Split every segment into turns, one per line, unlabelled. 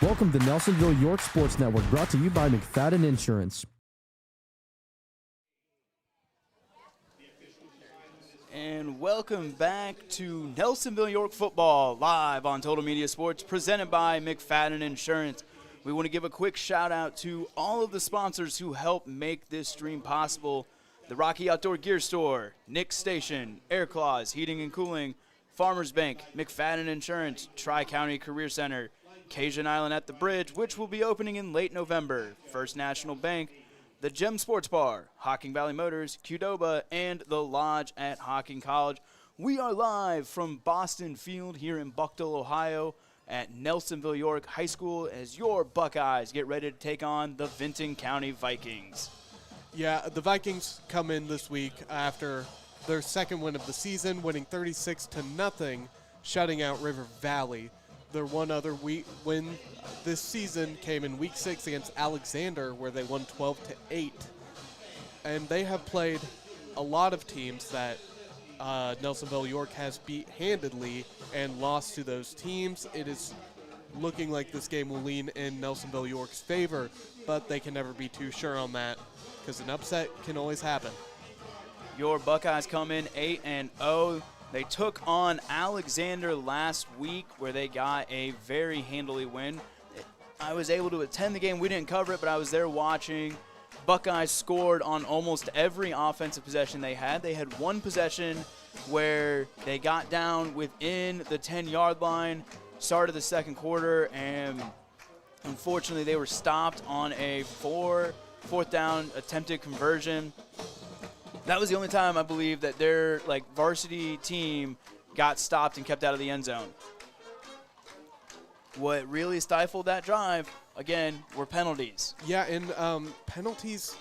Welcome to Nelsonville-York Sports Network, brought to you by McFadden Insurance.
And welcome back to Nelsonville-York football, live on Total Media Sports, presented by McFadden Insurance. We want to give a quick shout out to all of the sponsors who help make this stream possible. The Rocky Outdoor Gear Store, Nick's Station, Air Claws Heating and Cooling, Farmers Bank, McFadden Insurance, Tri-County Career Center, Cajun Island at the Bridge, which will be opening in late November, First National Bank, the Gem Sports Bar, Hocking Valley Motors, Qdoba, and the Lodge at Hocking College. We are live from Boston Field here in Buckdale, Ohio at Nelsonville-York High School as your Buckeyes get ready to take on the Vinton County Vikings.
Yeah, the Vikings come in this week after their second win of the season, winning 36-0, shutting out River Valley. Their one other win this season came in Week 6 against Alexander, where they won 12-8. And they have played a lot of teams that Nelsonville-York has beat handedly and lost to those teams. It is looking like this game will lean in Nelsonville-York's favor, but they can never be too sure on that because an upset can always happen.
Your Buckeyes come in 8-0. They took on Alexander last week where they got a very handily win. I was able to attend the game. We didn't cover it, but I was there watching. Buckeyes scored on almost every offensive possession they had. They had one possession where they got down within the 10-yard line, started the second quarter, and unfortunately they were stopped on a fourth down attempted conversion. That was the only time I believe that their varsity team got stopped and kept out of the end zone. What really stifled that drive, again, were penalties.
Yeah, and penalties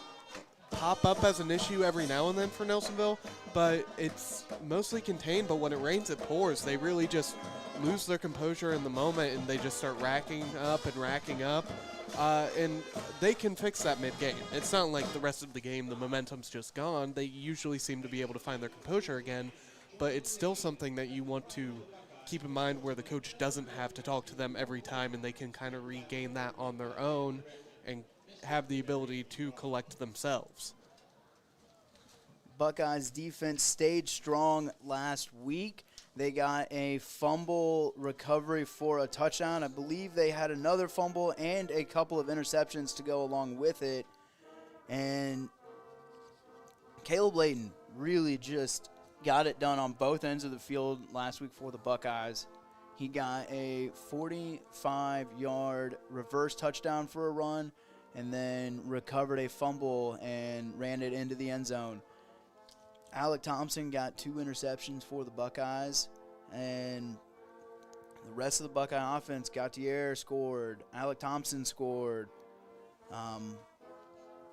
pop up as an issue every now and then for Nelsonville, but it's mostly contained. But when it rains, it pours. They really just lose their composure in the moment, and they just start racking up. And they can fix that mid-game. It's not like the rest of the game, the momentum's just gone. They usually seem to be able to find their composure again, but it's still something that you want to keep in mind where the coach doesn't have to talk to them every time, and they can kind of regain that on their own and have the ability to collect themselves.
Buckeyes defense stayed strong last week. They got a fumble recovery for a touchdown. I believe they had another fumble and a couple of interceptions to go along with it. And Caleb Layton really just got it done on both ends of the field last week for the Buckeyes. He got a 45-yard reverse touchdown for a run and then recovered a fumble and ran it into the end zone. Alec Thompson got 2 interceptions for the Buckeyes, and the rest of the Buckeye offense, Gautier scored, Alec Thompson scored.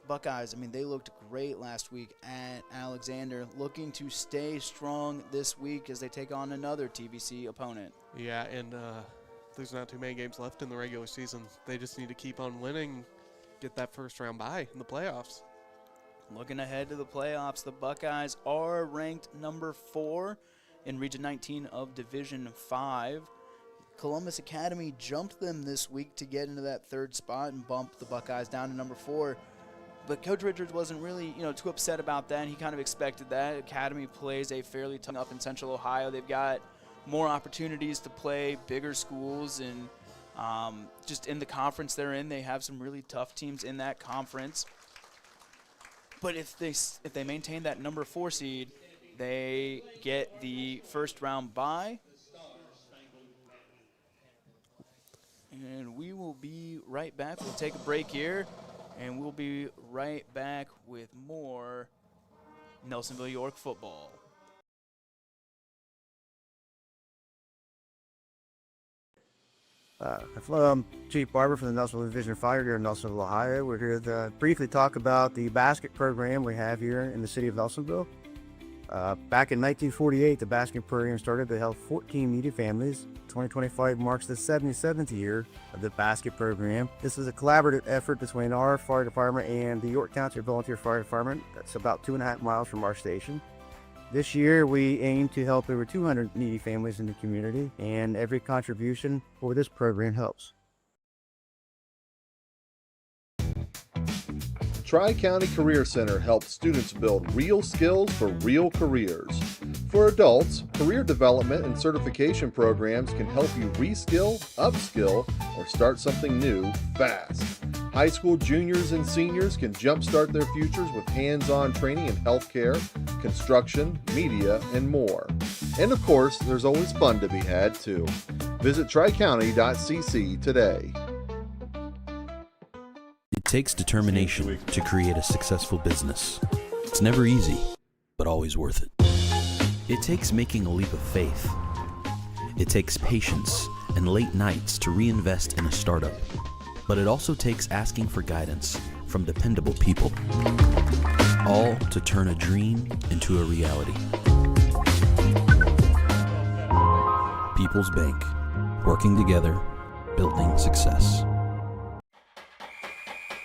Buckeyes, they looked great last week at Alexander, looking to stay strong this week as they take on another TVC opponent.
Yeah, and there's not too many games left in the regular season. They just need to keep on winning, get that first round bye in the playoffs.
Looking ahead to the playoffs, the Buckeyes are ranked number 4 in Region 19 of Division 5. Columbus Academy jumped them this week to get into that 3rd spot and bumped the Buckeyes down to number 4. But Coach Richards wasn't really, too upset about that. He kind of expected that. Academy plays a fairly tough up in Central Ohio. They've got more opportunities to play bigger schools, and just in the conference they're in, they have some really tough teams in that conference. But if they maintain that number 4 seed, they get the first round bye. And we will be right back. We'll take a break here, and we'll be right back with more Nelsonville-York football.
Hello, I'm Chief Barber from the Nelsonville Division of Fire here in Nelsonville, Ohio. We're here to briefly talk about the basket program we have here in the city of Nelsonville. Back in 1948, the basket program started to help 14 needy families. 2025 marks the 77th year of the basket program. This is a collaborative effort between our fire department and the York Township Volunteer Fire Department. That's about 2.5 miles from our station. This year, we aim to help over 200 needy families in the community, and every contribution for this program helps.
Tri-County Career Center helps students build real skills for real careers. For adults, career development and certification programs can help you reskill, upskill, or start something new fast. High school juniors and seniors can jumpstart their futures with hands-on training in healthcare, construction, media, and more. And of course, there's always fun to be had too. Visit tricounty.cc today.
It takes determination to create a successful business. It's never easy, but always worth it. It takes making a leap of faith. It takes patience and late nights to reinvest in a startup. But it also takes asking for guidance from dependable people, all to turn a dream into a reality. People's Bank, working together, building success.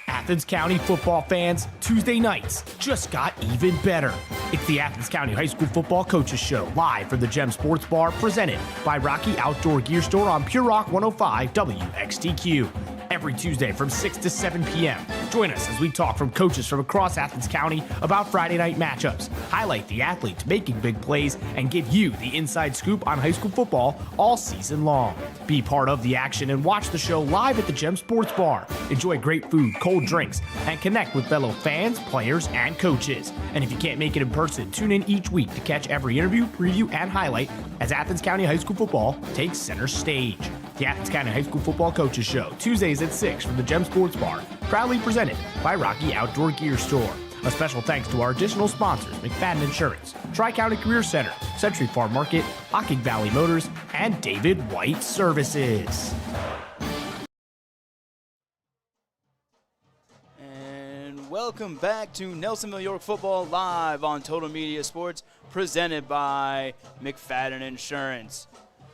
Athens County football fans, Tuesday nights just got even better. It's the Athens County High School Football Coaches Show, live from the Gem Sports Bar, presented by Rocky Outdoor Gear Store on Pure Rock 105 WXTQ. Every Tuesday from 6 to 7 p.m. Join us as we talk from coaches from across Athens County about Friday night matchups, highlight the athletes making big plays, and give you the inside scoop on high school football all season long. Be part of the action and watch the show live at the Gem Sports Bar. Enjoy great food, cold drinks, and connect with fellow fans, players, and coaches. And if you can't make it in person, tune in each week to catch every interview, preview, and highlight as Athens County High School football takes center stage. The Athens County High School Football Coaches Show, Tuesdays at 6 from the Gem Sports Bar, proudly presented by Rocky Outdoor Gear Store. A special thanks to our additional sponsors, McFadden Insurance, Tri-County Career Center, Century Farm Market, Hocking Valley Motors, and David White Services.
And welcome back to Nelsonville-York Football, live on Total Media Sports, presented by McFadden Insurance.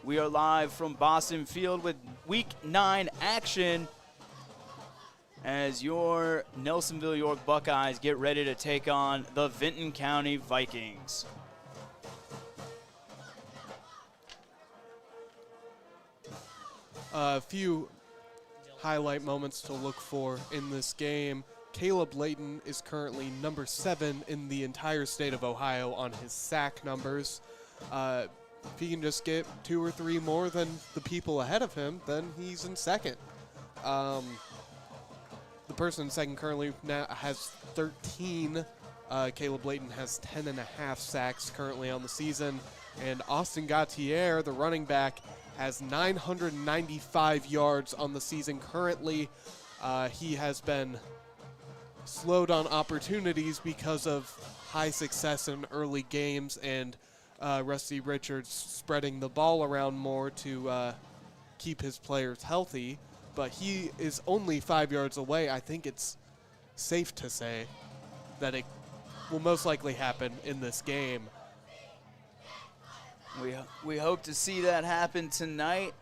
We are live from Boston Field with Week 9 action as your Nelsonville-York Buckeyes get ready to take on the Vinton County Vikings.
A few highlight moments to look for in this game. Caleb Layton is currently number 7 in the entire state of Ohio on his sack numbers. If he can just get 2 or 3 more than the people ahead of him, then he's in second. The person in second currently now has 13. Caleb Layton has 10.5 sacks currently on the season. And Austin Gautier, the running back, has 995 yards on the season currently. He has been slowed on opportunities because of high success in early games and Rusty Richards spreading the ball around more to keep his players healthy, but he is only 5 yards away. I think it's safe to say that it will most likely happen in this game.
We hope to see that happen tonight.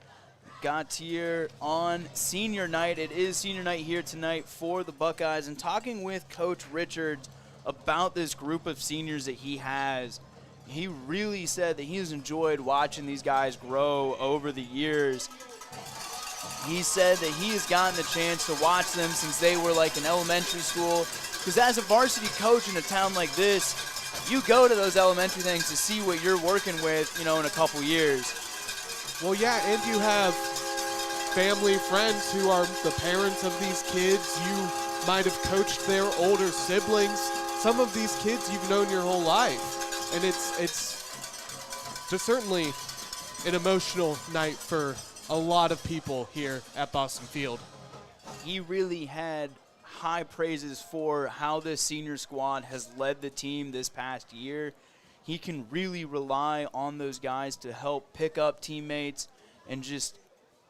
Gautier on senior night. It is senior night here tonight for the Buckeyes, and talking with Coach Richards about this group of seniors that he has, he really said that he has enjoyed watching these guys grow over the years. He said that he has gotten the chance to watch them since they were like in elementary school, because as a varsity coach in a town like this, you go to those elementary things to see what you're working with, in a couple years.
Well, yeah, and you have family, friends who are the parents of these kids. You might have coached their older siblings. Some of these kids you've known your whole life. And it's just certainly an emotional night for a lot of people here at Boston Field.
He really had high praises for how this senior squad has led the team this past year. He can really rely on those guys to help pick up teammates, and just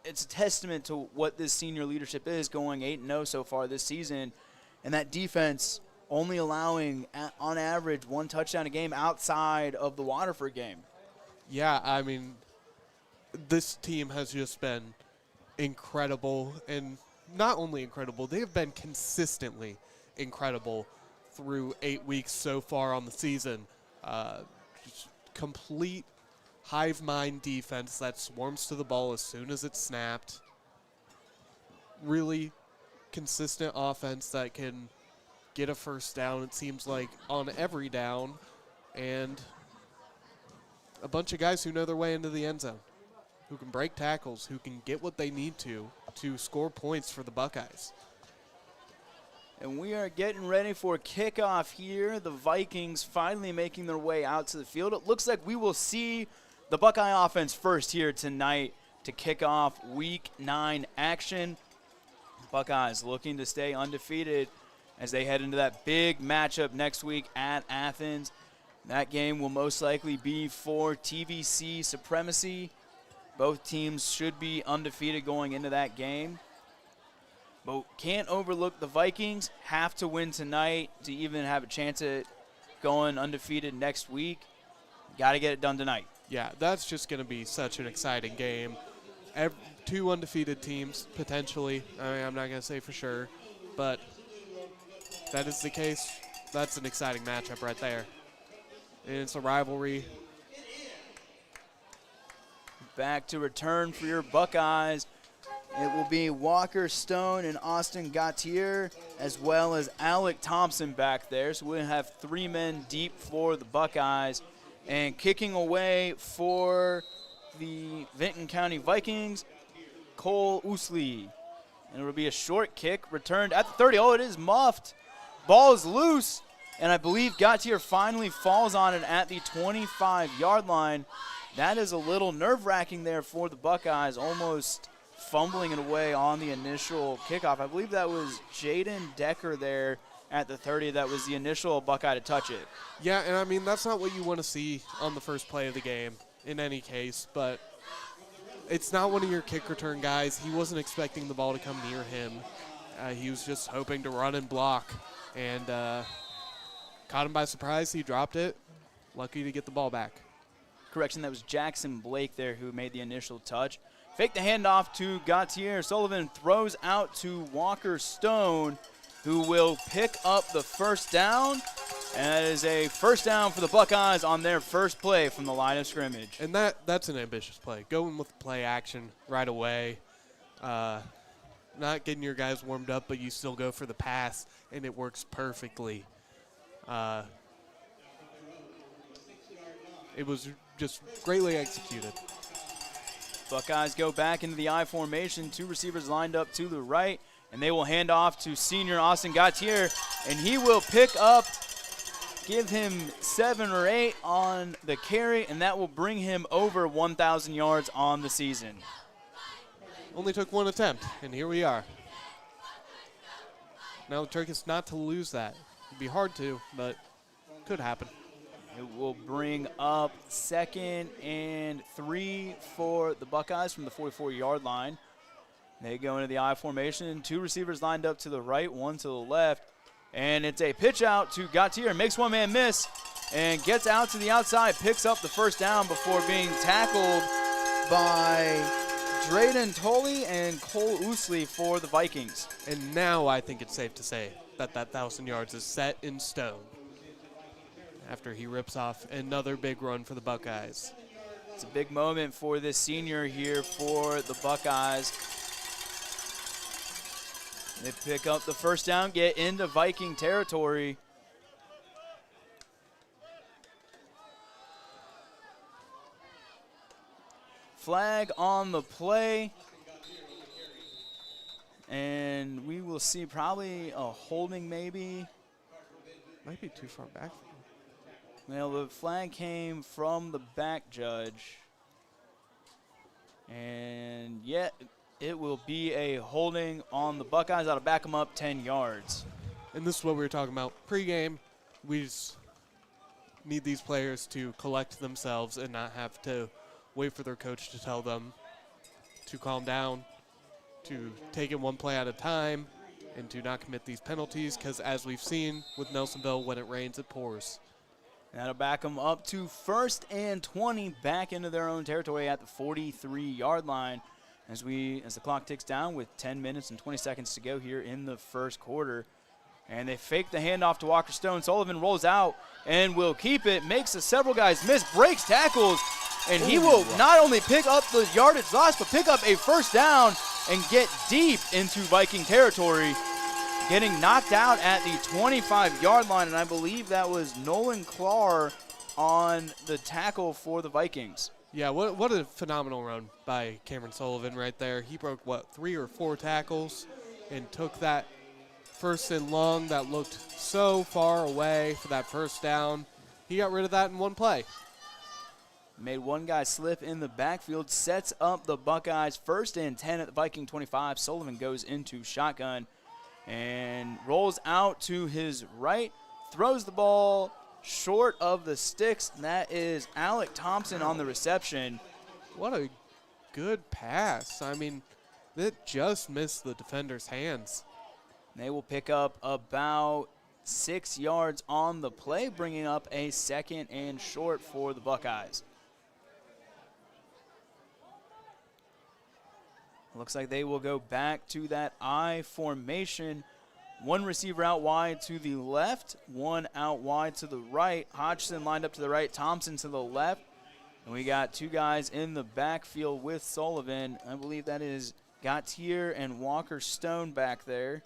it's a testament to what this senior leadership is, going 8-0 so far this season, and that defense only allowing, on average, 1 touchdown a game outside of the Waterford game.
Yeah, I mean, this team has just been incredible, and not only incredible, they have been consistently incredible through 8 weeks so far on the season. Just complete hive mind defense that swarms to the ball as soon as it's snapped. Really consistent offense that can get a first down, it seems like, on every down, and a bunch of guys who know their way into the end zone, who can break tackles, who can get what they need to score points for the Buckeyes.
And we are getting ready for kickoff here. The Vikings finally making their way out to the field. It looks like we will see the Buckeye offense first here tonight to kick off Week 9 action. Buckeyes looking to stay undefeated as they head into that big matchup next week at Athens. That game will most likely be for TVC supremacy. Both teams should be undefeated going into that game. But can't overlook the Vikings. Have to win tonight to even have a chance at going undefeated next week. Got to get it done tonight.
Yeah, that's just going to be such an exciting game. Two undefeated teams, potentially. I mean, I'm not going to say for sure. But if that is the case, that's an exciting matchup right there. And it's a rivalry.
Back to return for your Buckeyes. It will be Walker Stone and Austin Gautier, as well as Alec Thompson back there. So we'll have 3 men deep for the Buckeyes. And kicking away for the Vinton County Vikings, Cole Ousley. And it will be a short kick returned at the 30. Oh, it is muffed. Ball is loose. And I believe Gautier finally falls on it at the 25-yard line. That is a little nerve-wracking there for the Buckeyes, almost fumbling it away on the initial kickoff. I believe that was Jaden Decker there at the 30. That was the initial Buckeye to touch it.
Yeah, and I mean, that's not what you want to see on the first play of the game in any case, but it's not one of your kick return guys. He wasn't expecting the ball to come near him. He was just hoping to run and block, and caught him by surprise. He dropped it. Lucky to get the ball back.
Correction, that was Jackson Blake there who made the initial touch. Fake the handoff to Gautier. Sullivan throws out to Walker Stone, who will pick up the first down. And that is a first down for the Buckeyes on their first play from the line of scrimmage.
And that's an ambitious play. Going with play action right away. Not getting your guys warmed up, but you still go for the pass, and it works perfectly. It was just greatly executed.
Buckeyes go back into the I formation. 2 receivers lined up to the right, and they will hand off to senior Austin Gautier, and he will pick up, give him 7 or 8 on the carry, and that will bring him over 1,000 yards on the season.
Only took 1 attempt, and here we are. Now the trick is not to lose that. It'd be hard to, but could happen.
It will bring up 2nd and 3 for the Buckeyes from the 44-yard line. They go into the I formation. 2 receivers lined up to the right, 1 to the left. And it's a pitch out to Gautier. Makes one man miss and gets out to the outside. Picks up the first down before being tackled by Drayden Tolley and Cole Ousley for the Vikings.
And now I think it's safe to say that 1,000 yards is set in stone after he rips off another big run for the Buckeyes.
It's a big moment for this senior here for the Buckeyes. They pick up the first down, get into Viking territory. Flag on the play. And we will see probably a holding maybe.
Might be too far back.
Well, the flag came from the back judge. And yet it will be a holding on the Buckeyes. That'll back them up 10 yards.
And this is what we were talking about. Pre-game, we just need these players to collect themselves and not have to wait for their coach to tell them to calm down, to take it one play at a time, and to not commit these penalties, because as we've seen with Nelsonville, when it rains, it pours.
That'll back them up to 1st and 20, back into their own territory at the 43-yard line as the clock ticks down with 10 minutes and 20 seconds to go here in the first quarter. And they fake the handoff to Walker Stone. Sullivan rolls out and will keep it, makes several guys miss, breaks tackles, and he will not only pick up the yardage lost, but pick up a first down and get deep into Viking territory. getting knocked out at the 25-yard line, and I believe that was Nolan Clark on the tackle for the Vikings.
Yeah, what a phenomenal run by Cameron Sullivan right there. He broke, 3 or 4 tackles and took that first and long that looked so far away for that first down. He got rid of that in one play.
Made one guy slip in the backfield, sets up the Buckeyes 1st and 10 at the Viking 25. Sullivan goes into shotgun and rolls out to his right, throws the ball short of the sticks. That is Alec Thompson on the reception.
What a good pass. I mean, it just missed the defender's hands.
They will pick up about 6 yards on the play, bringing up a 2nd and short for the Buckeyes. Looks like they will go back to that I formation. One receiver out wide to the left, one out wide to the right. Hodgson lined up to the right, Thompson to the left. And we got 2 guys in the backfield with Sullivan. I believe that is Gautier and Walker Stone back there.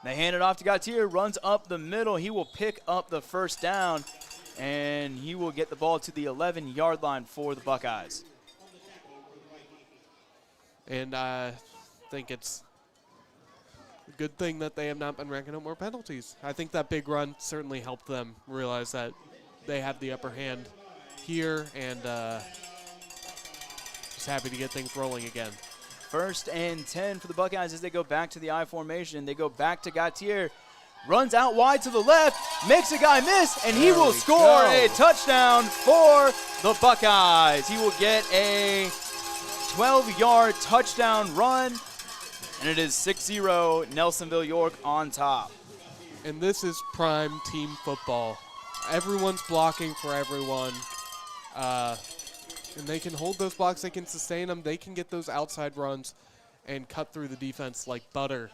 They hand it off to Gautier, runs up the middle. He will pick up the first down, and he will get the ball to the 11-yard line for the Buckeyes.
And I think it's a good thing that they have not been racking up more penalties. I think that big run certainly helped them realize that they have the upper hand here, and just happy to get things rolling again.
1st and 10 for the Buckeyes as they go back to the I formation. They go back to Gautier, runs out wide to the left, makes a guy miss, and he will score a touchdown for the Buckeyes. He will get a 12-yard touchdown run, and it is 6-0 Nelsonville-York on top.
And this is prime team football. Everyone's blocking for everyone. And they can hold those blocks, they can sustain them, they can get those outside runs and cut through the defense like butter.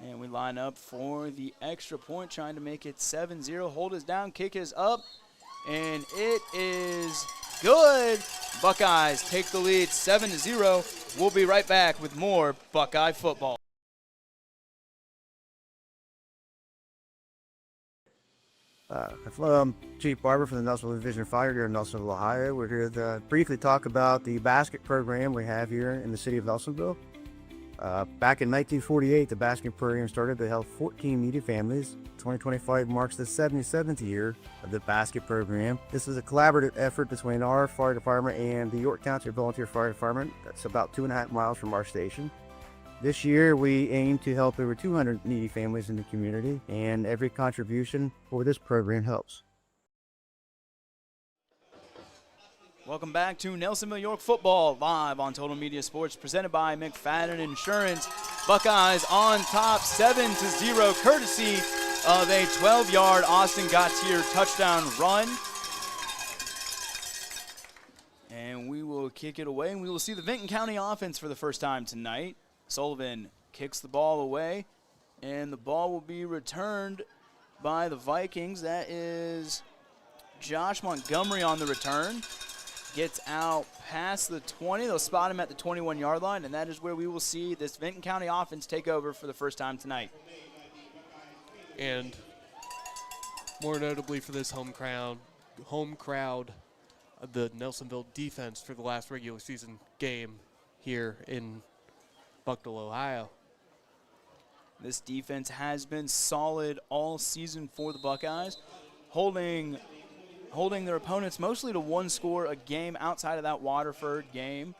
And we line up for the extra point, trying to make it 7-0. Hold is down, kick is up, and it is good. Buckeyes take the lead 7-0. We'll be right back with more Buckeye football.
Hello, I'm Chief Barber from the Nelsonville Division of Fire here in Nelsonville, Ohio. We're here to briefly talk about the basket program we have here in the city of Nelsonville. Back in 1948, the basket program started to help 14 needy families. 2025 marks the 77th year of the basket program. This is a collaborative effort between our fire department and the York Township Volunteer Fire Department. That's about 2.5 miles from our station. This year, we aim to help over 200 needy families in the community, and every contribution for this program helps.
Welcome back to Nelsonville-York football, live on Total Media Sports, presented by McFadden Insurance. Buckeyes on top, 7-0, courtesy of a 12-yard Austin Gautier touchdown run. And we will kick it away, and we will see the Vinton County offense for the first time tonight. Sullivan kicks the ball away, and the ball will be returned by the Vikings. That is Josh Montgomery on the return. Gets out past the 20. They'll spot him at the 21-yard line, and that is where we will see this Vinton County offense take over for the first time tonight.
And more notably for this home crowd, the Nelsonville defense for the last regular season game here in Bucknell, Ohio.
This defense has been solid all season for the Buckeyes, holding their opponents mostly to 1 score a game outside of that Waterford game.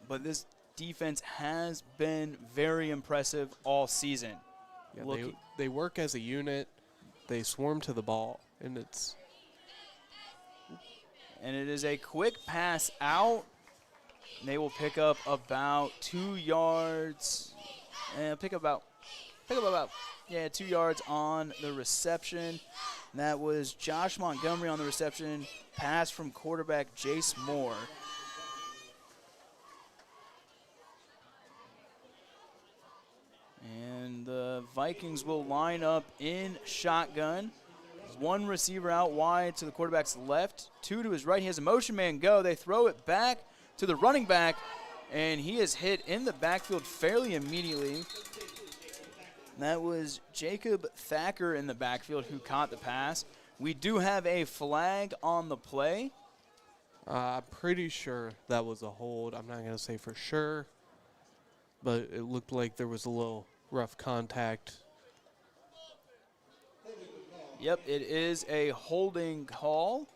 But this defense has been very impressive all season.
Yeah, they work as a unit. They swarm to the ball, and it
is a quick pass out. They will pick up about 2 yards. Pick up about 2 yards on the reception. And that was Josh Montgomery on the reception. Pass from quarterback Jace Moore. And the Vikings will line up in shotgun. There's one receiver out wide to the quarterback's left, two to his right. He has a motion man go. They throw it back to the running back, and he is hit in the backfield fairly immediately. That was Jacob Thacker in the backfield who caught the pass. We do have a flag on the play.
I'm pretty sure that was a hold. I'm not going to say for sure, but it looked like there was a little rough contact.
Yep, it is a holding call,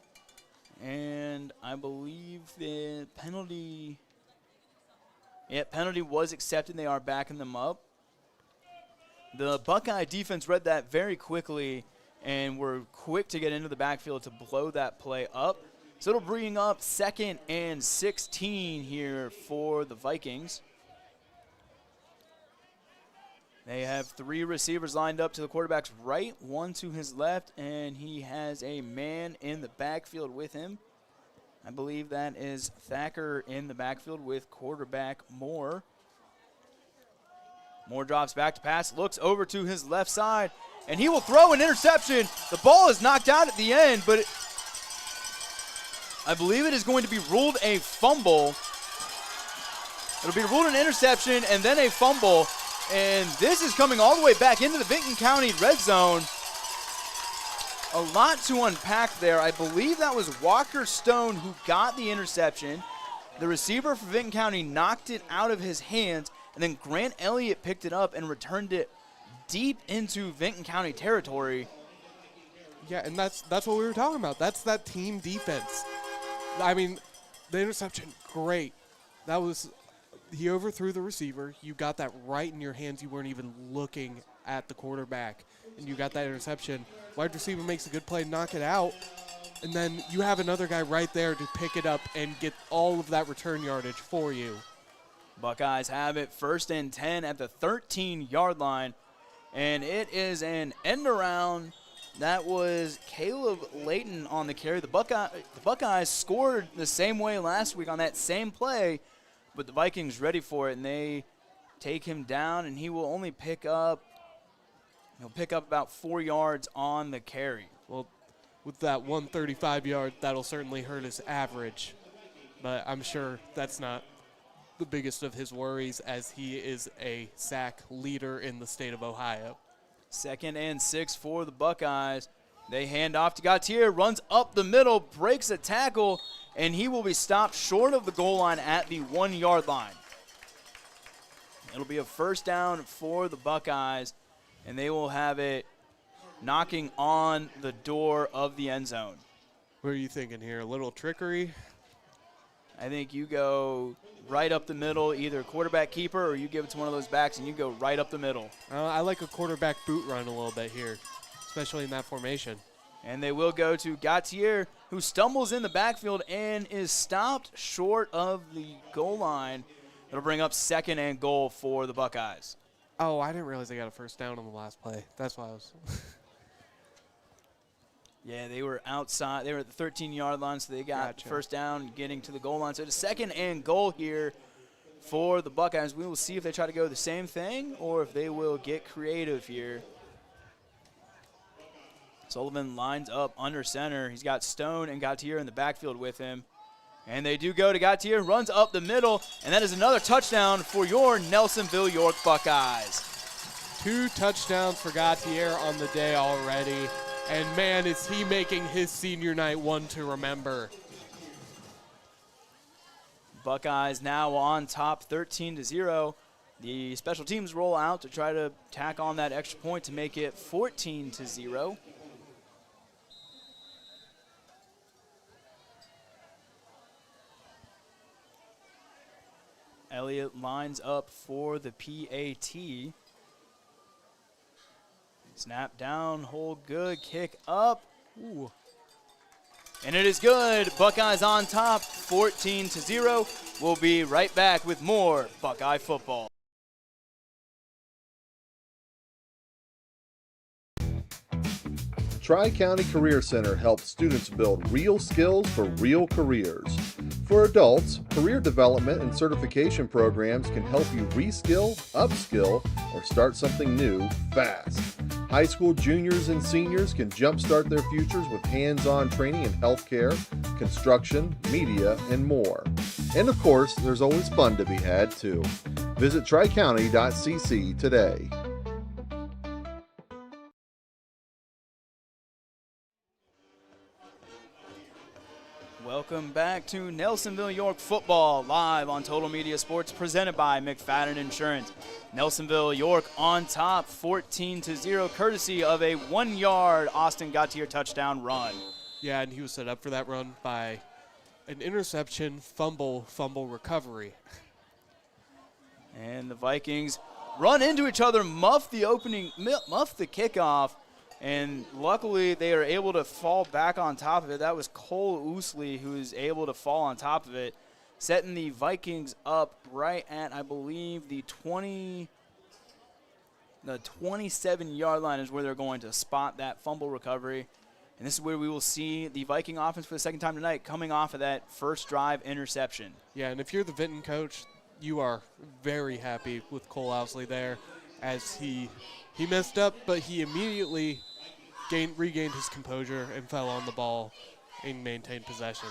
and I believe the penalty was accepted. They are backing them up. The Buckeye defense read that very quickly and were quick to get into the backfield to blow that play up. So it'll bring up 2nd and 16 here for the Vikings. They have 3 receivers lined up to the quarterback's right, 1 to his left, and he has a man in the backfield with him. I believe that is Thacker in the backfield with quarterback Moore. Moore drops back to pass, looks over to his left side, and he will throw an interception. The ball is knocked out at the end, but I believe it is going to be ruled a fumble. It'll be ruled an interception and then a fumble, and this is coming all the way back into the Vinton County red zone. A lot to unpack there. I believe that was Walker Stone who got the interception. The receiver for Vinton County knocked it out of his hands, and then Grant Elliott picked it up and returned it deep into Vinton County territory.
Yeah, and that's what we were talking about. That's that team defense. I mean, the interception, great. That was, he overthrew the receiver. You got that right in your hands. You weren't even looking at the quarterback, and you got that interception. Wide receiver makes a good play, knock it out, and then you have another guy right there to pick it up and get all of that return yardage for you.
Buckeyes have it 1st and 10 at the 13-yard line, and it is an end around. That was Caleb Layton on the carry. The Buckeyes scored the same way last week on that same play, but the Vikings ready for it, and they take him down, and he will only pick up about 4 yards on the carry.
Well, with that 135 yard, that'll certainly hurt his average, but I'm sure that's not the biggest of his worries, as he is a sack leader in the state of Ohio.
2nd and 6 for the Buckeyes. They hand off to Gautier, runs up the middle, breaks a tackle, and he will be stopped short of the goal line at the 1-yard line. It'll be a 1st down for the Buckeyes, and they will have it knocking on the door of the end zone.
What are you thinking here? A little trickery?
I think you go right up the middle, either quarterback keeper, or you give it to one of those backs and you go right up the middle.
I like a quarterback boot run a little bit here, especially in that formation.
And they will go to Gautier, who stumbles in the backfield and is stopped short of the goal line. It'll bring up 2nd and goal for the Buckeyes.
Oh, I didn't realize they got a 1st down on the last play. That's why I was.
Yeah, they were outside. They were at the 13-yard line, so they got
Gotcha.
1st down getting to the goal line. So it's 2nd and goal here for the Buckeyes. We will see if they try to go the same thing or if they will get creative here. Sullivan lines up under center. He's got Stone and Gautier in the backfield with him. And they do go to Gautier, runs up the middle, and that is another touchdown for your Nelsonville-York Buckeyes.
2 touchdowns for Gautier on the day already. And, man, is he making his senior night one to remember.
Buckeyes now on top 13-0. The special teams roll out to try to tack on that extra point to make it 14-0. Elliott lines up for the PAT. Snap down, hold good, kick up. Ooh. And it is good. Buckeyes on top, 14-0. We'll be right back with more Buckeye football.
Tri-County Career Center helps students build real skills for real careers. For adults, career development and certification programs can help you reskill, upskill, or start something new fast. High school juniors and seniors can jumpstart their futures with hands-on training in healthcare, construction, media, and more. And of course, there's always fun to be had too. Visit tricounty.cc today.
Welcome back to Nelsonville-York football, live on Total Media Sports, presented by McFadden Insurance. Nelsonville-York on top, 14-0, courtesy of a 1-yard Austin Gautier touchdown run.
Yeah, and he was set up for that run by an interception, fumble recovery.
And the Vikings run into each other, muff the kickoff, and luckily they are able to fall back on top of it. That was Cole Oosley who was able to fall on top of it, setting the Vikings up right at, I believe, the 27-yard line is where they're going to spot that fumble recovery. And this is where we will see the Viking offense for the second time tonight coming off of that first drive interception.
Yeah, and if you're the Vinton coach, you are very happy with Cole Ousley there, as he messed up, but he immediately regained his composure and fell on the ball and maintained possession.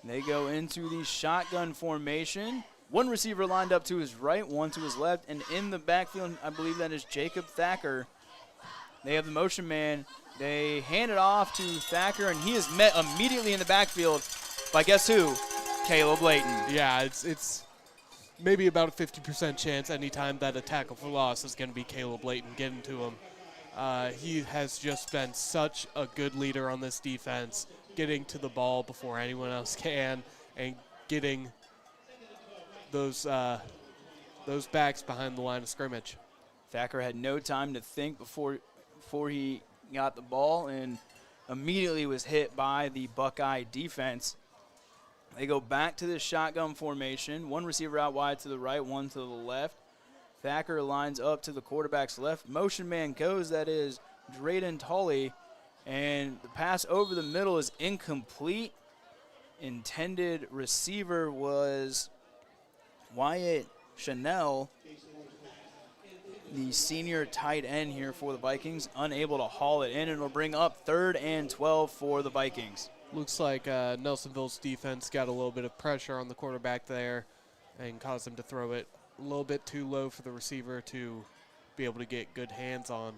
They go into the shotgun formation. One receiver lined up to his right, one to his left, and in the backfield, I believe that is Jacob Thacker. They have the motion man. They hand it off to Thacker, and he is met immediately in the backfield by guess who? Caleb Layton.
Yeah, it's maybe about a 50% chance anytime that a tackle for loss is going to be Caleb Layton getting to him. He has just been such a good leader on this defense, getting to the ball before anyone else can and getting those backs behind the line of scrimmage.
Thacker had no time to think before he got the ball and immediately was hit by the Buckeye defense. They go back to the shotgun formation. One receiver out wide to the right, one to the left. Thacker lines up to the quarterback's left. Motion man goes, that is Drayden Tully. And the pass over the middle is incomplete. Intended receiver was Wyatt Chanel, the senior tight end here for the Vikings, unable to haul it in, and it'll bring up 3rd and 12 for the Vikings.
Looks like Nelsonville's defense got a little bit of pressure on the quarterback there and caused him to throw it a little bit too low for the receiver to be able to get good hands on.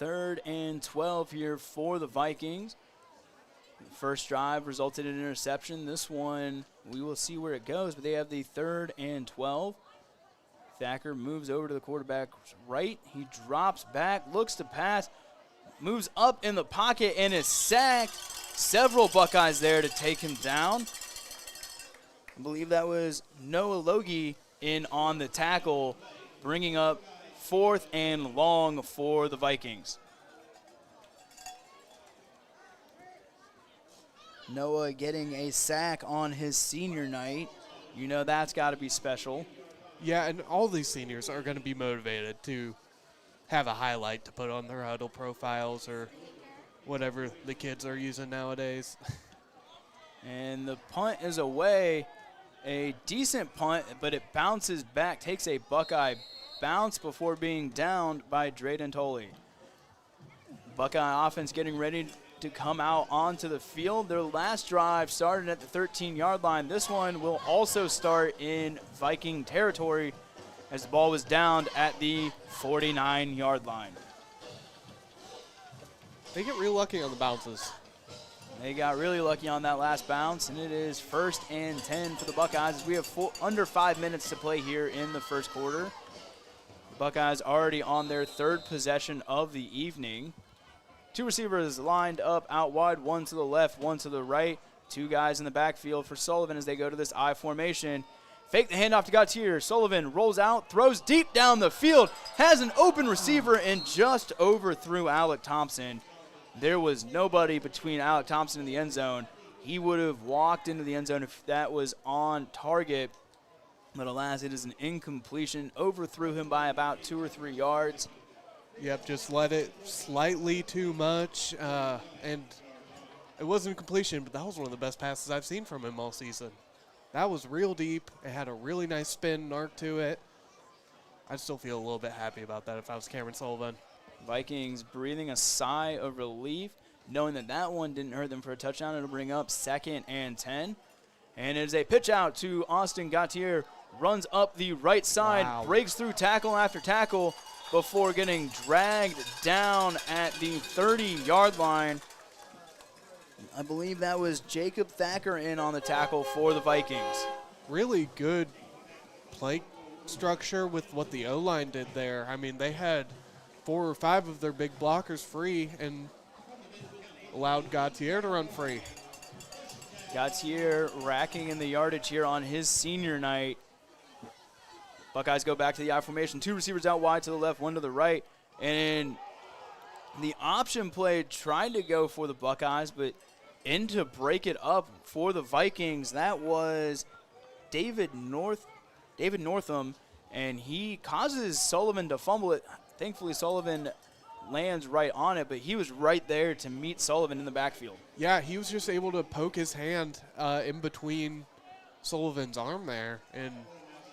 3rd and 12 here for the Vikings. The first drive resulted in an interception. This one, we will see where it goes, but they have the 3rd and 12. Thacker moves over to the quarterback's right. He drops back, looks to pass, moves up in the pocket, and is sacked. Several Buckeyes there to take him down. I believe that was Noah Logie in on the tackle, bringing up 4th and long for the Vikings. Noah getting a sack on his senior night. You know that's got to be special.
Yeah, and all these seniors are going to be motivated to have a highlight to put on their huddle profiles or whatever the kids are using nowadays.
And the punt is away. A decent punt, but it bounces back, takes a Buckeye bounce before being downed by Drayden Tully. Buckeye offense getting ready to come out onto the field. Their last drive started at the 13-yard line. This one will also start in Viking territory as the ball was downed at the 49-yard line.
They get real lucky on the bounces.
They got really lucky on that last bounce, and it is 1st and 10 for the Buckeyes as we have under 5 minutes to play here in the first quarter. The Buckeyes already on their 3rd possession of the evening. 2 receivers lined up out wide, one to the left, one to the right. 2 guys in the backfield for Sullivan as they go to this I formation. Fake the handoff to Gautier. Sullivan rolls out, throws deep down the field, has an open receiver, and just overthrew Alec Thompson. There was nobody between Alec Thompson and the end zone. He would have walked into the end zone if that was on target. But alas, it is an incompletion. Overthrew him by about 2 or 3 yards.
Yep, just let it slightly too much. And It wasn't a completion, but that was one of the best passes I've seen from him all season. That was real deep. It had a really nice spin and arc to it. I'd still feel a little bit happy about that if I was Cameron Sullivan.
Vikings breathing a sigh of relief, knowing that that one didn't hurt them for a touchdown. It'll bring up 2nd and 10. And it is a pitch out to Austin Gautier. Runs up the right side, breaks through tackle after tackle before getting dragged down at the 30-yard line. I believe that was Jacob Thacker in on the tackle for the Vikings.
Really good play structure with what the O-line did there. I mean, they had 4 or 5 of their big blockers free and allowed Gautier to run free.
Gautier racking in the yardage here on his senior night. Buckeyes go back to the I formation. 2 receivers out wide to the left, 1 to the right. And the option play tried to go for the Buckeyes, but in to break it up for the Vikings, that was David Northam, and he causes Sullivan to fumble it. Thankfully, Sullivan lands right on it, but he was right there to meet Sullivan in the backfield.
Yeah, he was just able to poke his hand in between Sullivan's arm there and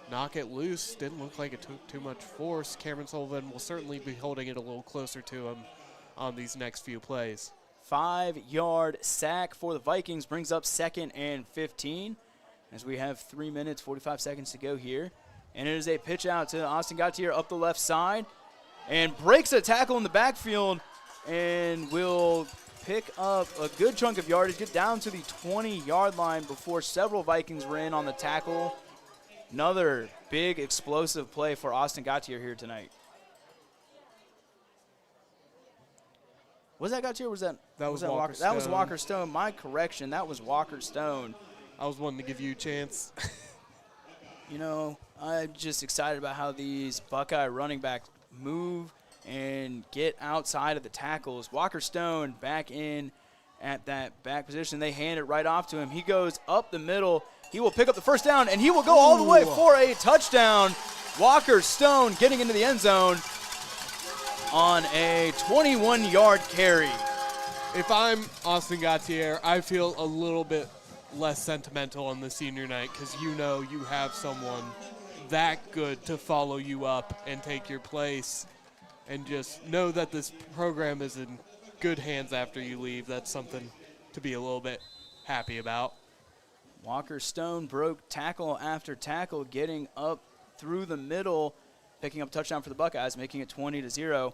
knock it loose. Didn't look like it took too much force. Cameron Sullivan will certainly be holding it a little closer to him on these next few plays.
5-yard sack for the Vikings brings up 2nd and 15 as we have 3 minutes, 45 seconds to go here. And it is a pitch out to Austin Gautier up the left side and breaks a tackle in the backfield and will pick up a good chunk of yardage, get down to the 20-yard line before several Vikings were in on the tackle. Another big explosive play for Austin Gautier here tonight. Was that Gautier or was that
Walker Stone?
That was Walker Stone. My correction, that was Walker Stone.
I was wanting to give you a chance.
You know, I'm just excited about how these Buckeye running backs move and get outside of the tackles. Walker Stone back in at that back position. They hand it right off to him. He goes up the middle. He will pick up the first down, and he will go all the way for a touchdown. Walker Stone getting into the end zone on a 21-yard carry.
If I'm Austin Gautier, I feel a little bit less sentimental on the senior night because you know you have someone that good to follow you up and take your place, and just know that this program is in good hands after you leave. That's something to be a little bit happy about.
Walker Stone broke tackle after tackle, getting up through the middle, picking up a touchdown for the Buckeyes, making it 20-0.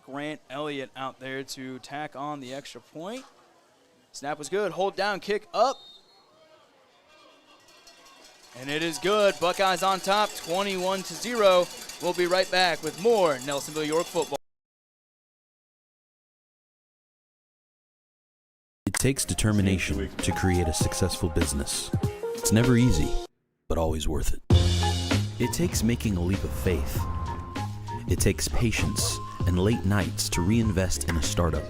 Grant Elliott out there to tack on the extra point. Snap was good. Hold down, kick up. And it is good. Buckeyes on top, 21-0. We'll be right back with more Nelsonville-York football.
It takes determination to create a successful business. It's never easy, but always worth it. It takes making a leap of faith. It takes patience and late nights to reinvest in a startup.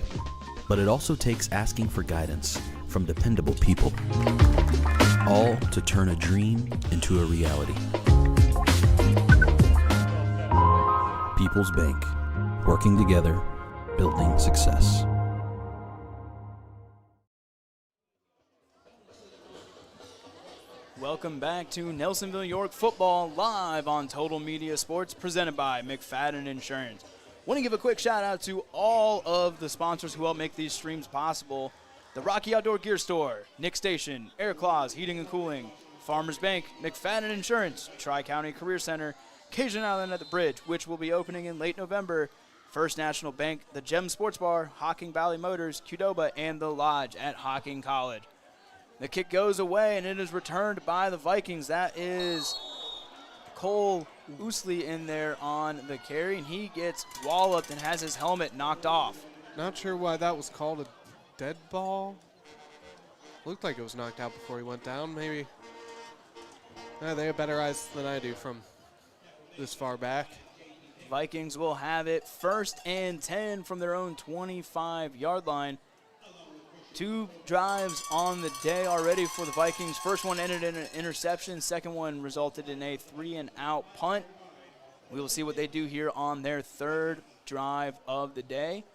But it also takes asking for guidance from dependable people. All to turn a dream into a reality. People's Bank. Working together, building success.
Welcome back to Nelsonville-York football live on Total Media Sports, presented by McFadden Insurance. Want to give a quick shout out to all of the sponsors who help make these streams possible. The Rocky Outdoor Gear Store, Nick Station, Air Claws Heating and Cooling, Farmers Bank, McFadden Insurance, Tri-County Career Center, Cajun Island at the Bridge, which will be opening in late November, First National Bank, the Gem Sports Bar, Hocking Valley Motors, Qdoba, and the Lodge at Hocking College. The kick goes away, and it is returned by the Vikings. That is Cole Ousley in there on the carry, and he gets walloped and has his helmet knocked off.
Not sure why that was called a dead ball. Looked like it was knocked out before he went down, maybe. They have better eyes than I do from this far back.
Vikings will have it 1st and 10 from their own 25-yard line. 2 drives on the day already for the Vikings. First one ended in an interception. Second one resulted in a 3-and-out punt. We will see what they do here on their 3rd drive of the day.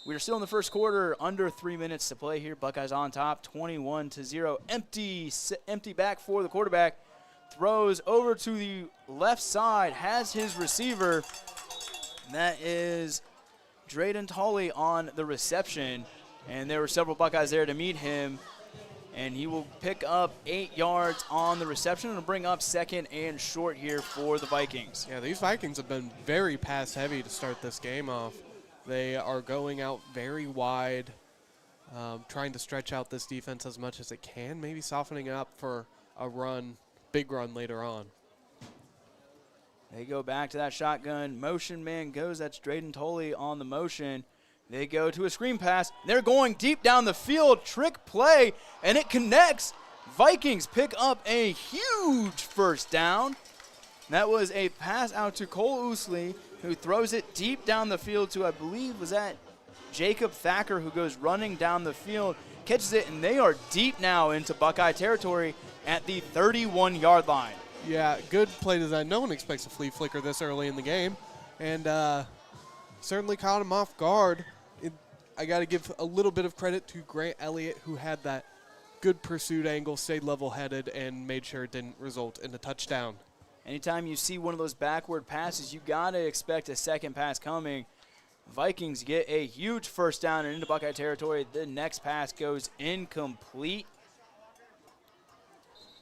We're still in the first quarter, under 3 minutes to play here. Buckeyes on top, 21-0. Empty back for the quarterback. Throws over to the left side, has his receiver. That is Drayden Tully on the reception. And there were several Buckeyes there to meet him. And he will pick up 8 yards on the reception and bring up 2nd and short here for the Vikings.
Yeah, these Vikings have been very pass heavy to start this game off. They are going out very wide, trying to stretch out this defense as much as it can, maybe softening up for a run, big run later on.
They go back to that shotgun. Motion man goes. That's Drayden Tully on the motion. They go to a screen pass. They're going deep down the field. Trick play, and it connects. Vikings pick up a huge first down. That was a pass out to Cole Ousley, who throws it deep down the field to, I believe, was that Jacob Thacker, who goes running down the field, catches it, and they are deep now into Buckeye territory at the 31-yard line.
Yeah, good play design. No one expects a flea flicker this early in the game, and certainly caught him off guard. I got to give a little bit of credit to Grant Elliott, who had that good pursuit angle, stayed level-headed, and made sure it didn't result in a touchdown.
Anytime you see one of those backward passes, you got to expect a second pass coming. Vikings get a huge first down and into Buckeye territory. The next pass goes incomplete.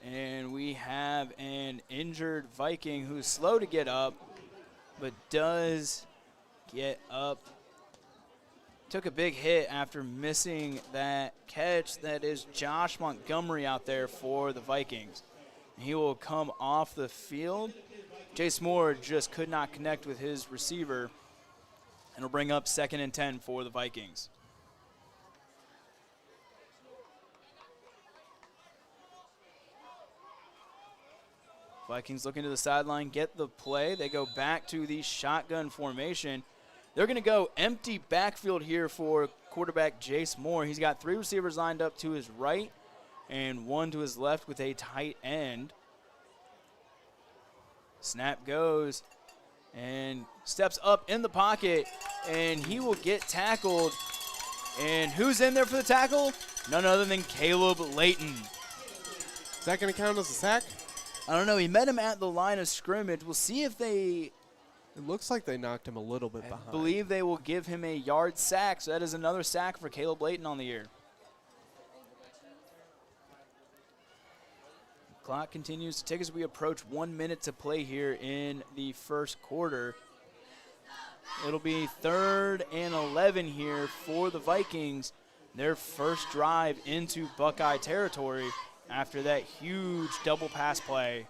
And we have an injured Viking who's slow to get up, but does get up. Took a big hit after missing that catch. That is Josh Montgomery out there for the Vikings. He will come off the field. Jace Moore just could not connect with his receiver. And it'll bring up 2nd and 10 for the Vikings. Vikings looking to the sideline, get the play. They go back to the shotgun formation. They're going to go empty backfield here for quarterback Jace Moore. He's got 3 receivers lined up to his right and 1 to his left with a tight end. Snap goes and steps up in the pocket, and he will get tackled. And who's in there for the tackle? None other than Caleb Layton.
Is that going to count as a sack?
I don't know. He met him at the line of scrimmage. We'll see if they...
It looks like they knocked him a little bit behind.
I believe they will give him a yard sack, so that is another sack for Caleb Layton on the year. Clock continues to tick as we approach 1 minute to play here in the first quarter. It'll be 3rd and 11 here for the Vikings. Their first drive into Buckeye territory after that huge double pass play.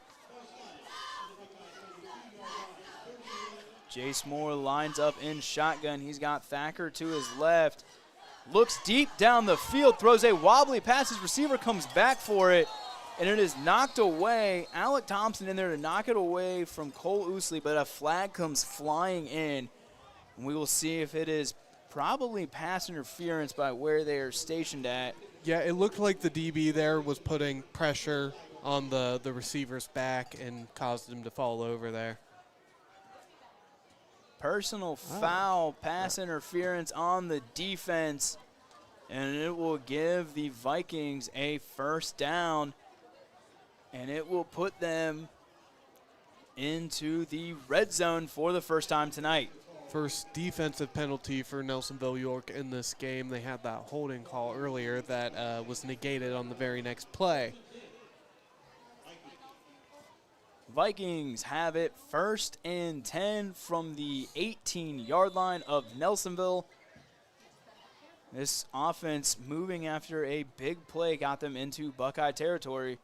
Jace Moore lines up in shotgun. He's got Thacker to his left. Looks deep down the field, throws a wobbly pass. His receiver comes back for it, and it is knocked away. Alec Thompson in there to knock it away from Cole Ousley, but a flag comes flying in. And we will see if it is probably pass interference by where they are stationed at.
Yeah, it looked like the DB there was putting pressure on the receiver's back and caused him to fall over there.
Personal foul, pass interference on the defense, and it will give the Vikings a first down, and it will put them into the red zone for the first time tonight.
First defensive penalty for Nelsonville-York in this game. They had that holding call earlier that was negated on the very next play.
Vikings have it 1st and 10 from the 18-yard line of Nelsonville. This offense moving after a big play got them into Buckeye territory.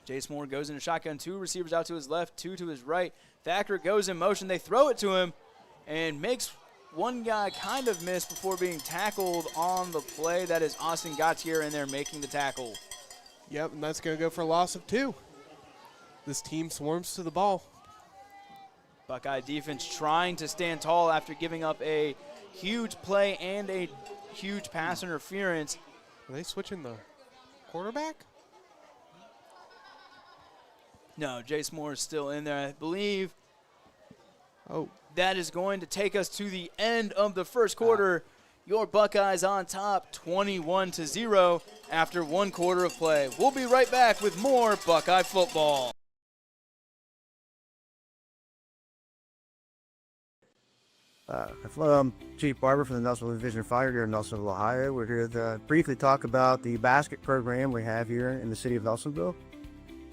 Jace Moore goes into shotgun, 2 receivers out to his left, 2 to his right. Thacker goes in motion. They throw it to him and makes one guy kind of miss before being tackled on the play. That is Austin Gautier in there making the tackle.
Yep, and that's going to go for a loss of 2. This team swarms to the ball.
Buckeye defense trying to stand tall after giving up a huge play and a huge pass interference.
Are they switching the quarterback?
No, Jace Moore is still in there. I believe
Oh,
That is going to take us to the end of the first quarter. Your Buckeyes on top 21-0 after 1 quarter of play. We'll be right back with more Buckeye football.
Hello, I'm Chief Barber from the Nelsonville Division Fire here in Nelsonville, Ohio. We're here to briefly talk about the basket program we have here in the city of Nelsonville.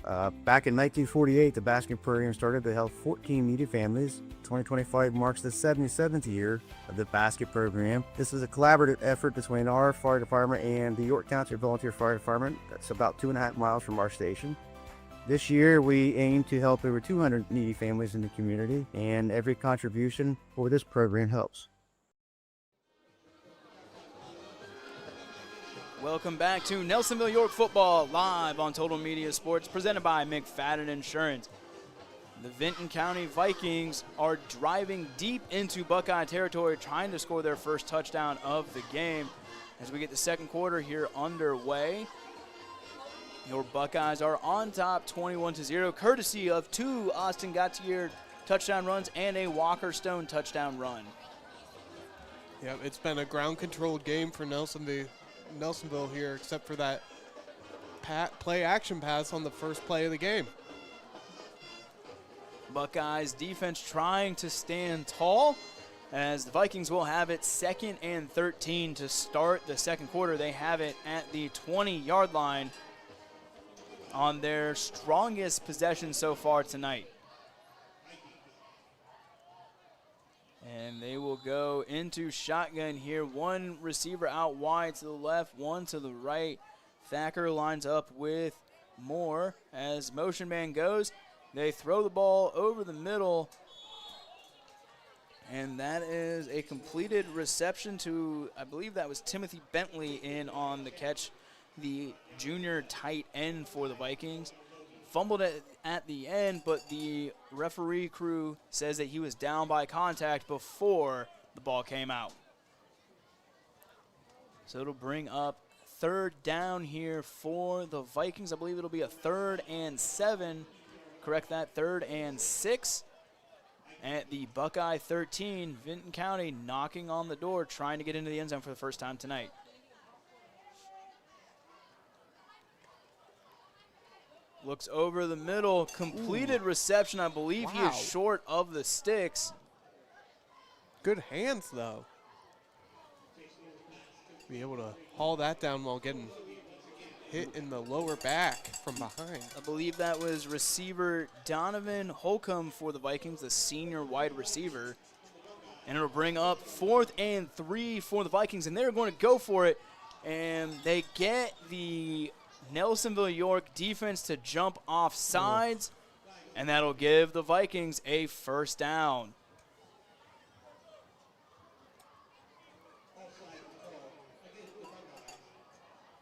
Back in 1948, the basket program started to help 14 needy families. 2025 marks the 77th year of the basket program. This is a collaborative effort between our fire department and the York Township Volunteer Fire Department. That's about 2.5 miles from our station. This year, we aim to help over 200 needy families in the community, and every contribution for this program helps.
Welcome back to Nelsonville-York football live on Total Media Sports, presented by McFadden Insurance. The Vinton County Vikings are driving deep into Buckeye territory, trying to score their first touchdown of the game as we get the second quarter here underway. Your Buckeyes are on top 21-0, courtesy of 2 Austin Gautier touchdown runs and a Walker Stone touchdown run.
yeah, it's been a ground-controlled game for Nelsonville here, except for that play-action pass on the first play of the game.
Buckeyes defense trying to stand tall as the Vikings will have it 2nd and 13 to start the second quarter. They have it at the 20-yard line on their strongest possession so far tonight. And they will go into shotgun here. 1 receiver out wide to the left, 1 to the right. Thacker lines up with Moore as motion man goes. They throw the ball over the middle. And that is a completed reception to, I believe that was Timothy Bentley in on the catch, the junior tight end for the Vikings. Fumbled it at the end, but the referee crew says that he was down by contact before the ball came out. So it'll bring up 3rd down here for the Vikings. I believe it'll be a 3rd and 7. Correct that, 3rd and 6. At the Buckeye 13, Vinton County knocking on the door, trying to get into the end zone for the first time tonight. Looks over the middle, completed reception. I believe he is short of the sticks.
Good hands, though. Be able to haul that down while getting hit in the lower back from behind.
I believe that was receiver Donovan Holcomb for the Vikings, the senior wide receiver. And it'll bring up 4th and 3 for the Vikings, and they're going to go for it. And they get the Nelsonville-York defense to jump off sides, and that'll give the Vikings a first down.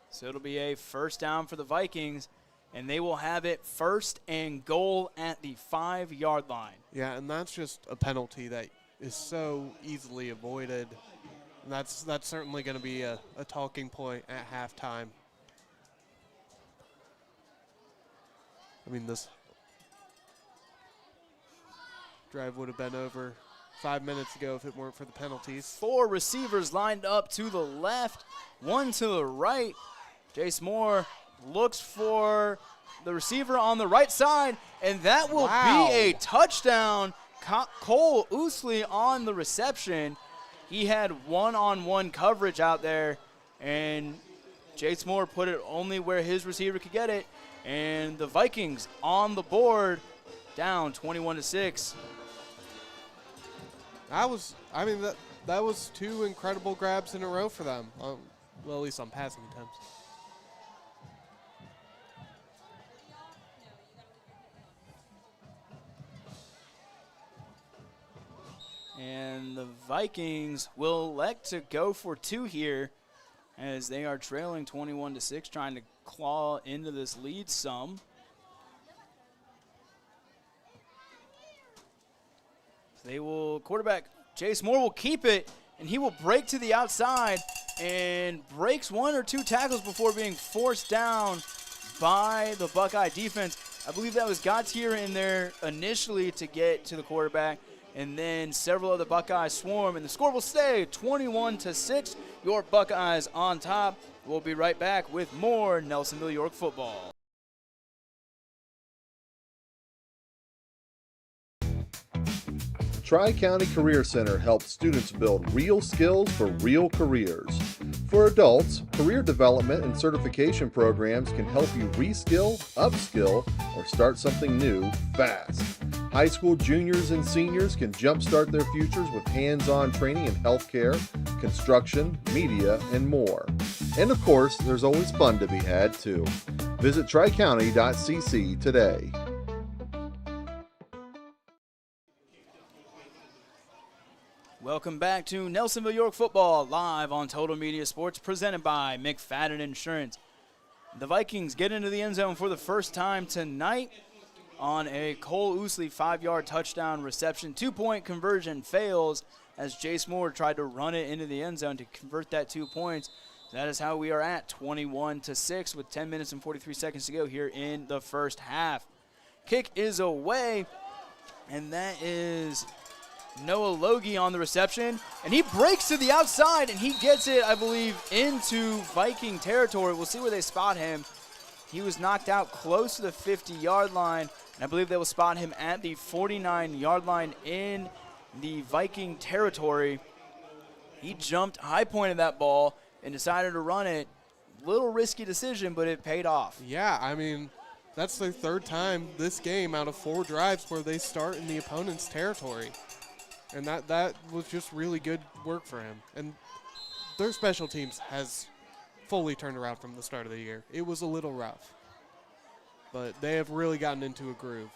So it'll be a first down for the Vikings, and they will have it 1st and goal at the 5-yard line.
Yeah, and that's just a penalty that is so easily avoided. And that's certainly going to be a talking point at halftime. I mean, this drive would have been over 5 minutes ago if it weren't for the penalties.
4 receivers lined up to the left, 1 to the right. Jace Moore looks for the receiver on the right side, and that will be a touchdown. Cole Ousley on the reception. He had one-on-one coverage out there, and Jace Moore put it only where his receiver could get it. And the Vikings on the board, down 21-6.
That was 2 incredible grabs in a row for them. Well, at least on passing attempts.
And the Vikings will elect to go for 2 here as they are trailing 21-6, trying to claw into this lead some. They will, quarterback Jace Moore will keep it, and he will break to the outside and breaks 1 or 2 tackles before being forced down by the Buckeye defense. I believe that was Gautier in there initially to get to the quarterback, and then several of the Buckeyes swarm, and the score will stay 21-6. Your Buckeyes on top. We'll be right back with more Nelsonville-York football.
Tri-County Career Center helps students build real skills for real careers. For adults, career development and certification programs can help you reskill, upskill, or start something new fast. High school juniors and seniors can jumpstart their futures with hands-on training in healthcare, construction, media, and more. And of course, there's always fun to be had too. Visit tricounty.cc today.
Welcome back to Nelsonville-York football, live on Total Media Sports, presented by McFadden Insurance. The Vikings get into the end zone for the first time tonight on a Cole Ousley 5-yard touchdown reception. 2-point conversion fails as Jace Moore tried to run it into the end zone to convert that 2 points. That is how we are at 21-6 with 10 minutes and 43 seconds to go here in the first half. Kick is away, and that is Noah Logie on the reception, and he breaks to the outside, and he gets it, I believe, into Viking territory. We'll see where they spot him. He was knocked out close to the 50-yard line, and I believe they will spot him at the 49-yard line in the Viking territory. He jumped, high-pointed that ball, and decided to run it. Little risky decision, but it paid off.
Yeah, I mean, that's their third time this game out of 4 drives where they start in the opponent's territory. And that was just really good work for him. And their special teams has fully turned around from the start of the year. It was a little rough, but they have really gotten into a groove.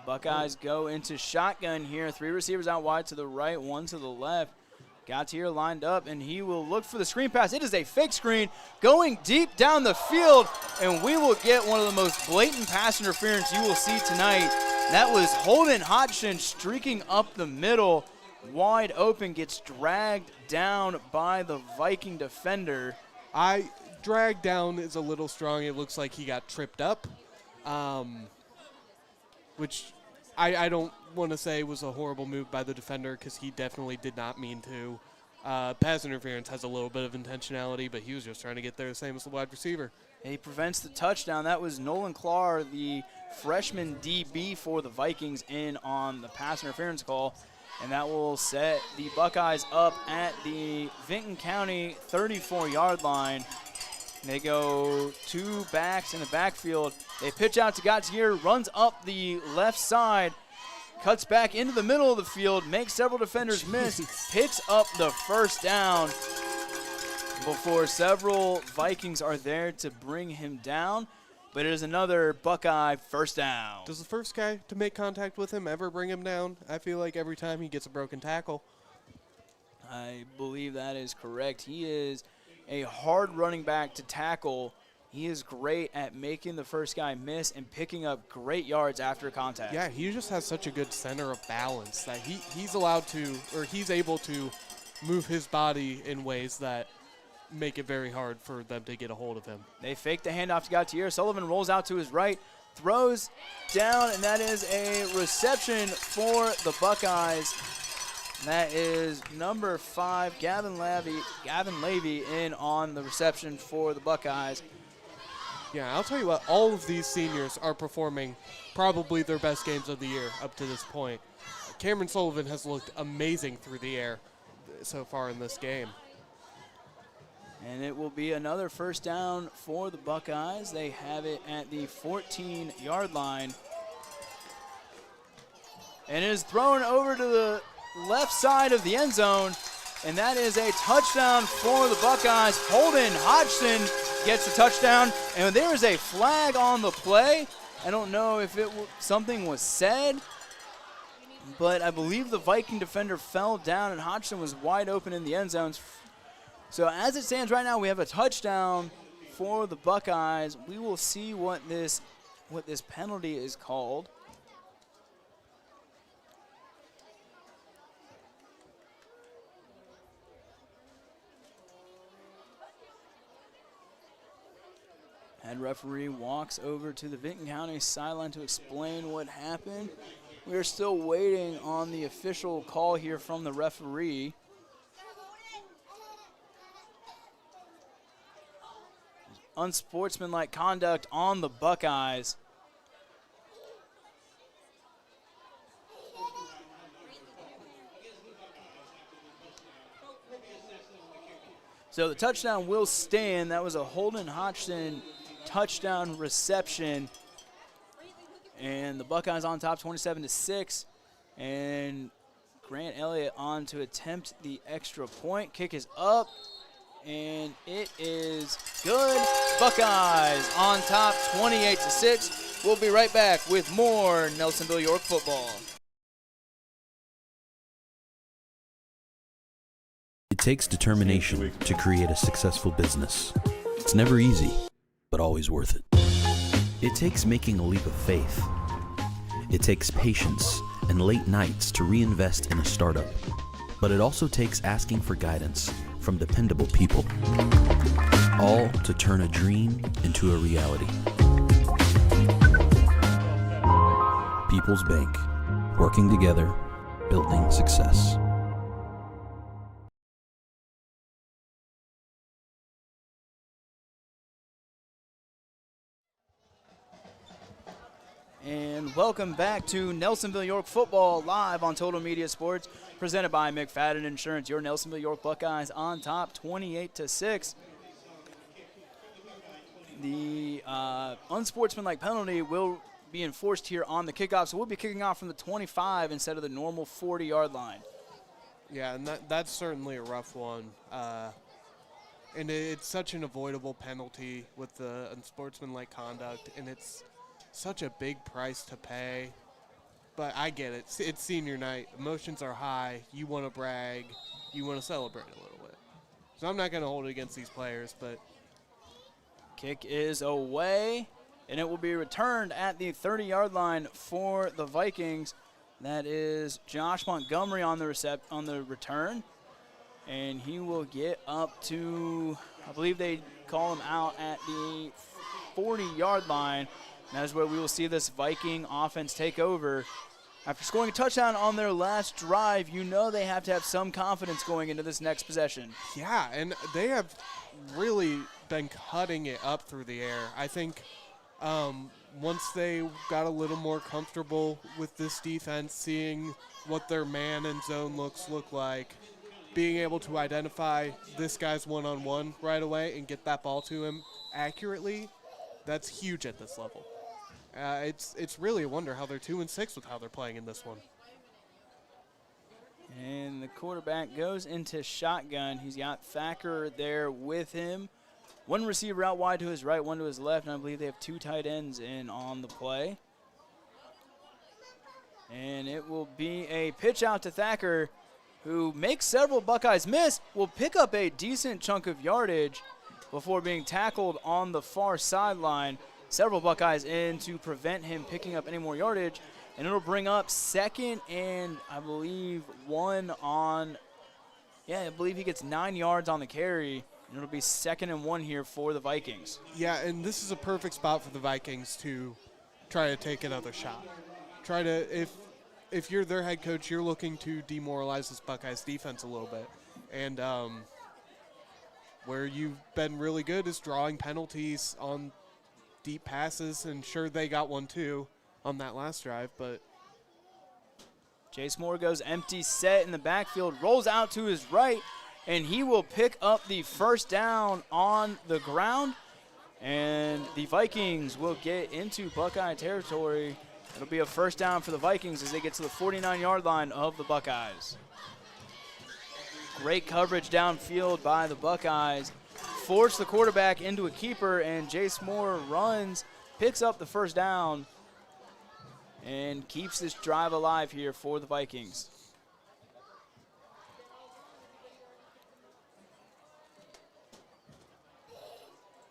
Buckeyes go into shotgun here. 3 receivers out wide to the right, 1 to the left. Gautier lined up, and he will look for the screen pass. It is a fake screen going deep down the field, and we will get one of the most blatant pass interference you will see tonight. That was Holden Hodgson streaking up the middle, wide open, gets dragged down by the Viking defender.
Dragged down is a little strong. It looks like he got tripped up, which I don't want to say was a horrible move by the defender because he definitely did not mean to. Pass interference has a little bit of intentionality, but he was just trying to get there the same as the wide receiver.
And he prevents the touchdown. That was Nolan Clark, the freshman DB for the Vikings, in on the pass interference call. And that will set the Buckeyes up at the Vinton County 34-yard line. They go 2 backs in the backfield. They pitch out to Gautier, runs up the left side, cuts back into the middle of the field, makes several defenders miss, picks up the first down before several Vikings are there to bring him down. But it is another Buckeye first down.
Does the first guy to make contact with him ever bring him down? I feel like every time he gets a broken tackle.
I believe that is correct. He is a hard running back to tackle. He is great at making the first guy miss and picking up great yards after contact.
Yeah, he just has such a good center of balance that he's allowed to, or he's able to move his body in ways that make it very hard for them to get a hold of him.
They fake the handoff to Gautier. Sullivan rolls out to his right, throws down, and that is a reception for the Buckeyes. That is number 5, Gavin Levy in on the reception for the Buckeyes.
Yeah, I'll tell you what, all of these seniors are performing probably their best games of the year up to this point. Cameron Sullivan has looked amazing through the air so far in this game.
And it will be another first down for the Buckeyes. They have it at the 14-yard line. And it is thrown over to the left side of the end zone, and that is a touchdown for the Buckeyes. Holden Hodgson gets the touchdown, and there is a flag on the play. I don't know if something was said, but I believe the Viking defender fell down, and Hodgson was wide open in the end zones. So as it stands right now, we have a touchdown for the Buckeyes. We will see what this penalty is called. Head referee walks over to the Vinton County sideline to explain what happened. We're still waiting on the official call here from the referee. Unsportsmanlike conduct on the Buckeyes. So the touchdown will stand. That was a Holden Hodgson touchdown reception. And the Buckeyes on top 27-6. And Grant Elliott on to attempt the extra point. Kick is up. And it is good. Buckeyes on top 28-6. We'll be right back with more Nelsonville-York football.
It takes determination to create a successful business. It's never easy, but always worth it. It takes making a leap of faith. It takes patience and late nights to reinvest in a startup. But it also takes asking for guidance from dependable people, all to turn a dream into a reality. People's Bank, working together, building success.
And welcome back to Nelsonville-York football live on Total Media Sports, presented by McFadden Insurance. Your Nelsonville-York Buckeyes on top 28-6. The unsportsmanlike penalty will be enforced here on the kickoff, so we'll be kicking off from the 25 instead of the normal 40-yard line.
Yeah, and that's certainly a rough one. And it's such an avoidable penalty with the unsportsmanlike conduct, and it's such a big price to pay. But I get it. It's senior night. Emotions are high. You want to brag. You want to celebrate a little bit. So I'm not going to hold it against these players, but
Kick is away, and it will be returned at the 30-yard line for the Vikings. That is Josh Montgomery on the return, and he will get up to, I believe they call him out at the 40-yard line. And that is where we will see this Viking offense take over. After scoring a touchdown on their last drive, you know they have to have some confidence going into this next possession.
yeah, and they have really been cutting it up through the air. I think once they got a little more comfortable with this defense, seeing what their man and zone looks look like, being able to identify this guy's one-on-one right away and get that ball to him accurately, that's huge at this level. It's really a wonder how they're 2-6 with how they're playing in this one.
And the quarterback goes into shotgun. He's got Thacker there with him. One receiver out wide to his right, one to his left, and I believe they have two tight ends in on the play. And it will be a pitch out to Thacker, who makes several Buckeyes miss, will pick up a decent chunk of yardage before being tackled on the far sideline. Several Buckeyes in to prevent him picking up any more yardage, and it'll bring up second and I believe I believe he gets 9 yards on the carry, and it'll be 2nd and 1 here for the Vikings.
Yeah, and this is a perfect spot for the Vikings to try to take another shot. If you're their head coach, you're looking to demoralize this Buckeyes defense a little bit. And where you've been really good is drawing penalties on deep passes, and sure they got one too on that last drive, but
Jace Moore goes empty set in the backfield, rolls out to his right, and he will pick up the first down on the ground, and the Vikings will get into Buckeye territory. It'll be a first down for the Vikings as they get to the 49-yard line of the Buckeyes. Great coverage downfield by the Buckeyes. Force the quarterback into a keeper, and Jace Moore runs, picks up the first down, and keeps this drive alive here for the Vikings.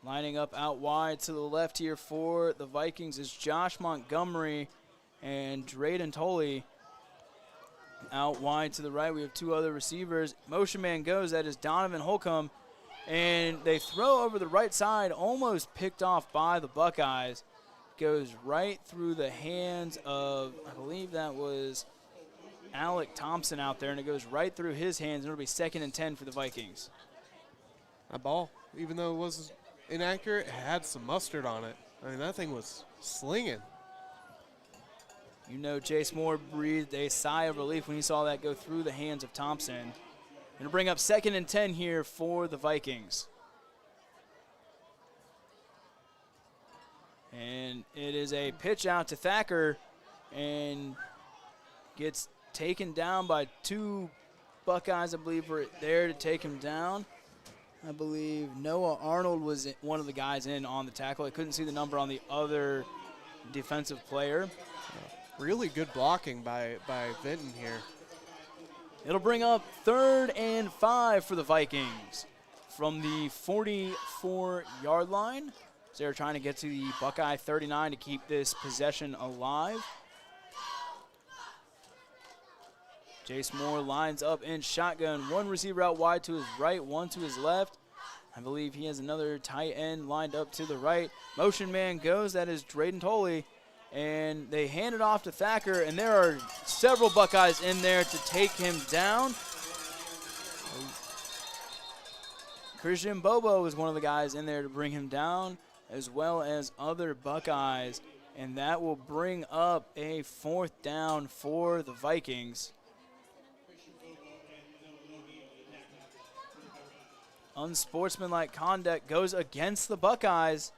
Lining up out wide to the left here for the Vikings is Josh Montgomery and Drayden Tolley. Out wide to the right, we have two other receivers. Motion man goes, that is Donovan Holcomb. And they throw over the right side, almost picked off by the Buckeyes. goes right through the hands of, I believe that was Alec Thompson out there, and it goes right through his hands, and it'll be 2nd and 10 for the Vikings.
That ball, even though it was inaccurate, it had some mustard on it. I mean, that thing was slinging.
You know, Jace Moore breathed a sigh of relief when he saw that go through the hands of Thompson. Going to bring up 2nd and 10 here for the Vikings. And it is a pitch out to Thacker, and gets taken down by 2 Buckeyes, I believe, were there to take him down. I believe Noah Arnold was one of the guys in on the tackle. I couldn't see the number on the other defensive player.
Really good blocking by Vinton here.
It'll bring up 3rd and 5 for the Vikings from the 44-yard line. So they're trying to get to the Buckeye 39 to keep this possession alive. Jace Moore lines up in shotgun. 1 receiver out wide to his right, 1 to his left. I believe he has another tight end lined up to the right. Motion man goes. That is Drayden Tolley. And they hand it off to Thacker, and there are several Buckeyes in there to take him down. Christian Bobo is one of the guys in there to bring him down, as well as other Buckeyes. And that will bring up a 4th down for the Vikings. Unsportsmanlike conduct goes against the Buckeyes.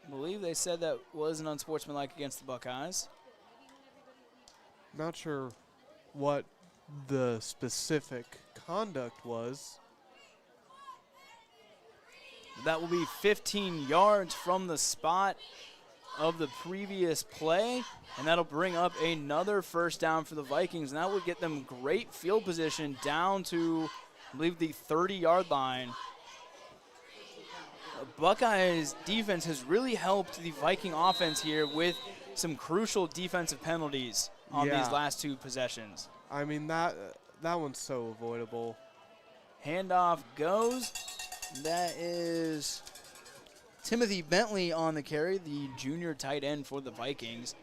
I believe they said that was an unsportsmanlike against the Buckeyes.
Not sure what the specific conduct was.
That will be 15 yards from the spot of the previous play, and that'll bring up another 1st down for the Vikings, and that would get them great field position down to, I believe, the 30-yard line. Buckeyes defense has really helped the Viking offense here with some crucial defensive penalties on these last 2 possessions.
I mean, that one's so avoidable.
Handoff goes. That is Timothy Bentley on the carry, the junior tight end for the Vikings.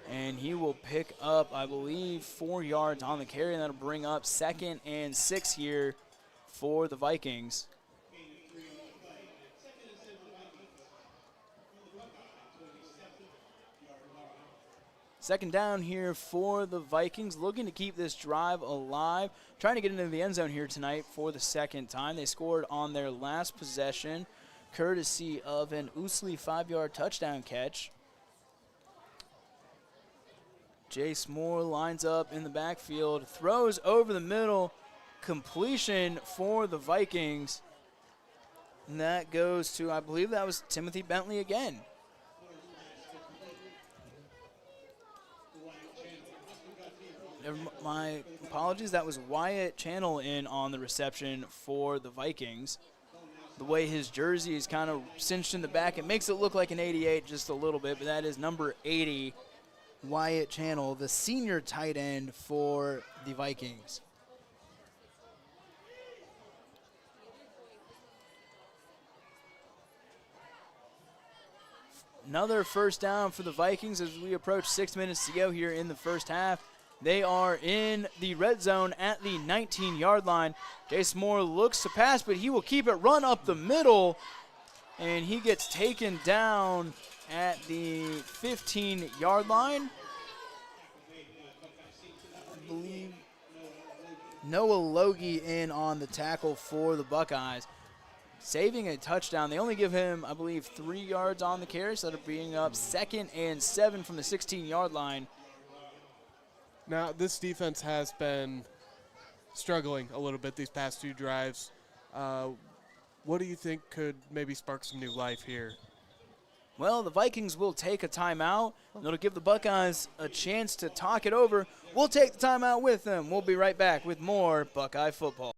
And he will pick up, I believe, 4 yards on the carry, and that'll bring up 2nd and 6 here for the Vikings. Second down here for the Vikings, looking to keep this drive alive, trying to get into the end zone here tonight for the 2nd time. They scored on their last possession, courtesy of an Ousley 5-yard touchdown catch. Jace Moore lines up in the backfield, throws over the middle, completion for the Vikings. And that goes to, I believe that was Timothy Bentley again. My apologies, that was Wyatt Channel in on the reception for the Vikings. The way his jersey is kind of cinched in the back, it makes it look like an 88 just a little bit, but that is number 80, Wyatt Channel, the senior tight end for the Vikings. Another 1st down for the Vikings as we approach 6 minutes to go here in the 1st half. They are in the red zone at the 19-yard line. Jace Moore looks to pass, but he will keep it run up the middle, and he gets taken down at the 15-yard line. I believe Noah Logie in on the tackle for the Buckeyes, saving a touchdown. They only give him, I believe, 3 yards on the carry, so that'll bring up 2nd and 7 from the 16-yard line.
Now, this defense has been struggling a little bit these past 2 drives. What do you think could maybe spark some new life here?
Well, the Vikings will take a timeout, and it'll give the Buckeyes a chance to talk it over. We'll take the timeout with them. We'll be right back with more Buckeye football.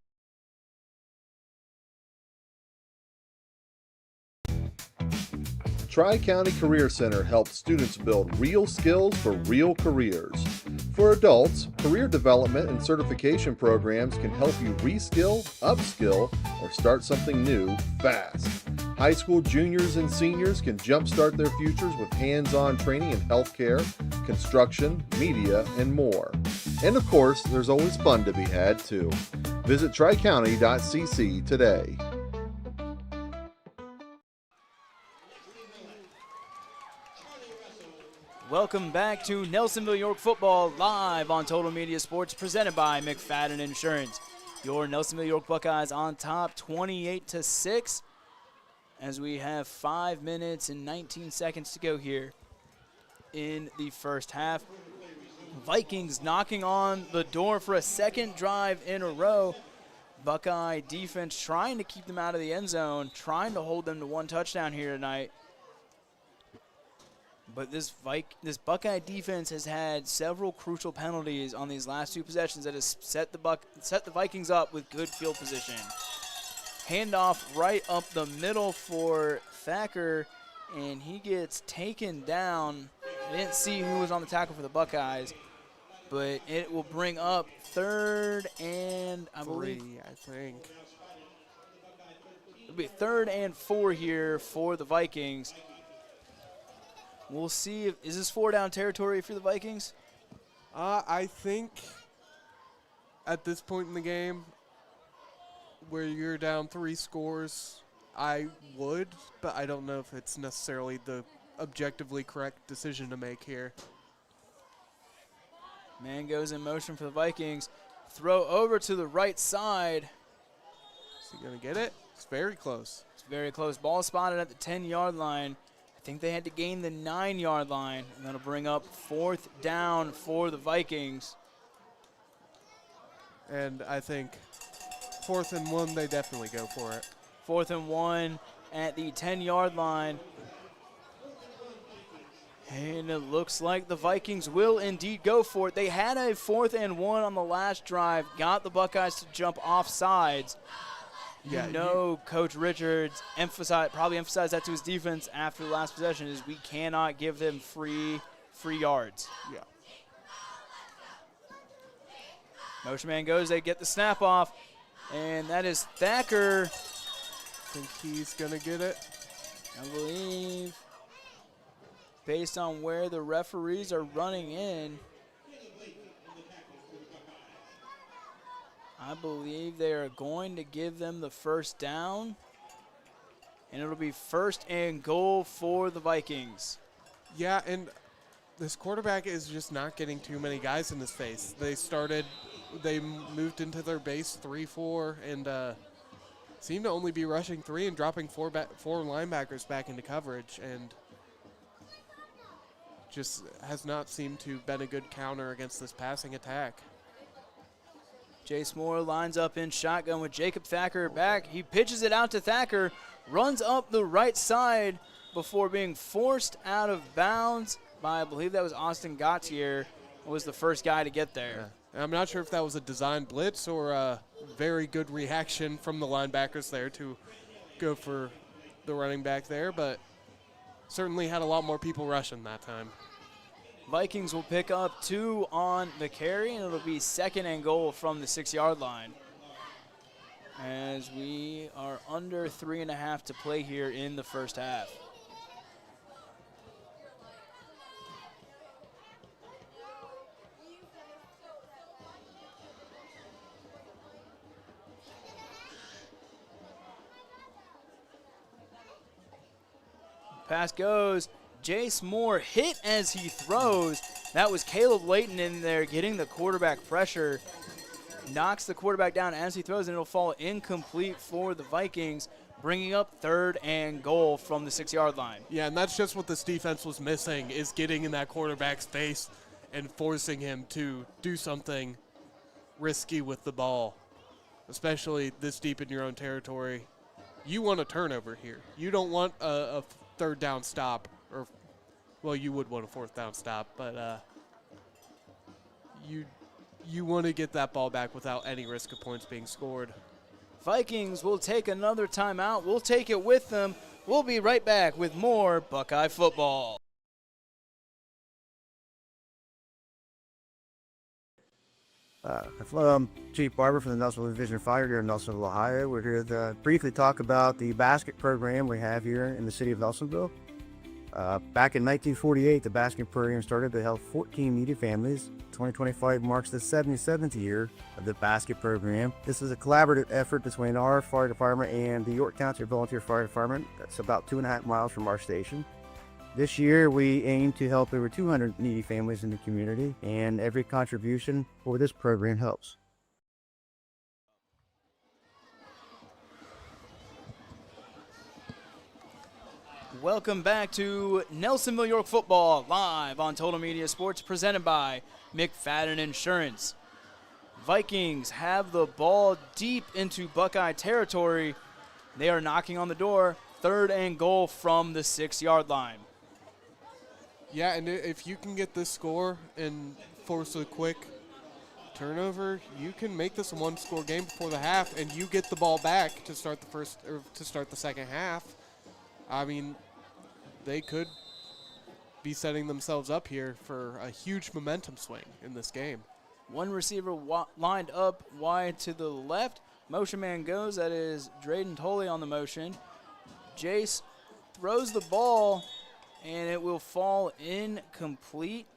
Tri-County Career Center helps students build real skills for real careers. For adults, career development and certification programs can help you reskill, upskill, or start something new fast. High school juniors and seniors can jumpstart their futures with hands-on training in healthcare, construction, media, and more. And of course, there's always fun to be had too. Visit tricounty.cc today.
Welcome back to Nelsonville-York football live on Total Media Sports, presented by McFadden Insurance. Your Nelsonville-York Buckeyes on top 28-6 as we have 5 minutes and 19 seconds to go here in the first half. Vikings knocking on the door for a second drive in a row. Buckeye defense trying to keep them out of the end zone, trying to hold them to one touchdown here tonight. But this Buckeye defense has had several crucial penalties on these last two possessions that has set the Vikings up with good field position. Handoff right up the middle for Thacker, and he gets taken down. I didn't see who was on the tackle for the Buckeyes, but it will bring up third and I believe it'll be 3rd and 4 here for the Vikings. We'll see. Is this 4-down territory for the Vikings?
I think at this point in the game where you're down 3 scores, I would, but I don't know if it's necessarily the objectively correct decision to make here.
Man goes in motion for the Vikings. Throw over to the right side.
Is he going to get it? It's very close.
It's very close. Ball spotted at the 10-yard line. I think they had to gain the 9-yard line, and that'll bring up 4th down for the Vikings.
And I think 4th and 1, they definitely go for it.
4th and 1 at the 10-yard line. And it looks like the Vikings will indeed go for it. They had a 4th and 1 on the last drive, got the Buckeyes to jump off sides. Coach Richards probably emphasized that to his defense after the last possession is we cannot give them free yards.
Yeah.
Motion man goes, they get the snap off, and that is Thacker.
Think he's going to get it?
I believe, based on where the referees are running in, I believe they are going to give them the first down, and it'll be 1st and goal for the Vikings.
Yeah, and this quarterback is just not getting too many guys in his face. They moved into their base 3-4 and seem to only be rushing 3 and dropping 4 linebackers back into coverage, and just has not seemed to have been a good counter against this passing attack.
Jace Moore lines up in shotgun with Jacob Thacker back. He pitches it out to Thacker, runs up the right side before being forced out of bounds by, I believe that was Austin Gautier, was the first guy to get there.
Yeah. I'm not sure if that was a design blitz or a very good reaction from the linebackers there to go for the running back there, but certainly had a lot more people rushing that time.
Vikings will pick up 2 on the carry, and it'll be 2nd and goal from the 6-yard line. As we are under 3.5 to play here in the first half. Pass goes. Jace Moore hit as he throws. That was Caleb Layton in there getting the quarterback pressure. Knocks the quarterback down as he throws, and it'll fall incomplete for the Vikings, bringing up 3rd and goal from the 6-yard line.
Yeah, and that's just what this defense was missing, is getting in that quarterback's face and forcing him to do something risky with the ball, especially this deep in your own territory. You want a turnover here. You don't want a 3rd down stop. Or, well, you would want a 4th down stop, but you want to get that ball back without any risk of points being scored.
Vikings will take another timeout. We'll take it with them. We'll be right back with more Buckeye football.
I'm Chief Barber from the Nelsonville Division of Fire here in Nelsonville, Ohio. We're here to briefly talk about the basket program we have here in the city of Nelsonville. Back in 1948, the basket program started to help 14 needy families. 2025 marks the 77th year of the basket program. This is a collaborative effort between our fire department and the York Township Volunteer Fire Department. That's about 2.5 miles from our station. This year, we aim to help over 200 needy families in the community, and every contribution for this program helps.
Welcome back to Nelsonville-York Football, live on Total Media Sports, presented by McFadden Insurance. Vikings have the ball deep into Buckeye territory. They are knocking on the door, 3rd and goal from the 6-yard line.
Yeah, and if you can get this score and force a quick turnover, you can make this a one-score game before the half, and you get the ball back to start the second half. I mean, they could be setting themselves up here for a huge momentum swing in this game.
One receiver lined up wide to the left. Motion man goes. That is Drayden Tolley on the motion. Jace throws the ball, and it will fall incomplete.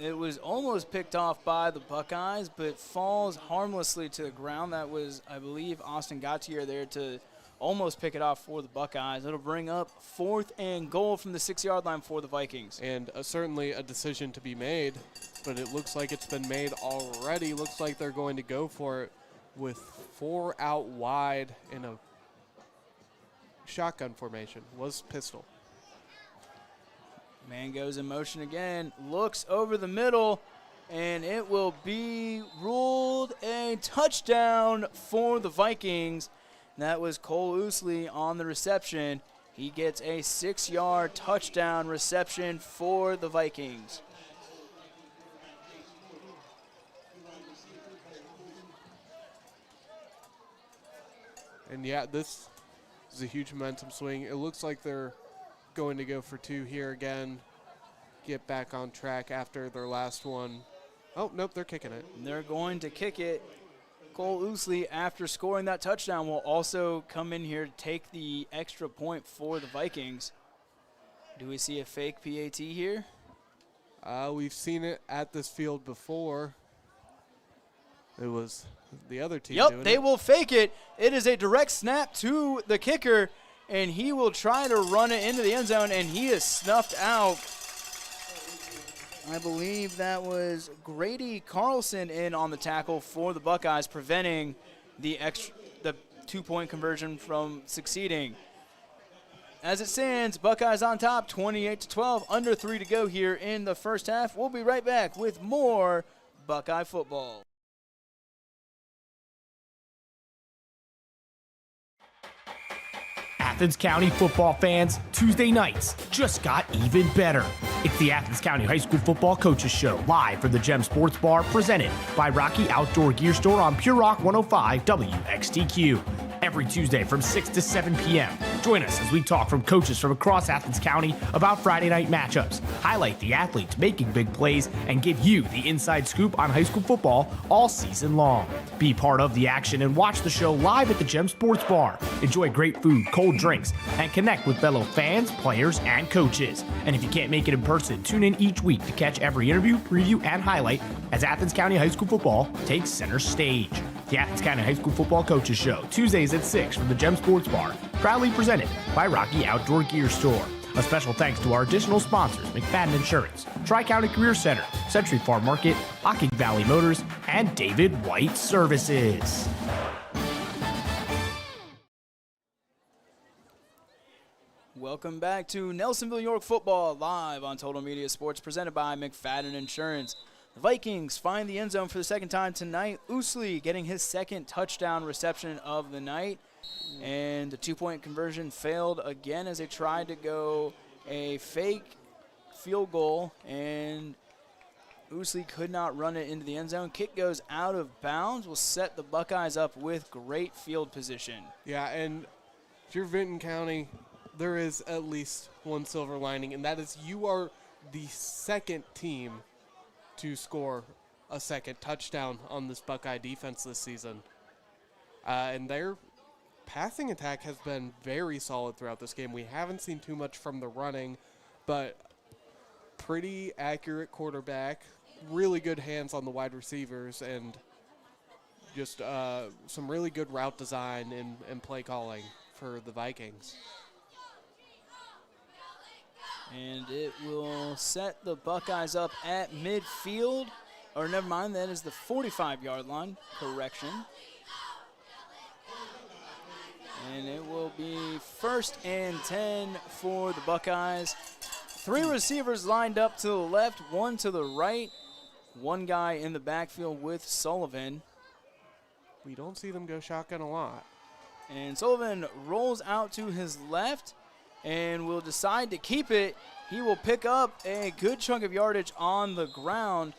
It was almost picked off by the Buckeyes, but falls harmlessly to the ground. That was, I believe, Austin Gautier there to almost pick it off for the Buckeyes. It'll bring up 4th and goal from the 6-yard line for the Vikings.
And certainly a decision to be made, but it looks like it's been made already. Looks like they're going to go for it with 4 out wide in a shotgun formation. Was pistol.
Man goes in motion again, looks over the middle, and it will be ruled a touchdown for the Vikings. That was Cole Ousley on the reception. He gets a 6-yard touchdown reception for the Vikings.
And yeah, this is a huge momentum swing. It looks like they're going to go for 2 here again. Get back on track after their last one. Oh, nope, they're kicking it.
They're going to kick it. Cole Ousley, after scoring that touchdown, will also come in here to take the extra point for the Vikings. Do we see a fake PAT here?
We've seen it at this field before. It was the other team doing it.
They will fake it. It is a direct snap to the kicker, and he will try to run it into the end zone, and he is snuffed out. I believe that was Grady Carlson in on the tackle for the Buckeyes, preventing the 2-point conversion from succeeding. As it stands, Buckeyes on top, 28-12, under 3 to go here in the first half. We'll be right back with more Buckeye football.
Athens County football fans, Tuesday nights just got even better. It's the Athens County High School Football Coaches Show, live from the Gem Sports Bar, presented by Rocky Outdoor Gear Store on Pure Rock 105 WXTQ. Every Tuesday from 6 to 7 p.m. Join us as we talk from coaches from across Athens County about Friday night matchups, highlight the athletes making big plays, and give you the inside scoop on high school football all season long. Be part of the action and watch the show live at the Gem Sports Bar. Enjoy great food, cold drinks, and connect with fellow fans, players, and coaches. And if you can't make it in person, tune in each week to catch every interview, preview, and highlight as Athens County High School football takes center stage. The Athens County High School Football Coaches Show, Tuesdays at 6 from the Gem Sports Bar, proudly presented by Rocky Outdoor Gear Store. A special thanks to our additional sponsors, McFadden Insurance, Tri-County Career Center, Century Farm Market, Hocking Valley Motors, and David White Services.
Welcome back to Nelsonville-York Football, live on Total Media Sports, presented by McFadden Insurance. The Vikings find the end zone for the second time tonight. Ousley getting his second touchdown reception of the night. And the 2-point conversion failed again as they tried to go a fake field goal. And Ousley could not run it into the end zone. Kick goes out of bounds. Will set the Buckeyes up with great field position.
Yeah, and if you're Vinton County, there is at least one silver lining, and that is you are the second team to score a second touchdown on this Buckeye defense this season. And their passing attack has been very solid throughout this game. We haven't seen too much from the running, but pretty accurate quarterback, really good hands on the wide receivers, and just some really good route design and play calling for the Vikings.
And it will set the Buckeyes up at midfield. Or never mind, that is the 45-yard line. Correction. And it will be 1st and 10 for the Buckeyes. 3 receivers lined up to the left, 1 to the right. 1 guy in the backfield with Sullivan.
We don't see them go shotgun a lot.
And Sullivan rolls out to his left and will decide to keep it. He will pick up a good chunk of yardage on the ground.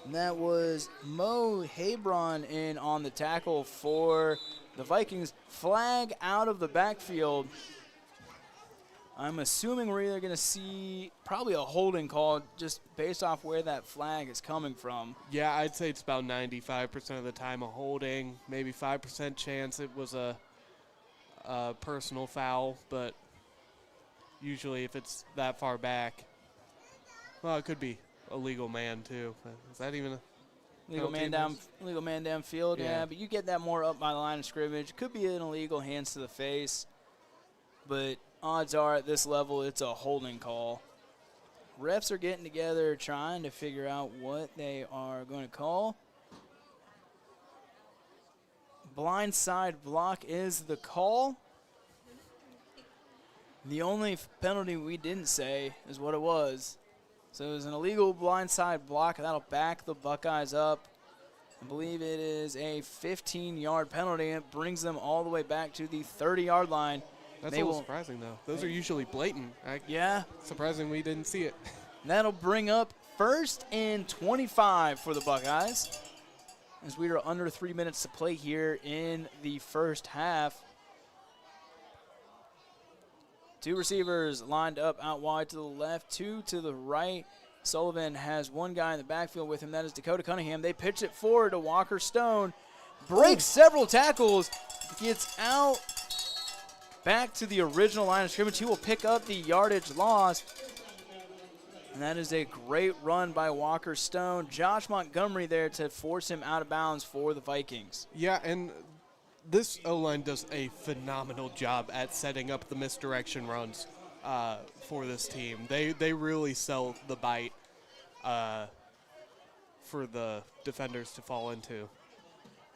And that was Mo Hebron in on the tackle for the Vikings. Flag out of the backfield. I'm assuming we're either going to see probably a holding call just based off where that flag is coming from.
Yeah, I'd say it's about 95% of the time a holding, maybe 5% chance it was a personal foul, but usually if it's that far back, well, it could be a legal man too. Is that even a
legal man downfield? Yeah, but you get that more up by the line of scrimmage. Could be an illegal hands to the face, but odds are at this level it's a holding call. Refs are getting together trying to figure out what they are going to call. Blindside block is the call. The only penalty we didn't say is what it was. So it was an illegal blindside block. That'll back the Buckeyes up. I believe it is a 15-yard penalty. It brings them all the way back to the 30-yard line.
That's a little surprising, though. Those are usually blatant.
Yeah.
Surprising we didn't see it.
That'll bring up 1st and 25 for the Buckeyes, as we are under 3 minutes to play here in the first half. 2 receivers lined up out wide to the left, 2 to the right. Sullivan has 1 guy in the backfield with him. That is Dakota Cunningham. They pitch it forward to Walker Stone. Breaks several tackles. Gets out back to the original line of scrimmage. He will pick up the yardage loss. And that is a great run by Walker Stone. Josh Montgomery there to force him out of bounds for the Vikings.
Yeah, and this O-line does a phenomenal job at setting up the misdirection runs for this team. They really sell the bite for the defenders to fall into.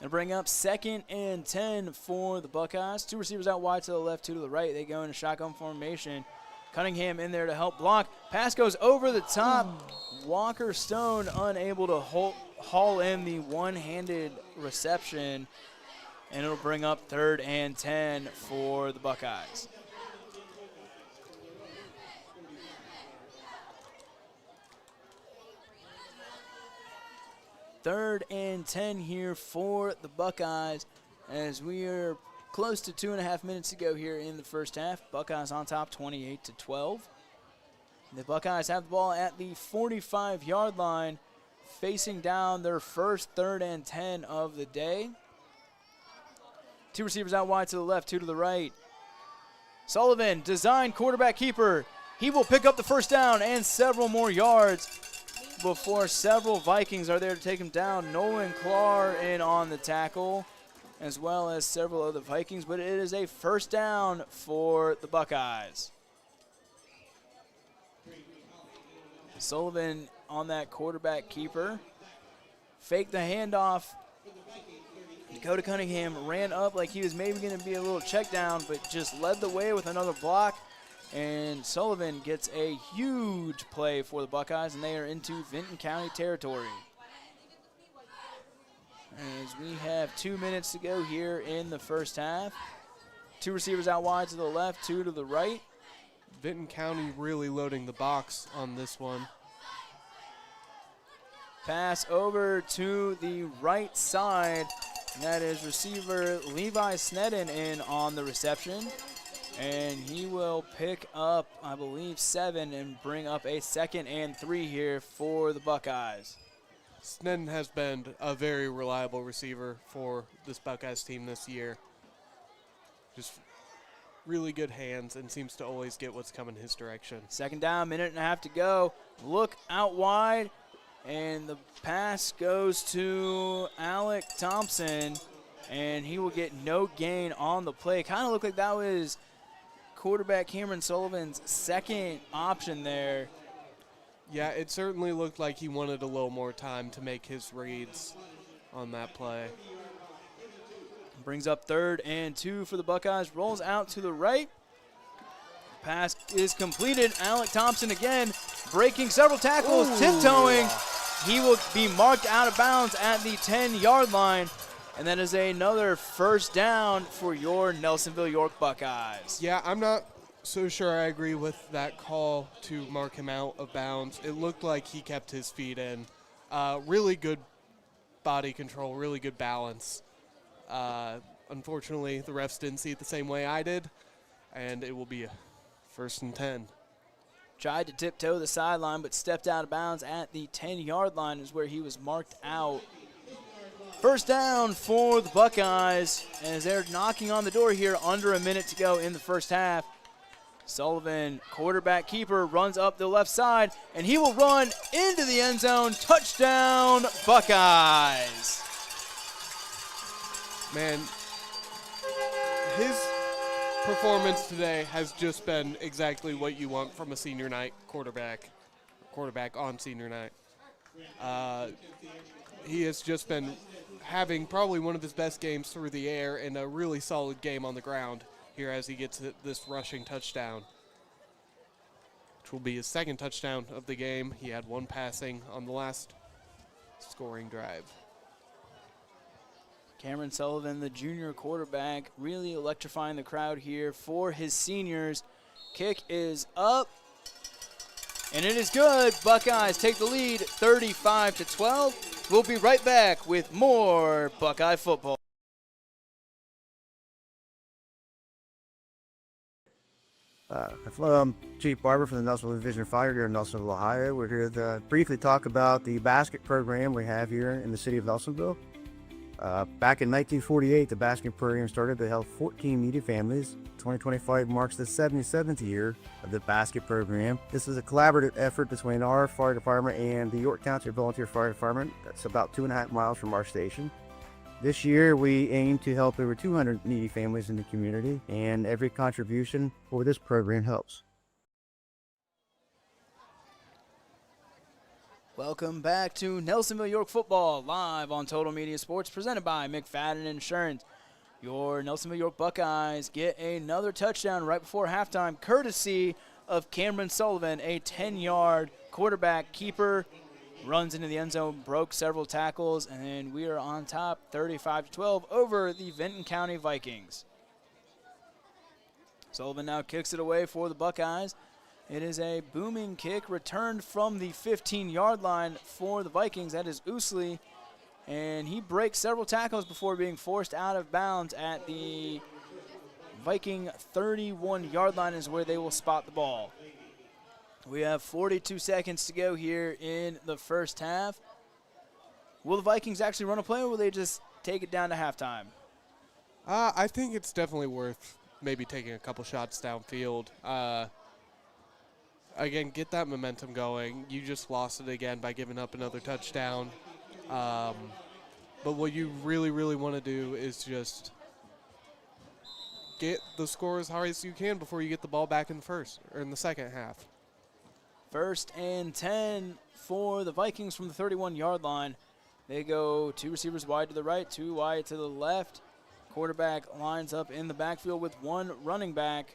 And bring up 2nd and 10 for the Buckeyes. 2 receivers out wide to the left, 2 to the right. They go in a shotgun formation. Cunningham in there to help block. Pass goes over the top. Walker Stone unable to haul in the one-handed reception. And it'll bring up 3rd and 10 for the Buckeyes. Third and 10 here for the Buckeyes as we are close to 2.5 minutes to go here in the first half. Buckeyes on top 28-12. The Buckeyes have the ball at the 45-yard line, facing down their first 3rd and 10 of the day. 2 receivers out wide to the left, 2 to the right. Sullivan, design quarterback keeper. He will pick up the first down and several more yards before several Vikings are there to take him down. Nolan Clark in on the tackle, as well as several other Vikings, but it is a first down for the Buckeyes. Sullivan on that quarterback keeper. Fake the handoff. Dakota Cunningham ran up like he was maybe going to be a little check down, but just led the way with another block. And Sullivan gets a huge play for the Buckeyes, and they are into Vinton County territory. As we have 2 minutes to go here in the first half. 2 receivers out wide to the left, 2 to the right.
Vinton County really loading the box on this one.
Pass over to the right side. That is receiver Levi Sneddon in on the reception. And he will pick up, I believe, 7 and bring up a 2nd and 3 here for the Buckeyes.
Snedden has been a very reliable receiver for this Buckeyes team this year. Just really good hands and seems to always get what's coming his direction.
Second down, minute and a half to go. Look out wide, and the pass goes to Alec Thompson, and he will get no gain on the play. Kind of looked like that was quarterback Cameron Sullivan's second option there.
Yeah, it certainly looked like he wanted a little more time to make his reads on that play.
Brings up 3rd and 2 for the Buckeyes. Rolls out to the right. Pass is completed. Alec Thompson again breaking several tackles, tiptoeing. He will be marked out of bounds at the 10-yard line. And that is another first down for your Nelsonville-York Buckeyes.
Yeah, I'm not so sure I agree with that call to mark him out of bounds. It looked like he kept his feet in. Really good body control, really good balance. Unfortunately, the refs didn't see it the same way I did, and it will be a 1st and 10.
Tried to tiptoe the sideline, but stepped out of bounds at the 10-yard line is where he was marked out. First down for the Buckeyes as they're knocking on the door here, under a minute to go in the first half. Sullivan, quarterback keeper, runs up the left side, and he will run into the end zone. Touchdown, Buckeyes.
Man, his performance today has just been exactly what you want from a senior night quarterback on senior night. He has just been having probably one of his best games through the air and a really solid game on the ground here as he gets this rushing touchdown, which will be his 2nd touchdown of the game. He had 1 passing on the last scoring drive.
Cameron Sullivan, the junior quarterback, really electrifying the crowd here for his seniors. Kick is up, and it is good. Buckeyes take the lead 35-12. We'll be right back with more Buckeye football.
Hello, I'm Chief Barber from the Nelsonville Division of Fire here in Nelsonville, Ohio. We're here to briefly talk about the basket program we have here in the city of Nelsonville. Back in 1948, the basket program started to help 14 needy families. 2025 marks the 77th year of the basket program. This is a collaborative effort between our fire department and the York Township Volunteer Fire Department. That's about 2.5 miles from our station. This year, we aim to help over 200 needy families in the community, and every contribution for this program helps.
Welcome back to Nelsonville-York football, live on Total Media Sports, presented by McFadden Insurance. Your Nelsonville-York Buckeyes get another touchdown right before halftime, courtesy of Cameron Sullivan, a 10-yard quarterback keeper. Runs into the end zone, broke several tackles, and we are on top 35-12 over the Vinton County Vikings. Sullivan now kicks it away for the Buckeyes. It is a booming kick returned from the 15-yard line for the Vikings. That is Oosley, and he breaks several tackles before being forced out of bounds at the Viking 31-yard line is where they will spot the ball. We have 42 seconds to go here in the first half. Will the Vikings actually run a play, or will they just take it down to halftime?
I think it's definitely worth maybe taking a couple shots downfield. Again, get that momentum going. You just lost it again by giving up another touchdown. But what you really, really want to do is just get the score as high as you can before you get the ball back in the second half.
1st and 10 for the Vikings from the 31-yard line. They go 2 receivers wide to the right, 2 wide to the left. Quarterback lines up in the backfield with 1 running back.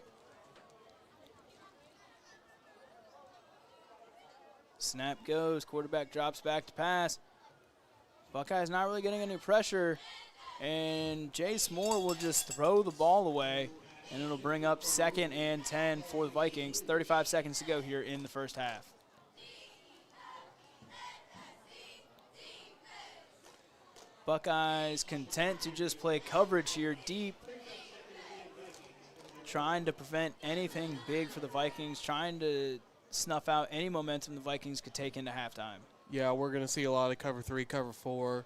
Snap goes, quarterback drops back to pass. Buckeyes not really getting any pressure, and Jace Moore will just throw the ball away, and it'll bring up 2nd and 10 for the Vikings. 35 seconds to go here in the first half. Buckeyes content to just play coverage here deep, trying to prevent anything big for the Vikings, trying to snuff out any momentum the Vikings could take into halftime.
Yeah, we're going to see a lot of cover 3, cover 4,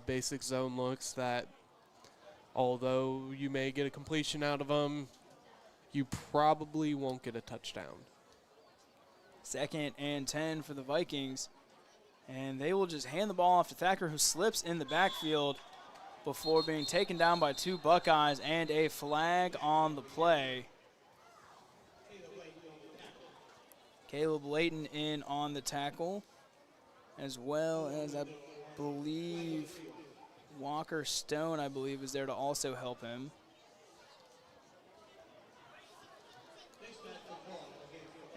basic zone looks that, although you may get a completion out of them, you probably won't get a touchdown.
2nd and 10 for the Vikings. And they will just hand the ball off to Thacker, who slips in the backfield before being taken down by 2 Buckeyes and a flag on the play. Caleb Layton in on the tackle, as well as I believe Walker Stone, is there to also help him.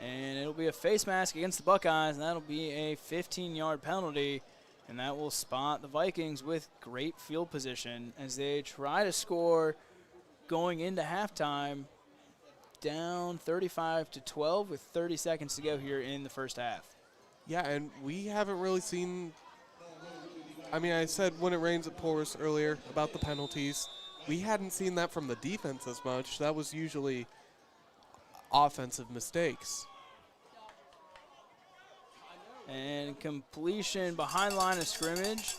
And it'll be a face mask against the Buckeyes, and that'll be a 15-yard penalty, and that will spot the Vikings with great field position as they try to score going into halftime, down 35-12 with 30 seconds to go here in the first half.
Yeah, and we haven't really seen, I said when it rains it pours earlier about the penalties. We hadn't seen that from the defense as much. That was usually offensive mistakes.
And completion behind line of scrimmage.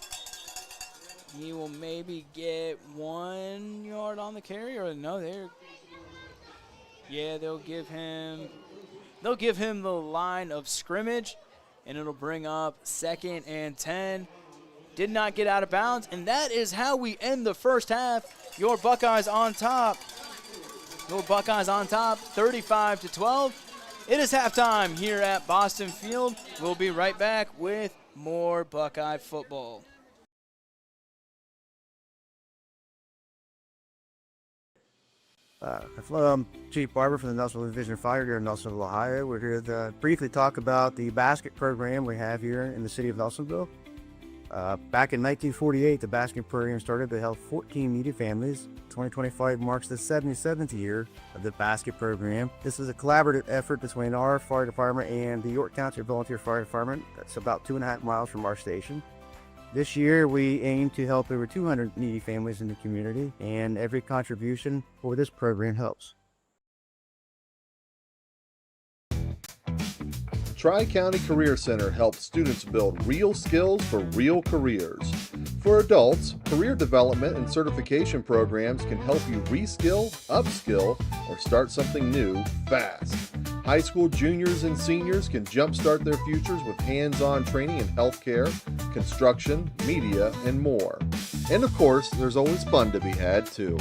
He will maybe get 1 yard on the carry, or no, they'll give him the line of scrimmage, and it'll bring up 2nd and 10. Did not get out of bounds, and that is how we end the first half. Your Buckeyes on top. 35-12. It is halftime here at Boston Field. We'll be right back with more Buckeye football.
I'm Chief Barber from the Nelsonville Division of Fire here in Nelsonville, Ohio. We're here to briefly talk about the basket program we have here in the city of Nelsonville. Back in 1948, the basket program started to help 14 needy families. 2025 marks the 77th year of the basket program. This is a collaborative effort between our fire department and the York Township Volunteer Fire Department. That's about 2.5 miles from our station. This year, we aim to help over 200 needy families in the community, and every contribution for this program helps.
Tri-County Career Center helps students build real skills for real careers. For adults, career development and certification programs can help you reskill, upskill, or start something new fast. High school juniors and seniors can jumpstart their futures with hands-on training in healthcare, construction, media, and more. And of course, there's always fun to be had too.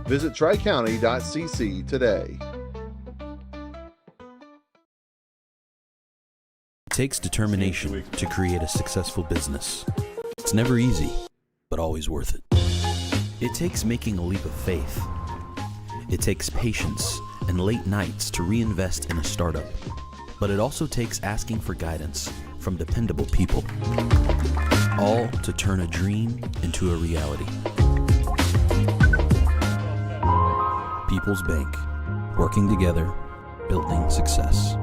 Visit tricounty.cc today.
It takes determination to create a successful business. It's never easy, but always worth it. It takes making a leap of faith. It takes patience and late nights to reinvest in a startup. But it also takes asking for guidance from dependable people, all to turn a dream into a reality. People's Bank, working together, building success.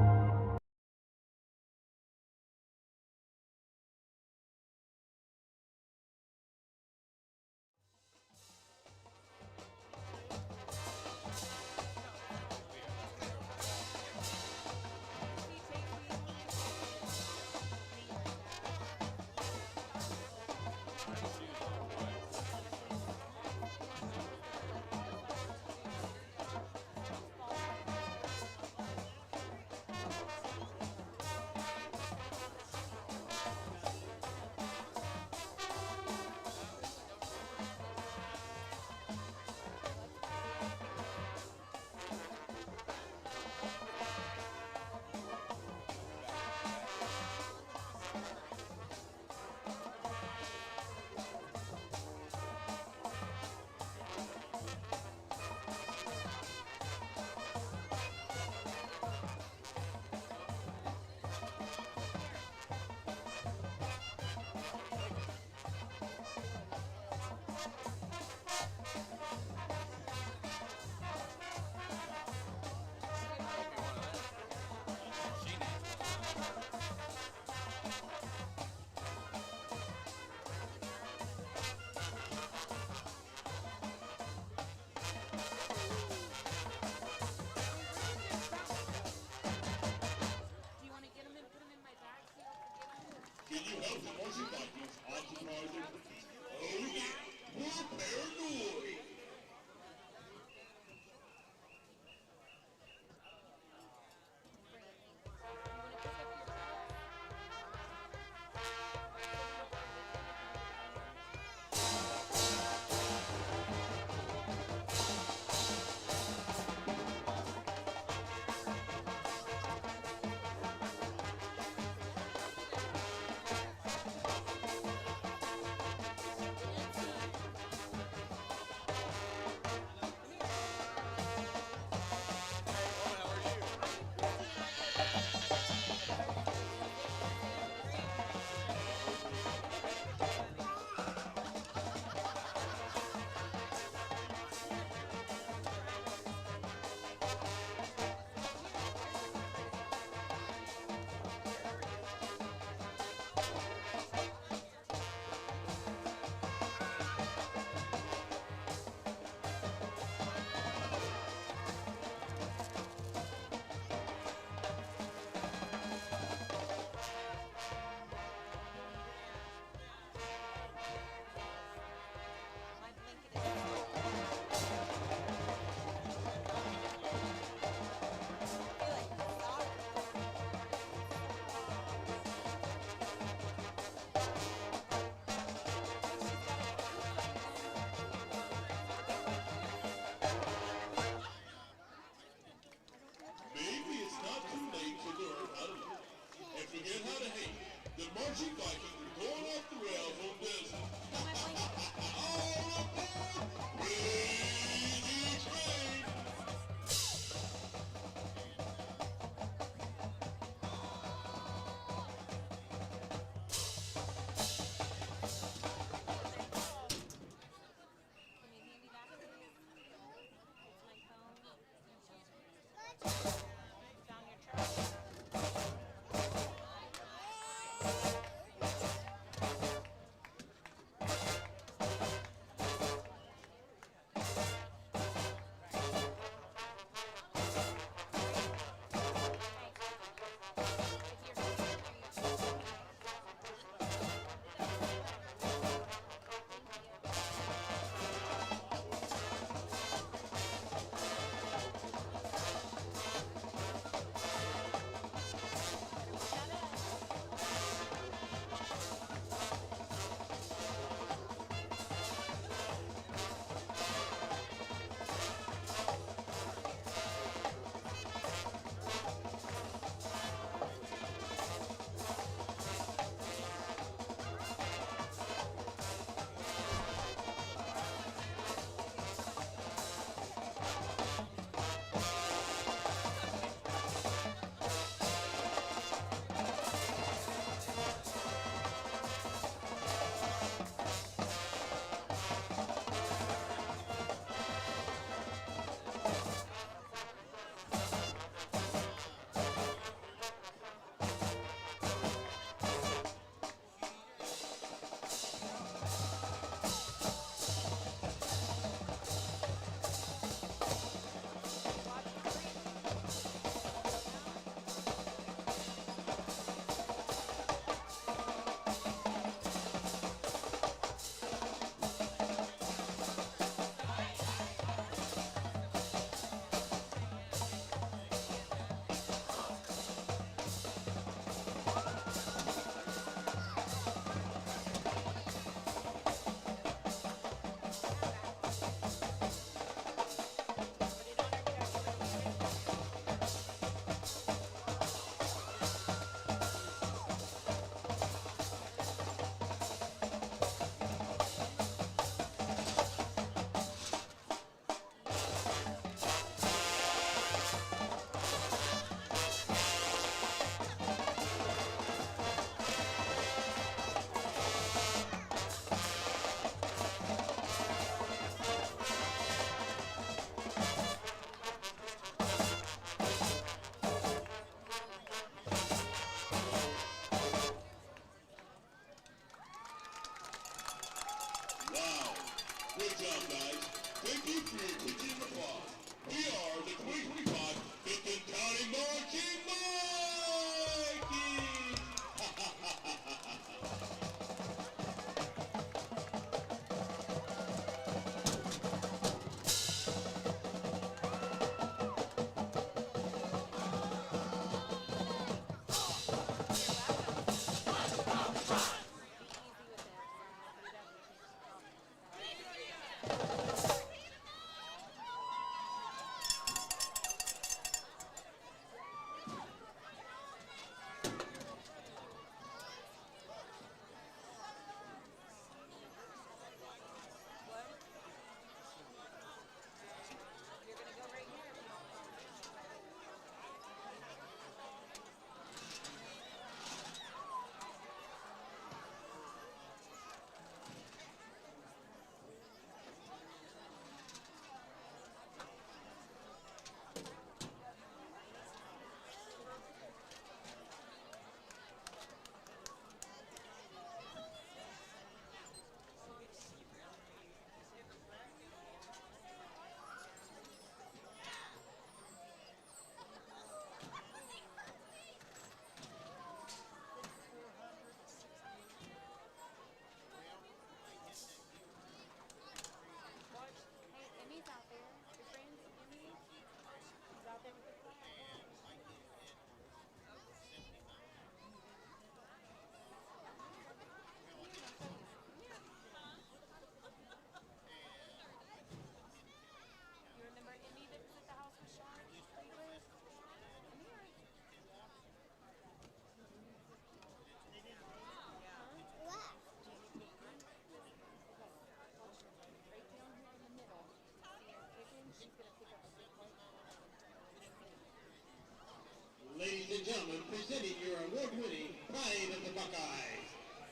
award-winning pride of the Buckeyes,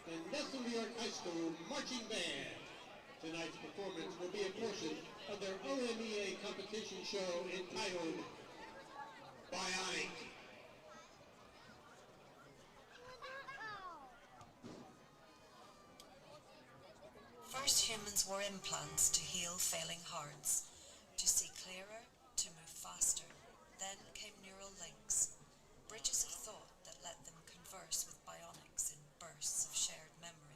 the Nelsonville-York High School Marching Band. Tonight's performance will be a portion of their OMEA competition show entitled Bionic.
First, humans wore implants to heal failing hearts, to see clearer, to move faster. Then came neural links, bridges of thought that let them converse with bionics in bursts of shared memory.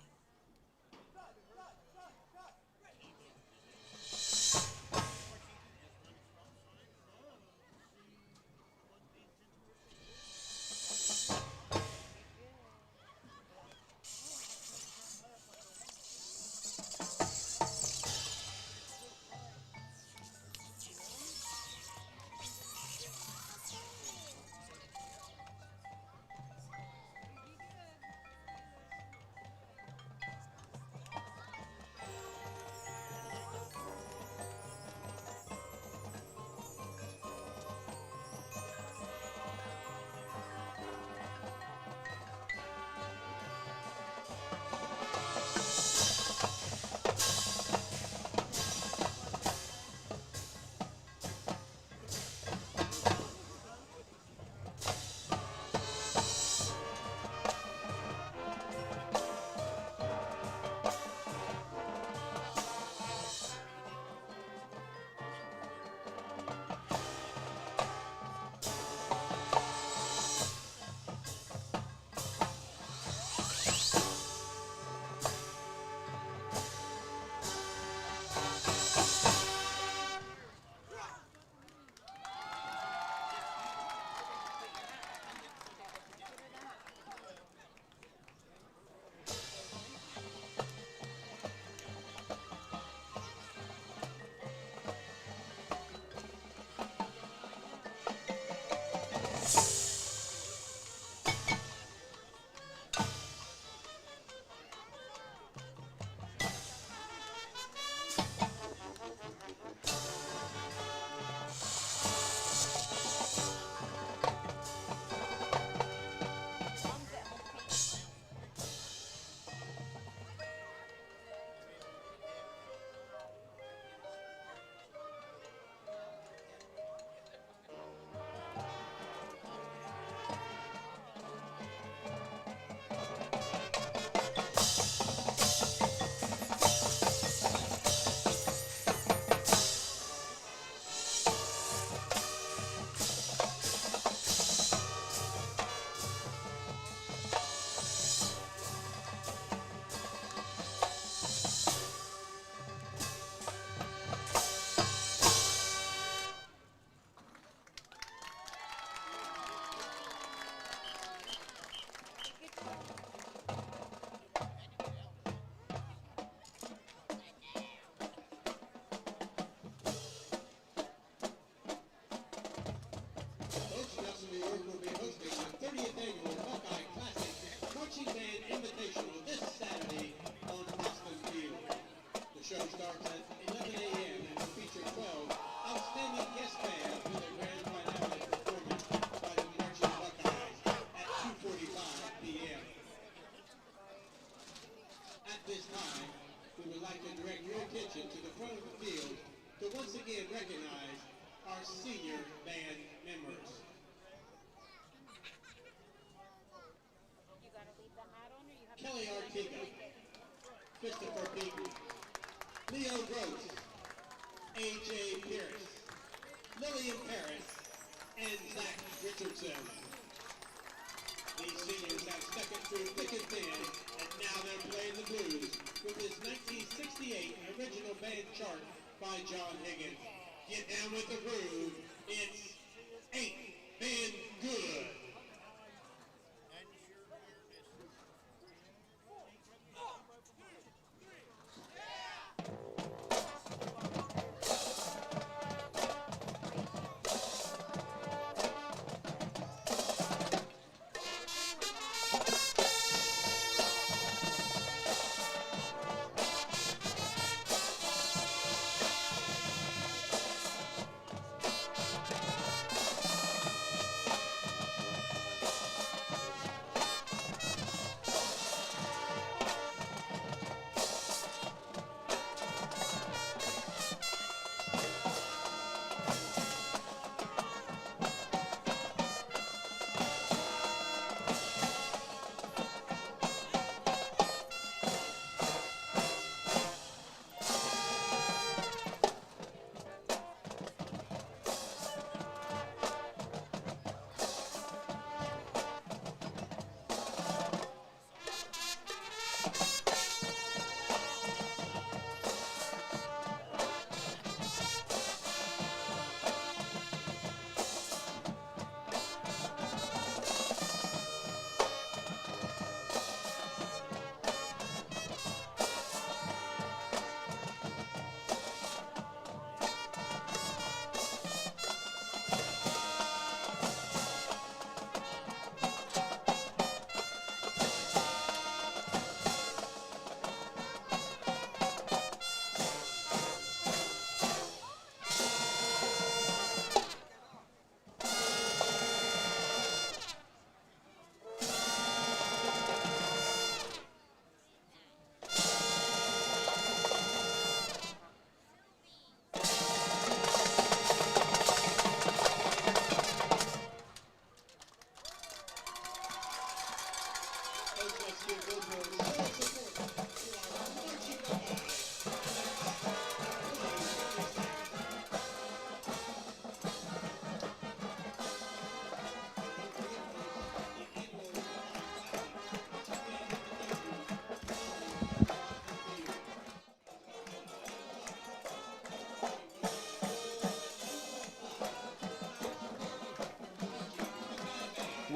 These seniors have stuck it through thick and thin, and now they're playing the blues with this 1968 original band chart by John Higgins. Get down with the groove. It's Ain't Been Good.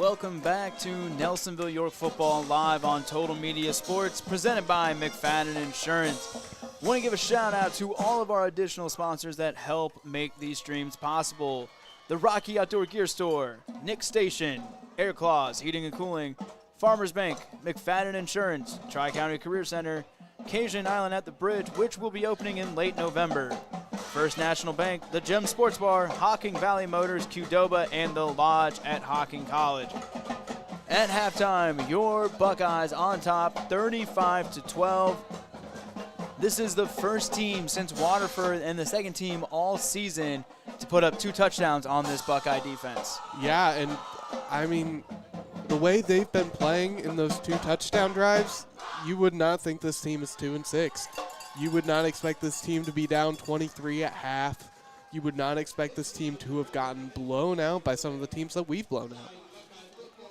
Welcome back to Nelsonville-York Football live on Total Media Sports, presented by McFadden Insurance. I want to give a shout out to all of our additional sponsors that help make these streams possible. The Rocky Outdoor Gear Store, Nick Station, Air Claws Heating and Cooling, Farmers Bank, McFadden Insurance, Tri-County Career Center, Cajun Island at the Bridge, which will be opening in late November. First National Bank, the Gem Sports Bar, Hocking Valley Motors, Qdoba, and the Lodge at Hocking College. At halftime, your Buckeyes on top, 35-12. This is the first team since Waterford and the second team all season to put up 2 touchdowns on this Buckeye defense.
Yeah, and I mean, the way they've been playing in those 2 touchdown drives, you would not think this team is 2-6. You would not expect this team to be down 23 at half. You would not expect this team to have gotten blown out by some of the teams that we've blown out.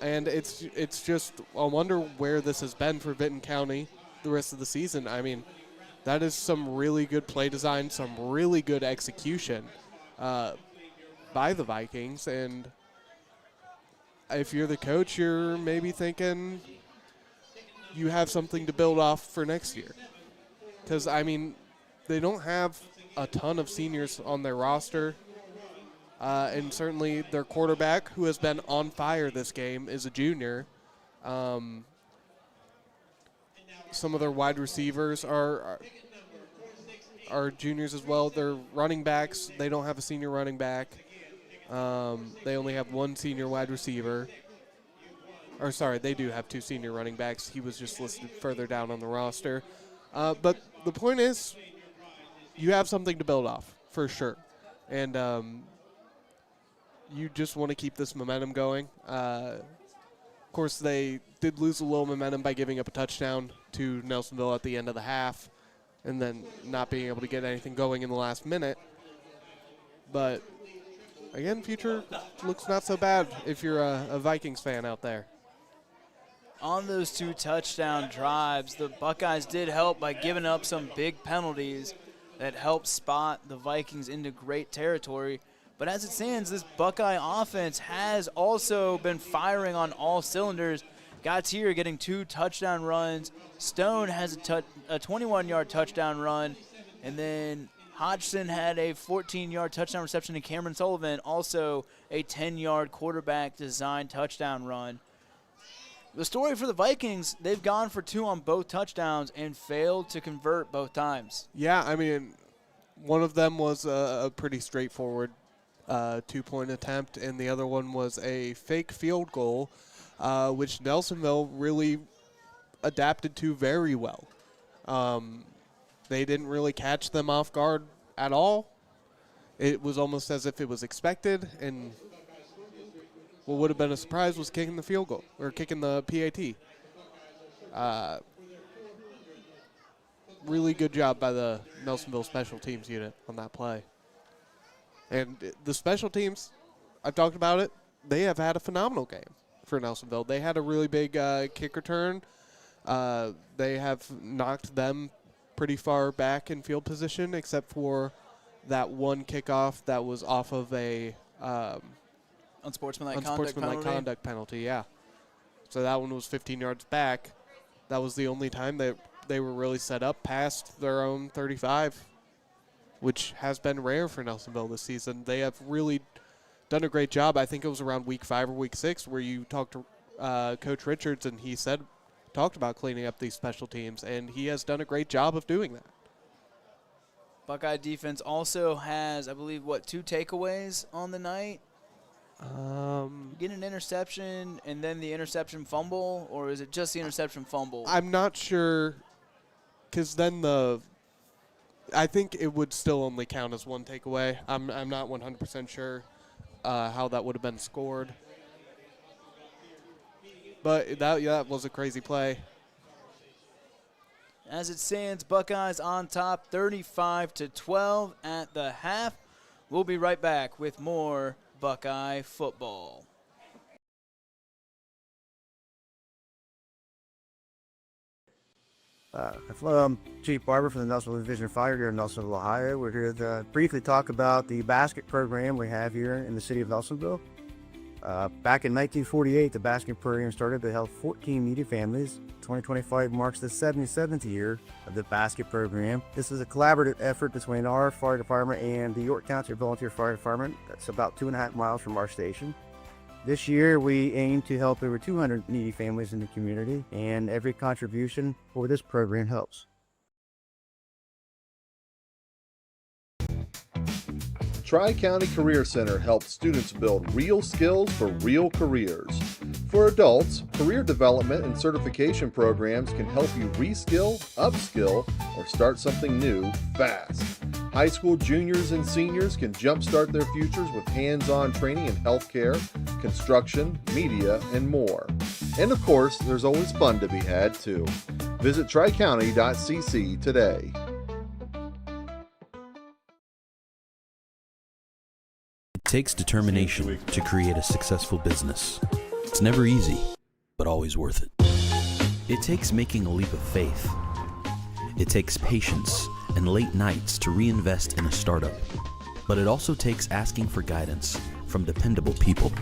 And it's just a wonder where this has been for Vinton County the rest of the season. I mean, that is some really good play design, some really good execution by the Vikings. And if you're the coach, you're maybe thinking you have something to build off for next year. Because, I mean, they don't have a ton of seniors on their roster. And certainly their quarterback, who has been on fire this game, is a junior. Some of their wide receivers are juniors as well. Their running backs, they don't have a senior running back. They only have 1 senior wide receiver. Or, sorry, they do have 2 senior running backs. He was just listed further down on the roster. But the point is, you have something to build off, for sure. And you just want to keep this momentum going. Of course, they did lose a little momentum by giving up a touchdown to Nelsonville at the end of the half and then not being able to get anything going in the last minute. But, again, future looks not so bad if you're a Vikings fan out there.
On those 2 touchdown drives, the Buckeyes did help by giving up some big penalties that helped spot the Vikings into great territory. But as it stands, this Buckeye offense has also been firing on all cylinders. Gautier getting 2 touchdown runs. Stone has a 21-yard touchdown run. And then Hodgson had a 14-yard touchdown reception, and Cameron Sullivan also a 10-yard quarterback design touchdown run. The story for the Vikings, they've gone for 2 on both touchdowns and failed to convert both times.
Yeah, I mean, one of them was a pretty straightforward 2-point attempt, and the other one was a fake field goal, which Nelsonville really adapted to very well. They didn't really catch them off guard at all. It was almost as if it was expected, and what would have been a surprise was kicking the field goal, or kicking the PAT. Really good job by the Nelsonville special teams unit on that play. And the special teams, I've talked about it, they have had a phenomenal game for Nelsonville. They had a really big kick return. They have knocked them pretty far back in field position, except for that one kickoff that was off of a
unsportsmanlike
conduct penalty, yeah. So that one was 15 yards back. That was the only time that they were really set up past their own 35, which has been rare for Nelsonville this season. They have really done a great job. I think it was around week 5 or week 6 where you talked to Coach Richards, and he talked about cleaning up these special teams, and he has done a great job of doing that.
Buckeye defense also has, I believe, 2 takeaways on the night? Get an interception and then the interception fumble, or is it just the interception fumble?
I'm not sure, because then I think it would still only count as 1 takeaway. I'm not 100% sure how that would have been scored. But that was a crazy play.
As it stands, Buckeyes on top, 35-12 at the half. We'll be right back with more Buckeye football.
Hello, I'm Chief Barber from the Nelsonville Division of Fire here in Nelsonville, Ohio. We're here to briefly talk about the basket program we have here in the city of Nelsonville. Back in 1948, the basking program started to help 14 needy families. 2025 marks the 77th year of the basket program. This is a collaborative effort between our fire department and the York Township Volunteer Fire Department. That's about 2.5 miles from our station. This year, we aim to help over 200 needy families in the community, and every contribution for this program helps.
Tri-County Career Center helps students build real skills for real careers. For adults, career development and certification programs can help you reskill, upskill, or start something new fast. High school juniors and seniors can jumpstart their futures with hands-on training in healthcare, construction, media, and more. And of course, there's always fun to be had too. Visit tricounty.cc today.
It takes determination to create a successful business. It's never easy, but always worth it. It takes making a leap of faith. It takes patience and late nights to reinvest in a startup. But it also takes asking for guidance from dependable people,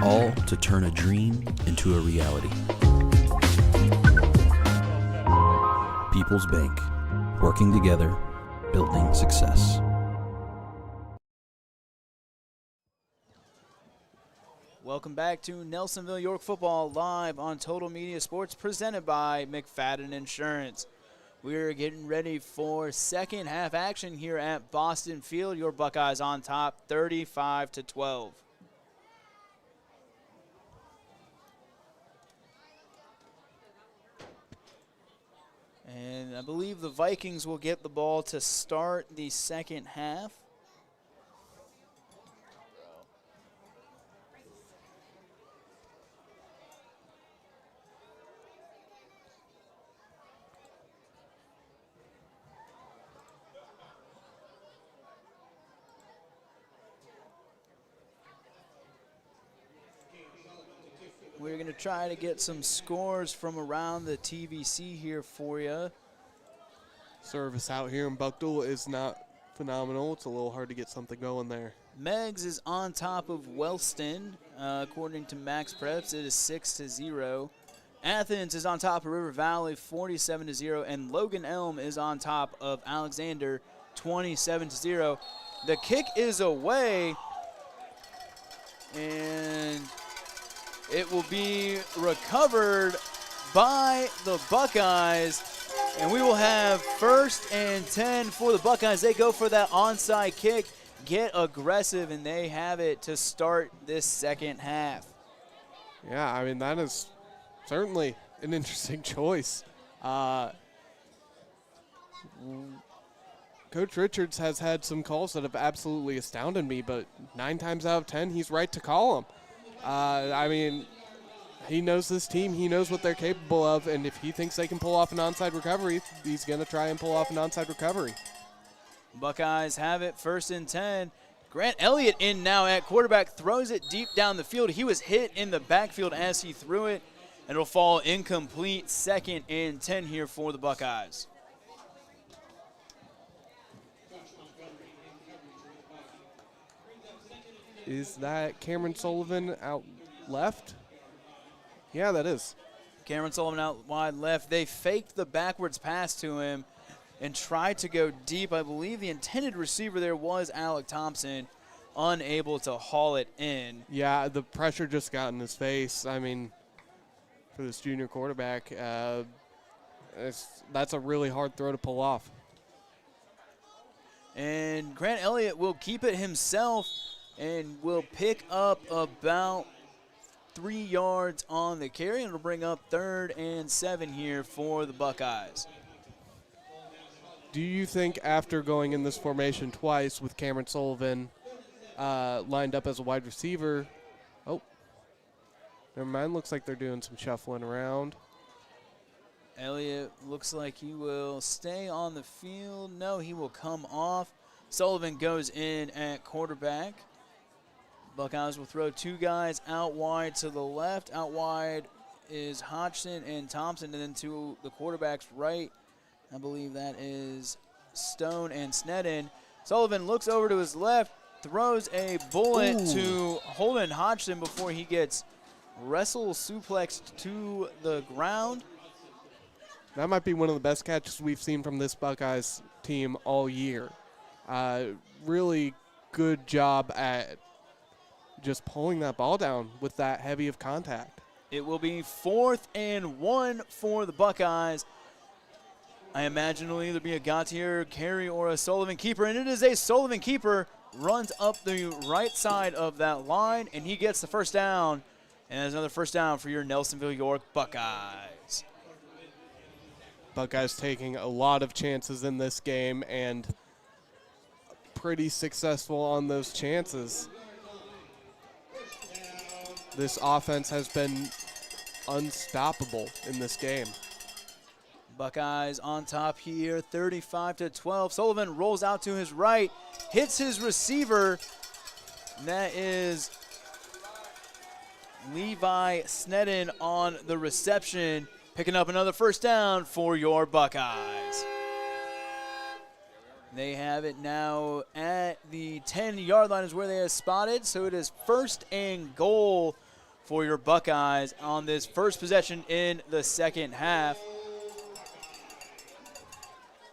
all to turn a dream into a reality. People's Bank, working together, building success.
Welcome back to Nelsonville-York Football live on Total Media Sports, presented by McFadden Insurance. We're getting ready for second half action here at Boston Field. Your Buckeyes on top, 35-12. And I believe the Vikings will get the ball to start the second half. We're going to try to get some scores from around the TVC here for you.
Service out here in Buckdale is not phenomenal. It's a little hard to get something going there.
Meggs is on top of Wellston. According to Max Preps, it is 6-0. Athens is on top of River Valley, 47-0. And Logan Elm is on top of Alexander, 27-0. The kick is away. And it will be recovered by the Buckeyes, and we will have 1st and 10 for the Buckeyes. They go for that onside kick, get aggressive, and they have it to start this second half.
Yeah, I mean, that is certainly an interesting choice. Coach Richards has had some calls that have absolutely astounded me, but 9 times out of 10, he's right to call them. I mean, he knows this team. He knows what they're capable of, and if he thinks they can pull off an onside recovery, he's going to try and pull off an onside recovery.
Buckeyes have it, 1st and 10. Grant Elliott in now at quarterback, throws it deep down the field. He was hit in the backfield as he threw it, and it'll fall incomplete. 2nd and 10 here for the Buckeyes.
Is that Cameron Sullivan out left? Yeah, that is.
Cameron Sullivan out wide left. They faked the backwards pass to him and tried to go deep. I believe the intended receiver there was Alec Thompson, unable to haul it in.
Yeah, the pressure just got in his face. I mean, for this junior quarterback, that's a really hard throw to pull off.
And Grant Elliott will keep it himself and will pick up about 3 yards on the carry, and it'll bring up 3rd and 7 here for the Buckeyes.
Do you think after going in this formation twice with Cameron Sullivan lined up as a wide receiver, oh, never mind, looks like they're doing some shuffling around.
Elliott looks like he will stay on the field. No, he will come off. Sullivan goes in at quarterback. Buckeyes will throw 2 guys out wide to the left. Out wide is Hodgson and Thompson, and then to the quarterback's right, I believe that is Stone and Sneddon. Sullivan looks over to his left, throws a bullet to Holden Hodgson before he gets wrestle suplexed to the ground.
That might be one of the best catches we've seen from this Buckeyes team all year. Really good job at just pulling that ball down with that heavy of contact.
It will be 4th and 1 for the Buckeyes. I imagine it'll either be a Gautier carry or a Sullivan keeper, and it is a Sullivan keeper. Runs up the right side of that line, and he gets the first down. And there's another first down for your Nelsonville-York Buckeyes.
Buckeyes taking a lot of chances in this game and pretty successful on those chances. This offense has been unstoppable in this game.
Buckeyes on top here, 35-12. Sullivan rolls out to his right, hits his receiver. And that is Levi Sneddon on the reception, picking up another first down for your Buckeyes. They have it now at the 10-yard line is where they have spotted, so it is 1st and goal for your Buckeyes on this first possession in the second half.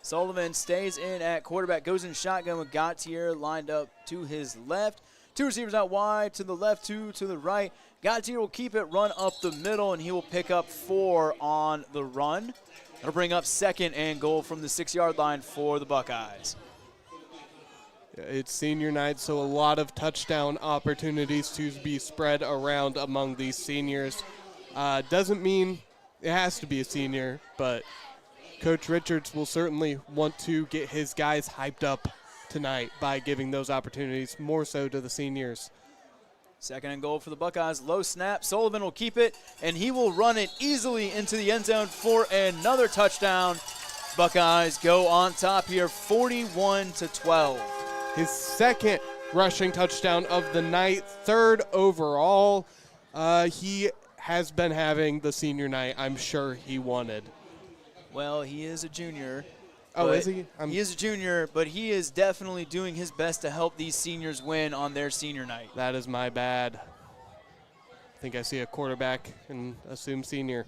Sullivan stays in at quarterback, goes in shotgun with Gautier lined up to his left. 2 receivers out wide, to the left, 2 to the right. Gautier will keep it, run up the middle, and he will pick up 4 on the run. That'll bring up 2nd and goal from the 6-yard line for the Buckeyes.
It's senior night, so a lot of touchdown opportunities to be spread around among these seniors. Doesn't mean it has to be a senior, but Coach Richards will certainly want to get his guys hyped up tonight by giving those opportunities more so to the seniors.
2nd and goal for the Buckeyes. Low snap. Sullivan will keep it, and he will run it easily into the end zone for another touchdown. Buckeyes go on top here, 41-12.
His 2nd rushing touchdown of the night, 3rd overall. He has been having the senior night I'm sure he wanted.
Well, he is a junior.
Oh, is he?
He is a junior, but he is definitely doing his best to help these seniors win on their senior night.
That is my bad. I think I see a quarterback and assume senior.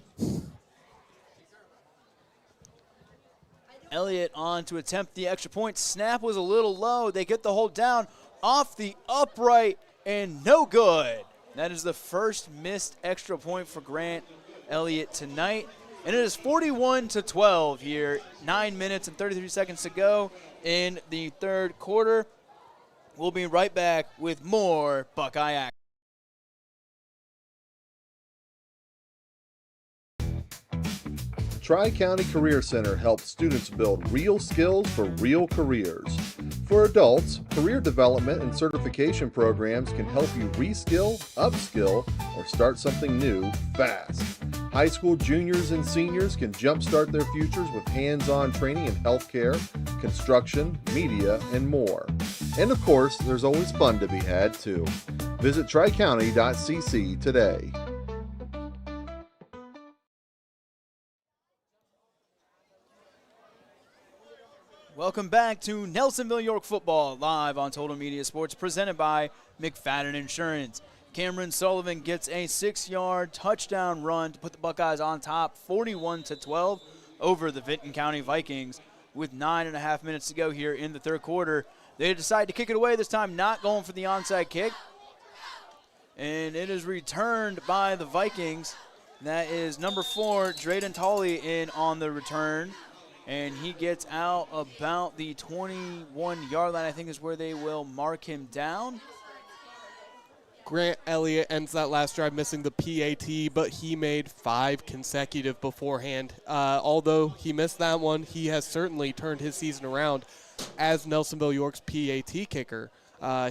Elliott on to attempt the extra point. Snap was a little low. They get the hold down off the upright and no good. That is the first missed extra point for Grant Elliott tonight. And it is 41-12 here. 9 minutes and 33 seconds to go in the 3rd quarter. We'll be right back with more Buckeye action.
Tri-County Career Center helps students build real skills for real careers. For adults, career development and certification programs can help you reskill, upskill, or start something new fast. High school juniors and seniors can jumpstart their futures with hands-on training in healthcare, construction, media, and more. And of course, there's always fun to be had too. Visit tricounty.cc today.
Welcome back to Nelsonville-York football, live on Total Media Sports, presented by McFadden Insurance. Cameron Sullivan gets a 6-yard touchdown run to put the Buckeyes on top, 41-12 over the Vinton County Vikings with 9.5 minutes to go here in the 3rd quarter. They decide to kick it away this time, not going for the onside kick. And it is returned by the Vikings. That is number 4, Drayden Tolley, in on the return. And he gets out about the 21-yard line, I think is where they will mark him down.
Grant Elliott ends that last drive missing the PAT, but he made 5 consecutive beforehand. Although he missed that one, he has certainly turned his season around as Nelsonville-York's PAT kicker.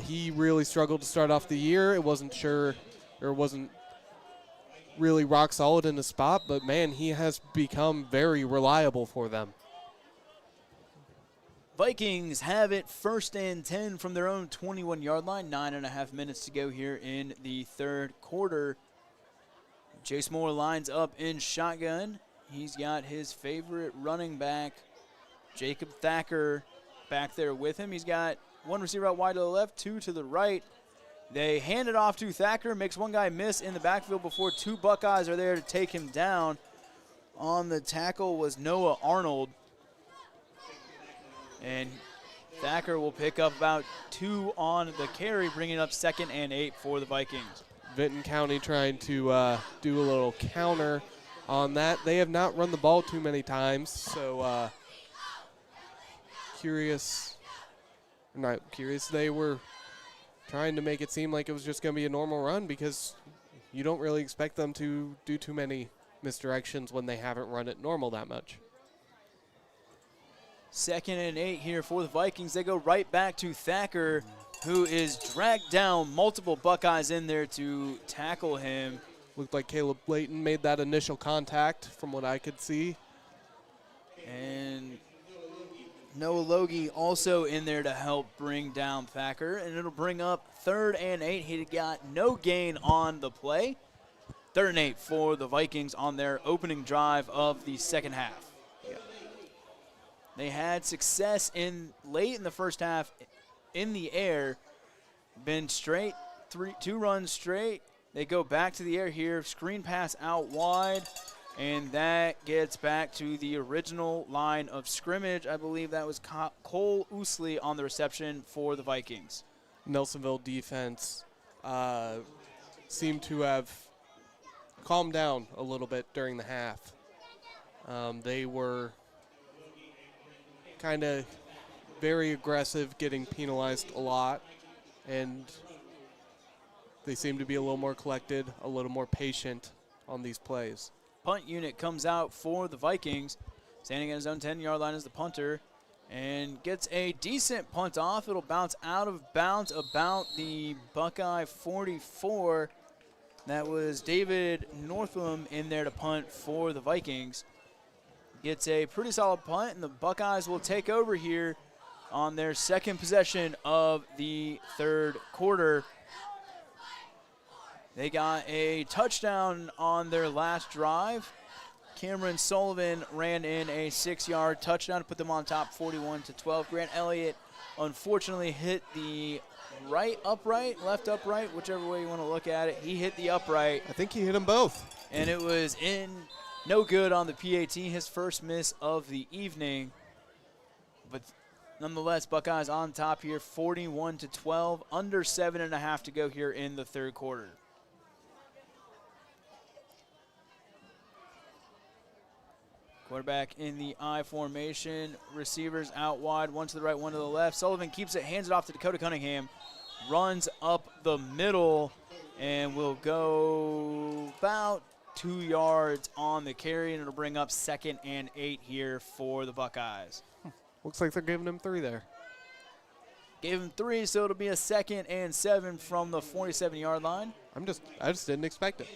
He really struggled to start off the year. It wasn't really rock solid in the spot, but man, he has become very reliable for them.
Vikings have it 1st and 10 from their own 21-yard line. 9.5 minutes to go here in the 3rd quarter. Chase Moore lines up in shotgun. He's got his favorite running back, Jacob Thacker, back there with him. He's got one receiver out wide to the left, two to the right. They hand it off to Thacker, makes one guy miss in the backfield before two Buckeyes are there to take him down. On the tackle was Noah Arnold. And Thacker will pick up about 2 on the carry, bringing up 2nd and 8 for the Vikings.
Vinton County trying to do a little counter on that. They have not run the ball too many times, so they were trying to make it seem like it was just going to be a normal run because you don't really expect them to do too many misdirections when they haven't run it normal that much.
2nd and 8 here for the Vikings. They go right back to Thacker, who is dragged down. Multiple Buckeyes in there to tackle him.
Looked like Caleb Layton made that initial contact from what I could see.
And Noah Logie also in there to help bring down Thacker. And it'll bring up 3rd and 8. He got no gain on the play. 3rd and 8 for the Vikings on their opening drive of the second half. They had success late in the first half in the air. Been straight, 2 runs straight. They go back to the air here. Screen pass out wide. And that gets back to the original line of scrimmage. I believe that was Cole Ousley on the reception for the Vikings.
Nelsonville defense seemed to have calmed down a little bit during the half. They were kind of very aggressive, getting penalized a lot, and they seem to be a little more collected, a little more patient on these plays.
Punt unit comes out for the Vikings, standing at his own 10-yard line as the punter, and gets a decent punt off. It'll bounce out of bounds about the Buckeye 44. That was David Northam in there to punt for the Vikings. Gets a pretty solid punt, and the Buckeyes will take over here on their second possession of the third quarter. They got a touchdown on their last drive. Cameron Sullivan ran in a 6-yard touchdown to put them on top 41-12. Grant Elliott unfortunately hit the right upright, left upright, whichever way you want to look at it. He hit the upright.
I think he hit them both.
And it was no good on the PAT, his first miss of the evening. But nonetheless, Buckeyes on top here, 41-12, under 7.5 to go here in the third quarter. Quarterback in the I formation, receivers out wide, one to the right, one to the left. Sullivan keeps it, hands it off to Dakota Cunningham, runs up the middle, and will go about 2 yards on the carry, and it'll bring up 2nd and 8 here for the Buckeyes.
Looks like they're giving him 3 there.
Gave him 3, so it'll be a 2nd and 7 from the 47-yard line.
I just didn't expect it.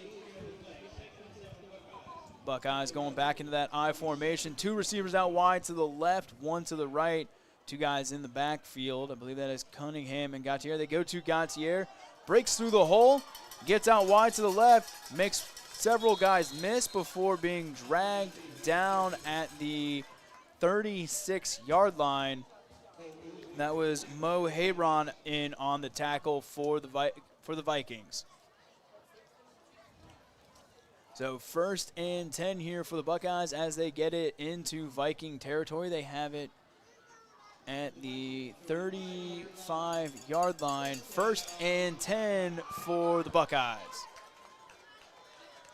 Buckeyes going back into that I formation. 2 receivers out wide to the left, 1 to the right. 2 guys in the backfield. I believe that is Cunningham and Gautier. They go to Gautier, breaks through the hole, gets out wide to the left, makes several guys miss before being dragged down at the 36-yard line. That was Mo Hebron in on the tackle for the Vikings. So 1st and 10 here for the Buckeyes as they get it into Viking territory. They have it at the 35-yard line. 1st and 10 for the Buckeyes.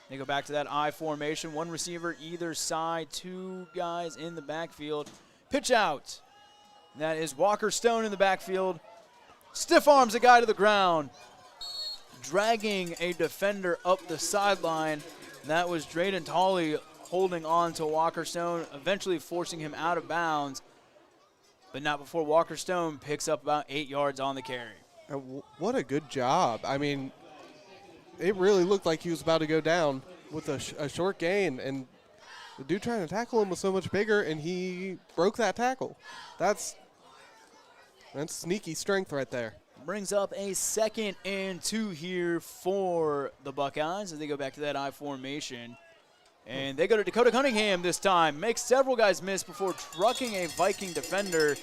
They go back to that I formation. 1 receiver either side, 2 guys in the backfield. Pitch out. That is Walker Stone in the backfield. Stiff arms a guy to the ground, dragging a defender up the sideline. That was Drayden Tolley holding on to Walker Stone, eventually forcing him out of bounds, but not before Walker Stone picks up about 8 yards on the carry.
What a good job. I mean, it really looked like he was about to go down with a short gain, and the dude trying to tackle him was so much bigger, and he broke that tackle. That's sneaky strength right there.
Brings up a 2nd and 2 here for the Buckeyes as they go back to that I formation. And they go to Dakota Cunningham this time. Makes several guys miss before trucking a Viking defender.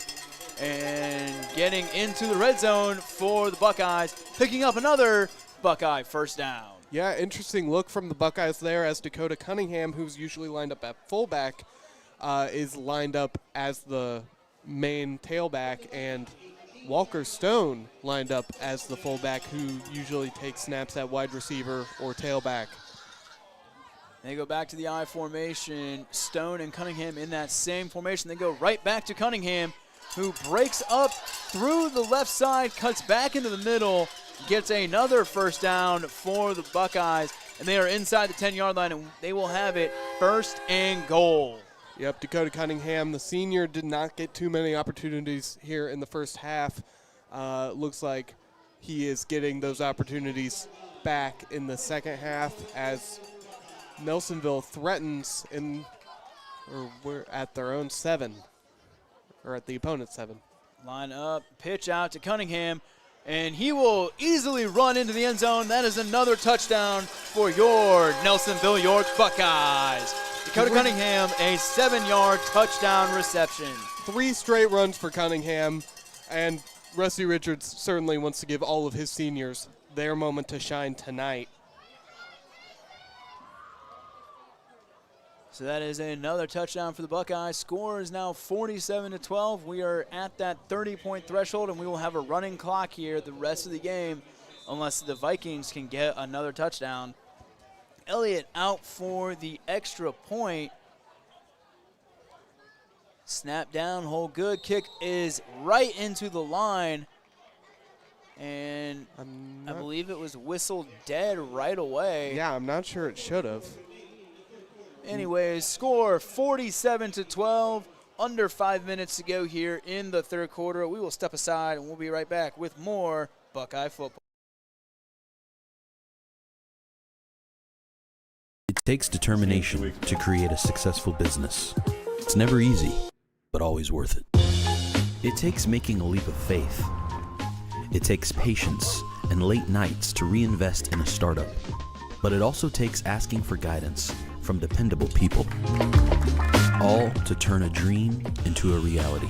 and getting into the red zone for the Buckeyes, picking up another Buckeye first down.
Yeah, interesting look from the Buckeyes there as Dakota Cunningham, who's usually lined up at fullback, is lined up as the main tailback, and Walker Stone lined up as the fullback, who usually takes snaps at wide receiver or tailback.
They go back to the I formation. Stone and Cunningham in that same formation. They go right back to Cunningham, who breaks up through the left side, cuts back into the middle, gets another first down for the Buckeyes, and they are inside the 10-yard line, and they will have it first and goal.
Yep, Dakota Cunningham, the senior, did not get too many opportunities here in the first half. Looks like he is getting those opportunities back in the second half as Nelsonville threatens we're at their own 7, or at the opponent's 7.
Line up, pitch out to Cunningham, and he will easily run into the end zone. That is another touchdown for your Nelsonville-York Buckeyes. Dakota Cunningham, a 7-yard touchdown reception.
3 straight runs for Cunningham, and Rusty Richards certainly wants to give all of his seniors their moment to shine tonight.
So that is another touchdown for the Buckeyes. Score is now 47-12. We are at that 30-point threshold, and we will have a running clock here the rest of the game unless the Vikings can get another touchdown. Elliott out for the extra point. Snap down, hold good. Kick is right into the line. And I believe it was whistled dead right away.
Yeah, I'm not sure it should have.
Anyways, score 47-12. Under 5 minutes to go here in the third quarter. We will step aside and we'll be right back with more Buckeye football.
It takes determination to create a successful business. It's never easy, but always worth it. It takes making a leap of faith. It takes patience and late nights to reinvest in a startup. But it also takes asking for guidance from dependable people. All to turn a dream into a reality.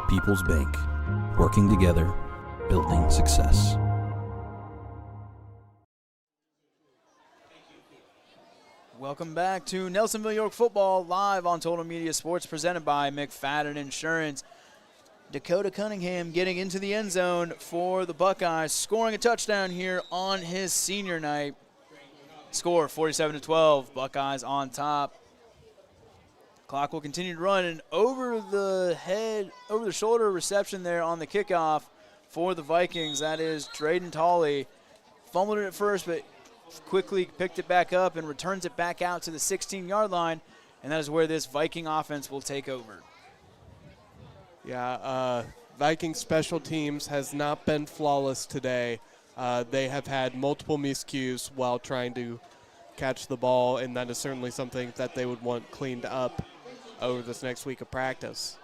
People's Bank. Working together, building success.
Welcome back to Nelsonville-York Football live on Total Media Sports, presented by McFadden Insurance. Dakota Cunningham getting into the end zone for the Buckeyes, scoring a touchdown here on his senior night. Score 47-12, Buckeyes on top. Clock will continue to run, and over the shoulder reception there on the kickoff for the Vikings. That is Drayden Tolley. Fumbled it at first, but quickly picked it back up and returns it back out to the 16-yard line, and that is where this Viking offense will take over.
Yeah, Viking special teams has not been flawless today. They have had multiple miscues while trying to catch the ball, and that is certainly something that they would want cleaned up over this next week of practice.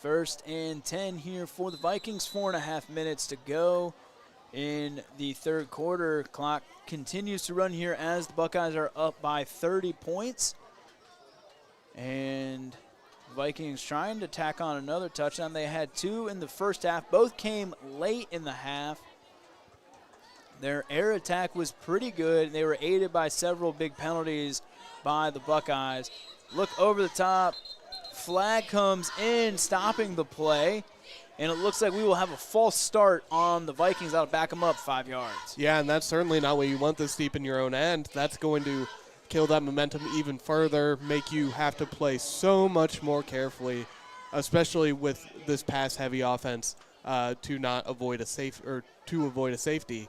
1st and 10 here for the Vikings. 4.5 minutes to go in the third quarter. Clock continues to run here as the Buckeyes are up by 30 points. And Vikings trying to tack on another touchdown. They had 2 in the first half. Both came late in the half. Their air attack was pretty good. They were aided by several big penalties by the Buckeyes. Look over the top. Flag comes in, stopping the play. And it looks like we will have a false start on the Vikings. That'll back them up 5 yards.
Yeah, and that's certainly not what you want this deep in your own end. That's going to kill that momentum even further, make you have to play so much more carefully, especially with this pass-heavy offense, to avoid a safety.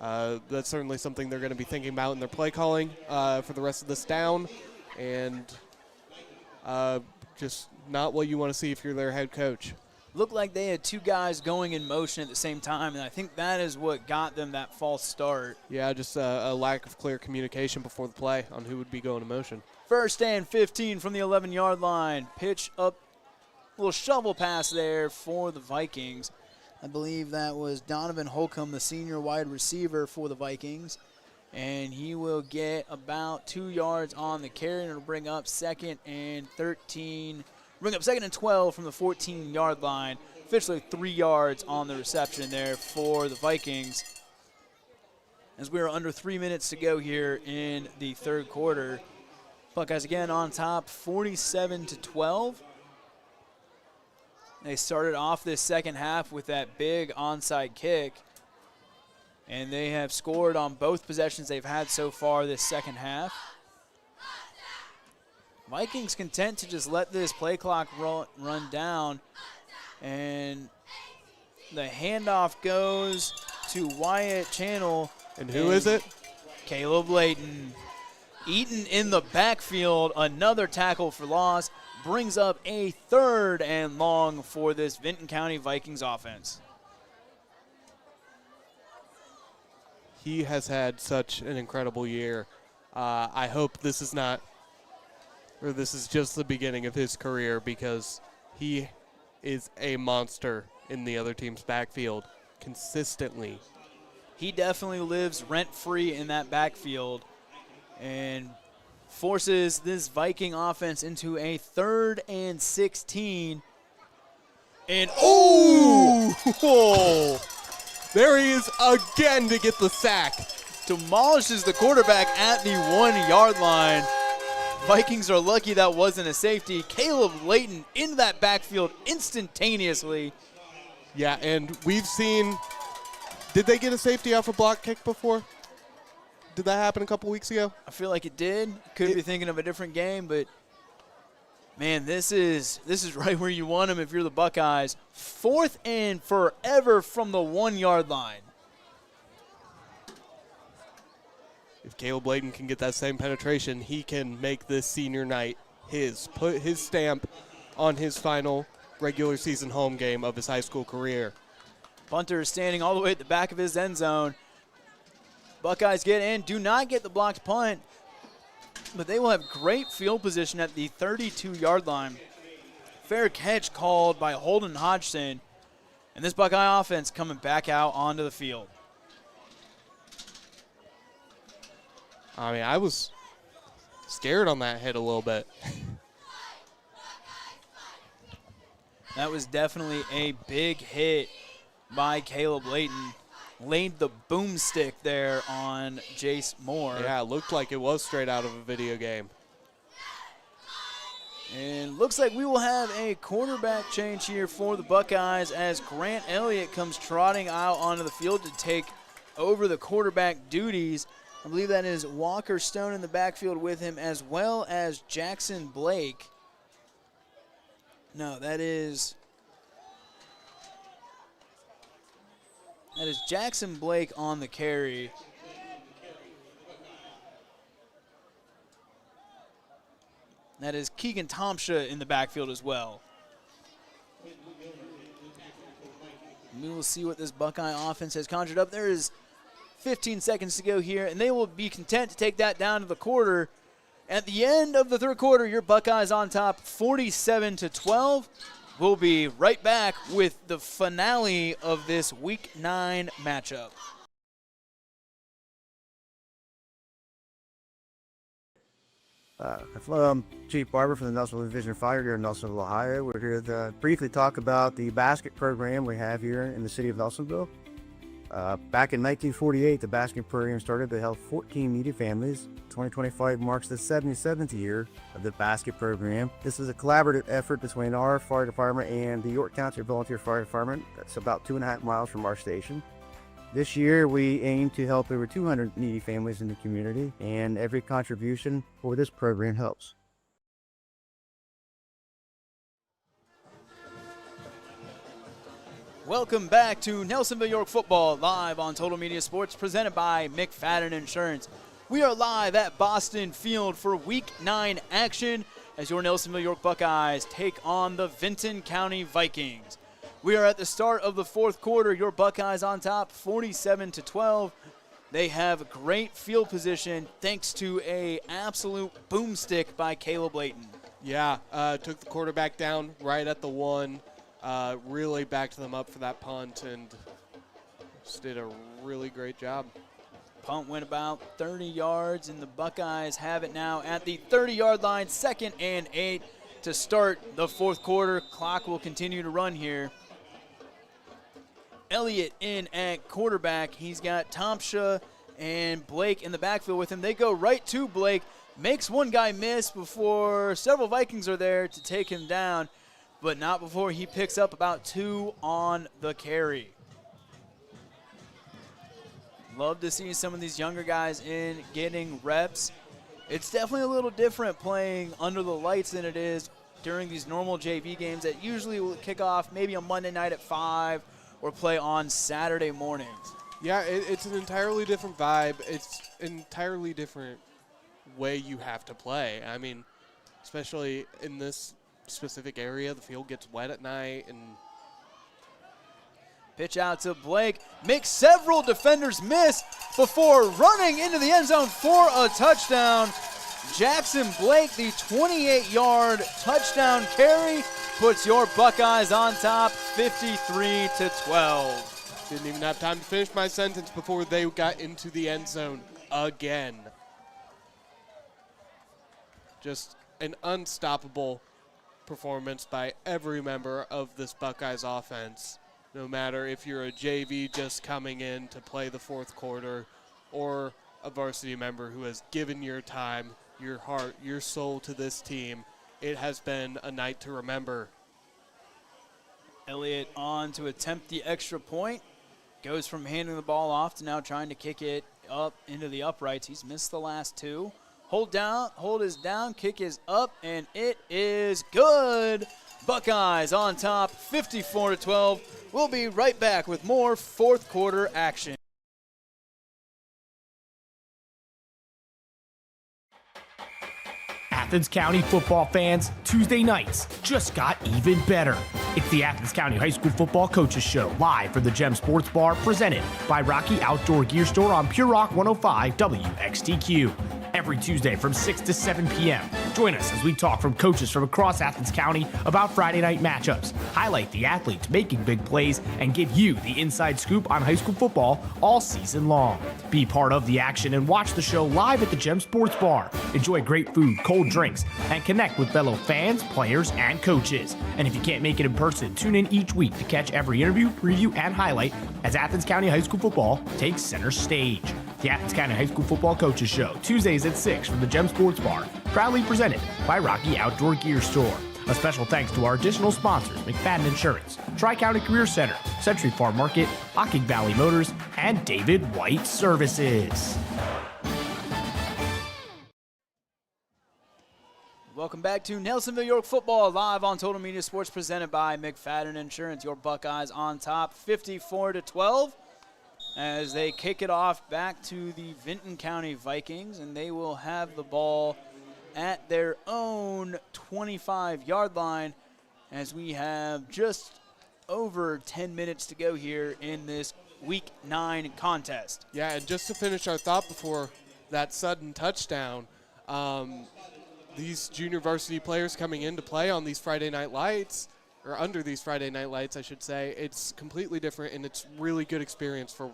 That's certainly something they're going to be thinking about in their play calling for the rest of this down, and just not what you want to see if you're their head coach.
Looked like they had 2 guys going in motion at the same time, and I think that is what got them that false start.
Yeah, just a lack of clear communication before the play on who would be going in motion.
1st and 15 from the 11-yard line. Pitch up, little shovel pass there for the Vikings. I believe that was Donovan Holcomb, the senior wide receiver for the Vikings. And he will get about 2 yards on the carry, and it'll bring up second and 12 from the 14-yard line. Officially 3 yards on the reception there for the Vikings. As we are under 3 minutes to go here in the third quarter. Buckeyes again on top, 47-12. They started off this second half with that big onside kick. And they have scored on both possessions they've had so far this second half. Vikings content to just let this play clock run down. And the handoff goes to Wyatt Channel.
And who is it?
Caleb Layton. Eaton in the backfield. Another tackle for loss. Brings up a 3rd and long for this Vinton County Vikings offense.
He has had such an incredible year. I hope this is just the beginning of his career, because he is a monster in the other team's backfield consistently.
He definitely lives rent-free in that backfield and forces this Viking offense into a 3rd and 16. And
There he is again to get the sack.
Demolishes the quarterback at the 1-yard line. Vikings are lucky that wasn't a safety. Caleb Layton into that backfield instantaneously.
Yeah, and we've seen, did they get a safety off a block kick before? Did that happen a couple weeks ago?
I feel like it did. Could be thinking of a different game, but man, this is right where you want them if you're the Buckeyes. 4th and forever from the 1-yard line.
If Caleb Layton can get that same penetration, he can make this senior night his. Put his stamp on his final regular season home game of his high school career.
Bunter is standing all the way at the back of his end zone. Buckeyes get in, do not get the blocked punt, but they will have great field position at the 32-yard line. Fair catch called by Holden Hodgson, and this Buckeye offense coming back out onto the field.
I mean, I was scared on that hit a little bit.
That was definitely a big hit by Caleb Layton. Laid the boomstick there on Jace Moore.
Yeah, it looked like it was straight out of a video game.
And looks like we will have a quarterback change here for the Buckeyes as Grant Elliott comes trotting out onto the field to take over the quarterback duties. I believe that is Walker Stone in the backfield with him, as well as Jackson Blake. No, that is Jackson Blake on the carry. That is Keegan Tomsha in the backfield as well. We will see what this Buckeye offense has conjured up. There is 15 seconds to go here, and they will be content to take that down to the quarter. At the end of the third quarter, your Buckeyes on top, 47-12. We'll be right back with the finale of this Week 9 matchup.
Hello, I'm Chief Barber from the Nelsonville Division of Fire here in Nelsonville, Ohio. We're here to briefly talk about the basket program we have here in the city of Nelsonville. Back in 1948, the basket program started to help 14 needy families. 2025 marks the 77th year of the basket program. This is a collaborative effort between our fire department and the York Township Volunteer Fire Department. That's about 2.5 miles from our station. This year, we aim to help over 200 needy families in the community, and every contribution for this program helps.
Welcome back to Nelsonville-York football, live on Total Media Sports, presented by McFadden Insurance. We are live at Boston Field for Week 9 action as your Nelsonville-York Buckeyes take on the Vinton County Vikings. We are at the start of the fourth quarter. Your Buckeyes on top, 47-12. They have great field position thanks to a absolute boomstick by Caleb Layton.
Yeah, took the quarterback down right at the 1. Really backed them up for that punt and just did a really great job.
Punt went about 30 yards, and the Buckeyes have it now at the 30-yard line, 2nd and 8 to start the fourth quarter. Clock will continue to run here. Elliott in at quarterback. He's got Tomsha and Blake in the backfield with him. They go right to Blake. Makes one guy miss before several Vikings are there to take him down, but not before he picks up about 2 on the carry. Love to see some of these younger guys in getting reps. It's definitely a little different playing under the lights than it is during these normal JV games that usually will kick off maybe on Monday night at 5 or play on Saturday mornings.
Yeah, it's an entirely different vibe. It's an entirely different way you have to play. I mean, especially in this specific area, the field gets wet at night. And
pitch out to Blake, makes several defenders miss before running into the end zone for a touchdown. Jackson Blake, the 28-yard touchdown carry, puts your Buckeyes on top 53-12.
Didn't even have time to finish my sentence before they got into the end zone again. Just an unstoppable performance by every member of this Buckeyes offense, no matter if you're a JV just coming in to play the fourth quarter or a varsity member who has given your time, your heart, your soul to this team. It has been a night to remember.
Elliott on to attempt the extra point. Goes from handing the ball off to now trying to kick it up into the uprights. He's missed the last 2. Hold is down, kick is up, and it is good. Buckeyes on top, 54-12. We'll be right back with more fourth quarter action.
Athens County football fans, Tuesday nights just got even better. It's the Athens County High School Football Coaches Show, live from the Gem Sports Bar, presented by Rocky Outdoor Gear Store on Pure Rock 105 WXTQ. Every Tuesday from 6 to 7 p.m. Join us as we talk from coaches from across Athens County about Friday night matchups, highlight the athletes making big plays, and give you the inside scoop on high school football all season long. Be part of the action and watch the show live at the Gem Sports Bar. Enjoy great food, cold drinks, and connect with fellow fans, players, and coaches. And if you can't make it in person, tune in each week to catch every interview, preview, and highlight as Athens County High School football takes center stage. The Athens County High School Football Coaches Show, Tuesdays at 6 from the Gem Sports Bar, proudly presented by Rocky Outdoor Gear Store. A special thanks to our additional sponsors, McFadden Insurance, Tri-County Career Center, Century Farm Market, Hocking Valley Motors, and David White Services.
Welcome back to Nelsonville-York Football, live on Total Media Sports, presented by McFadden Insurance. Your Buckeyes on top, 54-12. As they kick it off back to the Vinton County Vikings, and they will have the ball at their own 25-yard line as we have just over 10 minutes to go here in this Week 9 contest.
Yeah, and just to finish our thought before that sudden touchdown, these junior varsity players coming in to play on these Friday night lights, or under these Friday night lights, I should say, it's completely different, and it's really good experience for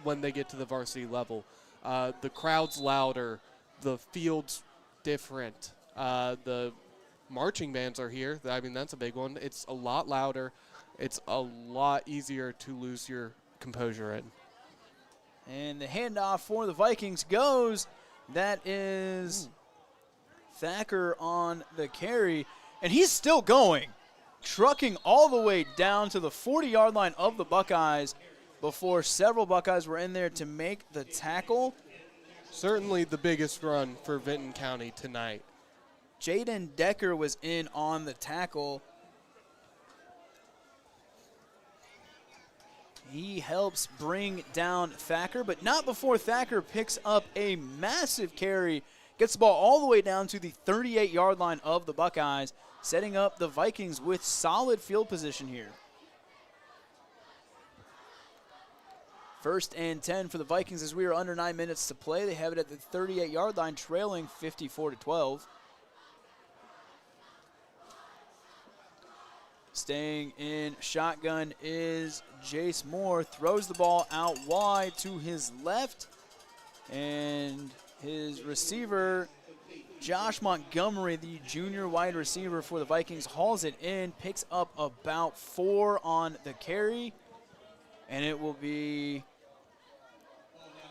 when they get to the varsity level. The crowd's louder, the field's different, the marching bands are here. I mean, that's a big one. It's a lot louder. It's a lot easier to lose your composure in.
And the handoff for the Vikings goes. That is Thacker on the carry, and he's still going, trucking all the way down to the 40-yard line of the Buckeyes before several Buckeyes were in there to make the tackle.
Certainly the biggest run for Vinton County tonight.
Jaden Decker was in on the tackle. He helps bring down Thacker, but not before Thacker picks up a massive carry, gets the ball all the way down to the 38-yard line of the Buckeyes, setting up the Vikings with solid field position here. 1st and 10 for the Vikings as we are under 9 minutes to play. They have it at the 38-yard line, trailing 54-12. Staying in shotgun is Jace Moore. Throws the ball out wide to his left. And his receiver, Josh Montgomery, the junior wide receiver for the Vikings, hauls it in, picks up about 4 on the carry, and it will be,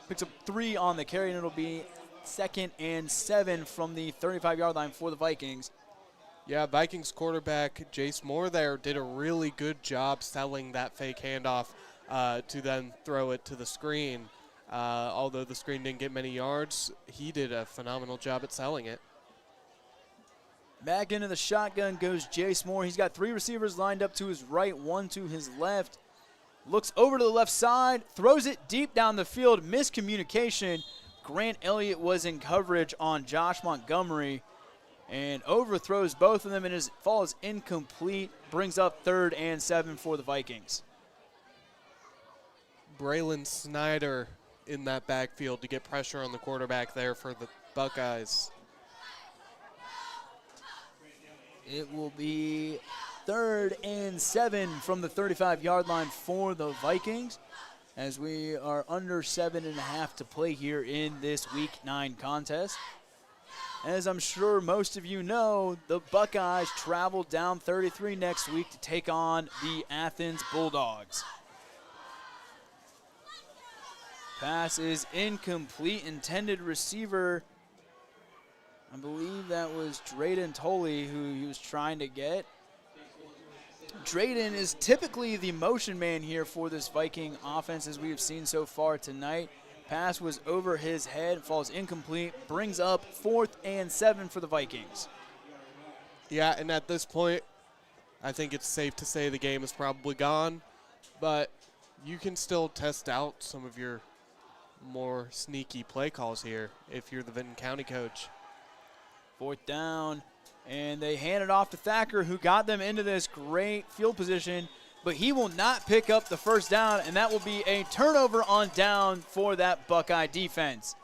picks up 3 on the carry, and it'll be 2nd and 7 from the 35-yard line for the Vikings.
Yeah, Vikings quarterback Jace Moore there did a really good job selling that fake handoff to then throw it to the screen. Although the screen didn't get many yards, he did a phenomenal job at selling it.
Back into the shotgun goes Jace Moore. He's got 3 receivers lined up to his right, 1 to his left. Looks over to the left side, throws it deep down the field. Miscommunication. Grant Elliott was in coverage on Josh Montgomery and overthrows both of them, and his falls incomplete. Brings up 3rd and 7 for the Vikings.
Braylon Snyder in that backfield to get pressure on the quarterback there for the Buckeyes.
It will be 3rd and 7 from the 35-yard line for the Vikings, as we are under 7.5 to play here in this Week 9 contest. As I'm sure most of you know, the Buckeyes travel down 33 next week to take on the Athens Bulldogs. Pass is incomplete. Intended receiver, I believe that was Drayden Tolley who he was trying to get. Drayden is typically the motion man here for this Viking offense, as we have seen so far tonight. Pass was over his head, falls incomplete, brings up 4th and 7 for the Vikings.
Yeah, and at this point, I think it's safe to say the game is probably gone, but you can still test out some of your more sneaky play calls here if you're the Vinton County coach.
4th down, and they hand it off to Thacker, who got them into this great field position, but he will not pick up the 1st down, and that will be a turnover on down for that Buckeye defense.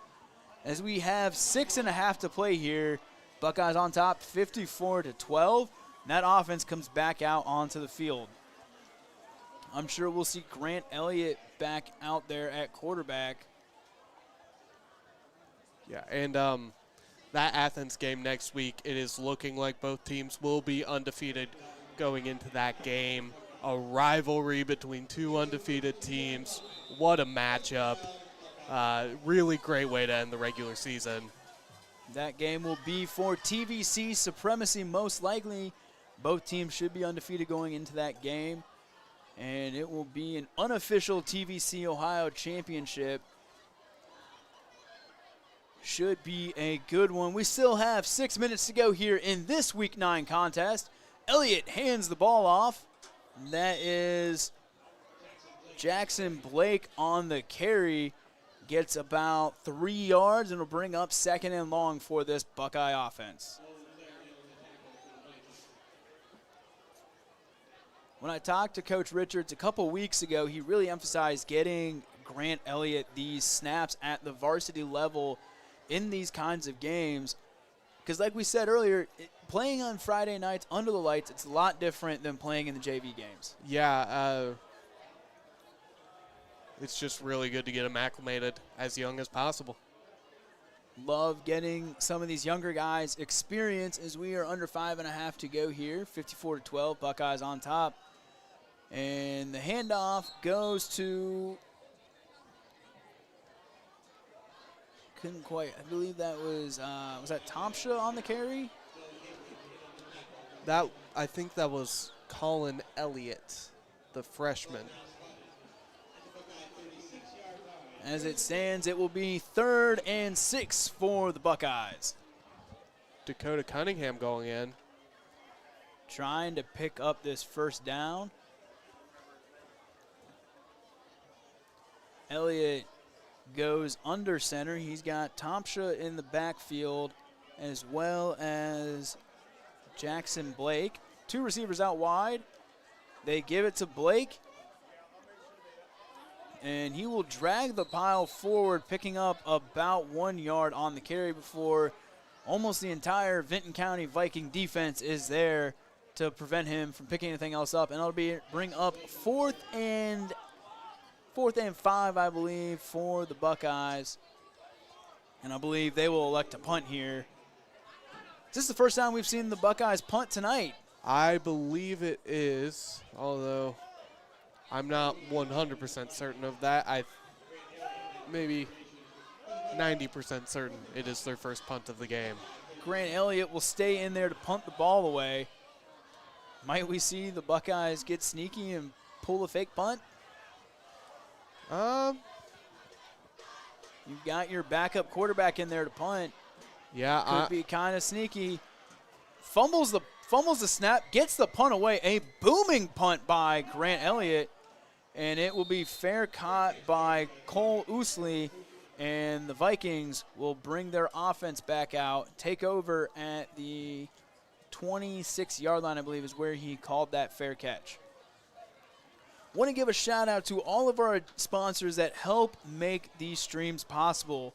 As we have 6.5 to play here, Buckeyes on top 54-12, and that offense comes back out onto the field. I'm sure we'll see Grant Elliott back out there at quarterback.
Yeah, and that Athens game next week, it is looking like both teams will be undefeated going into that game. A rivalry between 2 undefeated teams. What a matchup. Really great way to end the regular season.
That game will be for TVC supremacy, most likely. Both teams should be undefeated going into that game. And it will be an unofficial TVC Ohio championship. Should be a good one. We still have 6 minutes to go here in this Week 9 contest. Elliott hands the ball off. That is Jackson Blake on the carry. Gets about 3 yards and will bring up 2nd and long for this Buckeye offense. When I talked to Coach Richards a couple weeks ago, he really emphasized getting Grant Elliott these snaps at the varsity level in these kinds of games. Because like we said earlier, playing on Friday nights under the lights, it's a lot different than playing in the JV games.
Yeah, it's just really good to get them acclimated as young as possible.
Love getting some of these younger guys experience, as we are under 5.5 to go here. 54-12, Buckeyes on top. And the handoff goes to, couldn't quite, I believe that was that Tomsha on the carry?
I think that was Colin Elliott, the freshman.
As it stands, it will be 3rd and 6 for the Buckeyes.
Dakota Cunningham going in.
Trying to pick up this 1st down. Elliott goes under center. He's got Tomsha in the backfield, as well as Jackson Blake. 2 receivers out wide. They give it to Blake, and he will drag the pile forward, picking up about 1 yard on the carry before almost the entire Vinton County Viking defense is there to prevent him from picking anything else up. And it'll bring up 4th and 5, I believe, for the Buckeyes. And I believe they will elect to punt here. Is this the first time we've seen the Buckeyes punt tonight?
I believe it is, although I'm not 100% certain of that. Maybe 90% certain it is their first punt of the game.
Grant Elliott will stay in there to punt the ball away. Might we see the Buckeyes get sneaky and pull a fake punt? You've got your backup quarterback in there to punt.
Yeah,
Could be kind of sneaky. Fumbles the snap, gets the punt away. A booming punt by Grant Elliott, and it will be fair caught by Cole Ousley, and the Vikings will bring their offense back out, take over at the 26-yard line, I believe, is where he called that fair catch. Want to give a shout out to all of our sponsors that help make these streams possible.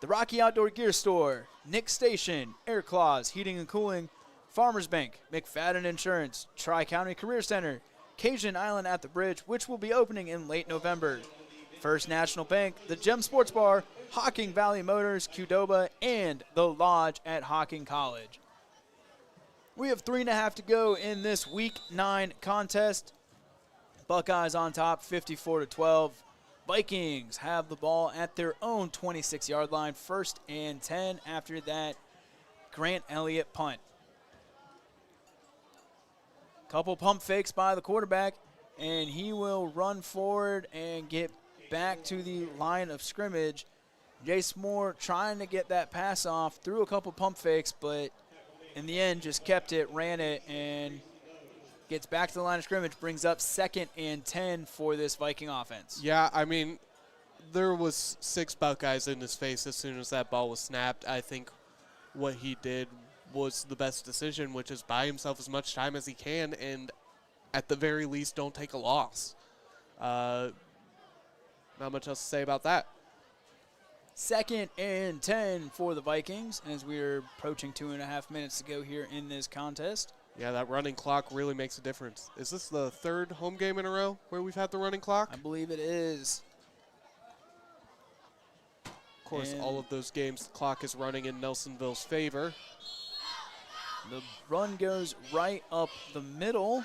The Rocky Outdoor Gear Store, Nick Station, Air Claws, Heating and Cooling, Farmers Bank, McFadden Insurance, Tri-County Career Center, Cajun Island at the Bridge, which will be opening in late November, First National Bank, the Gem Sports Bar, Hocking Valley Motors, Qdoba, and the Lodge at Hocking College. We have 3.5 to go in this Week 9 contest. Buckeyes on top, 54-12. Vikings have the ball at their own 26-yard line, 1st and 10. After that, Grant Elliott punt. Couple pump fakes by the quarterback, and he will run forward and get back to the line of scrimmage. Jace Moore trying to get that pass off, threw a couple pump fakes, but in the end just kept it, ran it, and gets back to the line of scrimmage, brings up 2nd and 10 for this Viking offense.
Yeah, I mean, there was 6 Buckeyes in his face as soon as that ball was snapped. I think what he did was the best decision, which is buy himself as much time as he can and at the very least don't take a loss. Not much else to say about that.
2nd and 10 for the Vikings as we're approaching 2.5 minutes to go here in this contest.
Yeah, that running clock really makes a difference. Is this the 3rd home game in a row where we've had the running clock?
I believe it is.
Of course, all of those games, the clock is running in Nelsonville's favor.
The run goes right up the middle.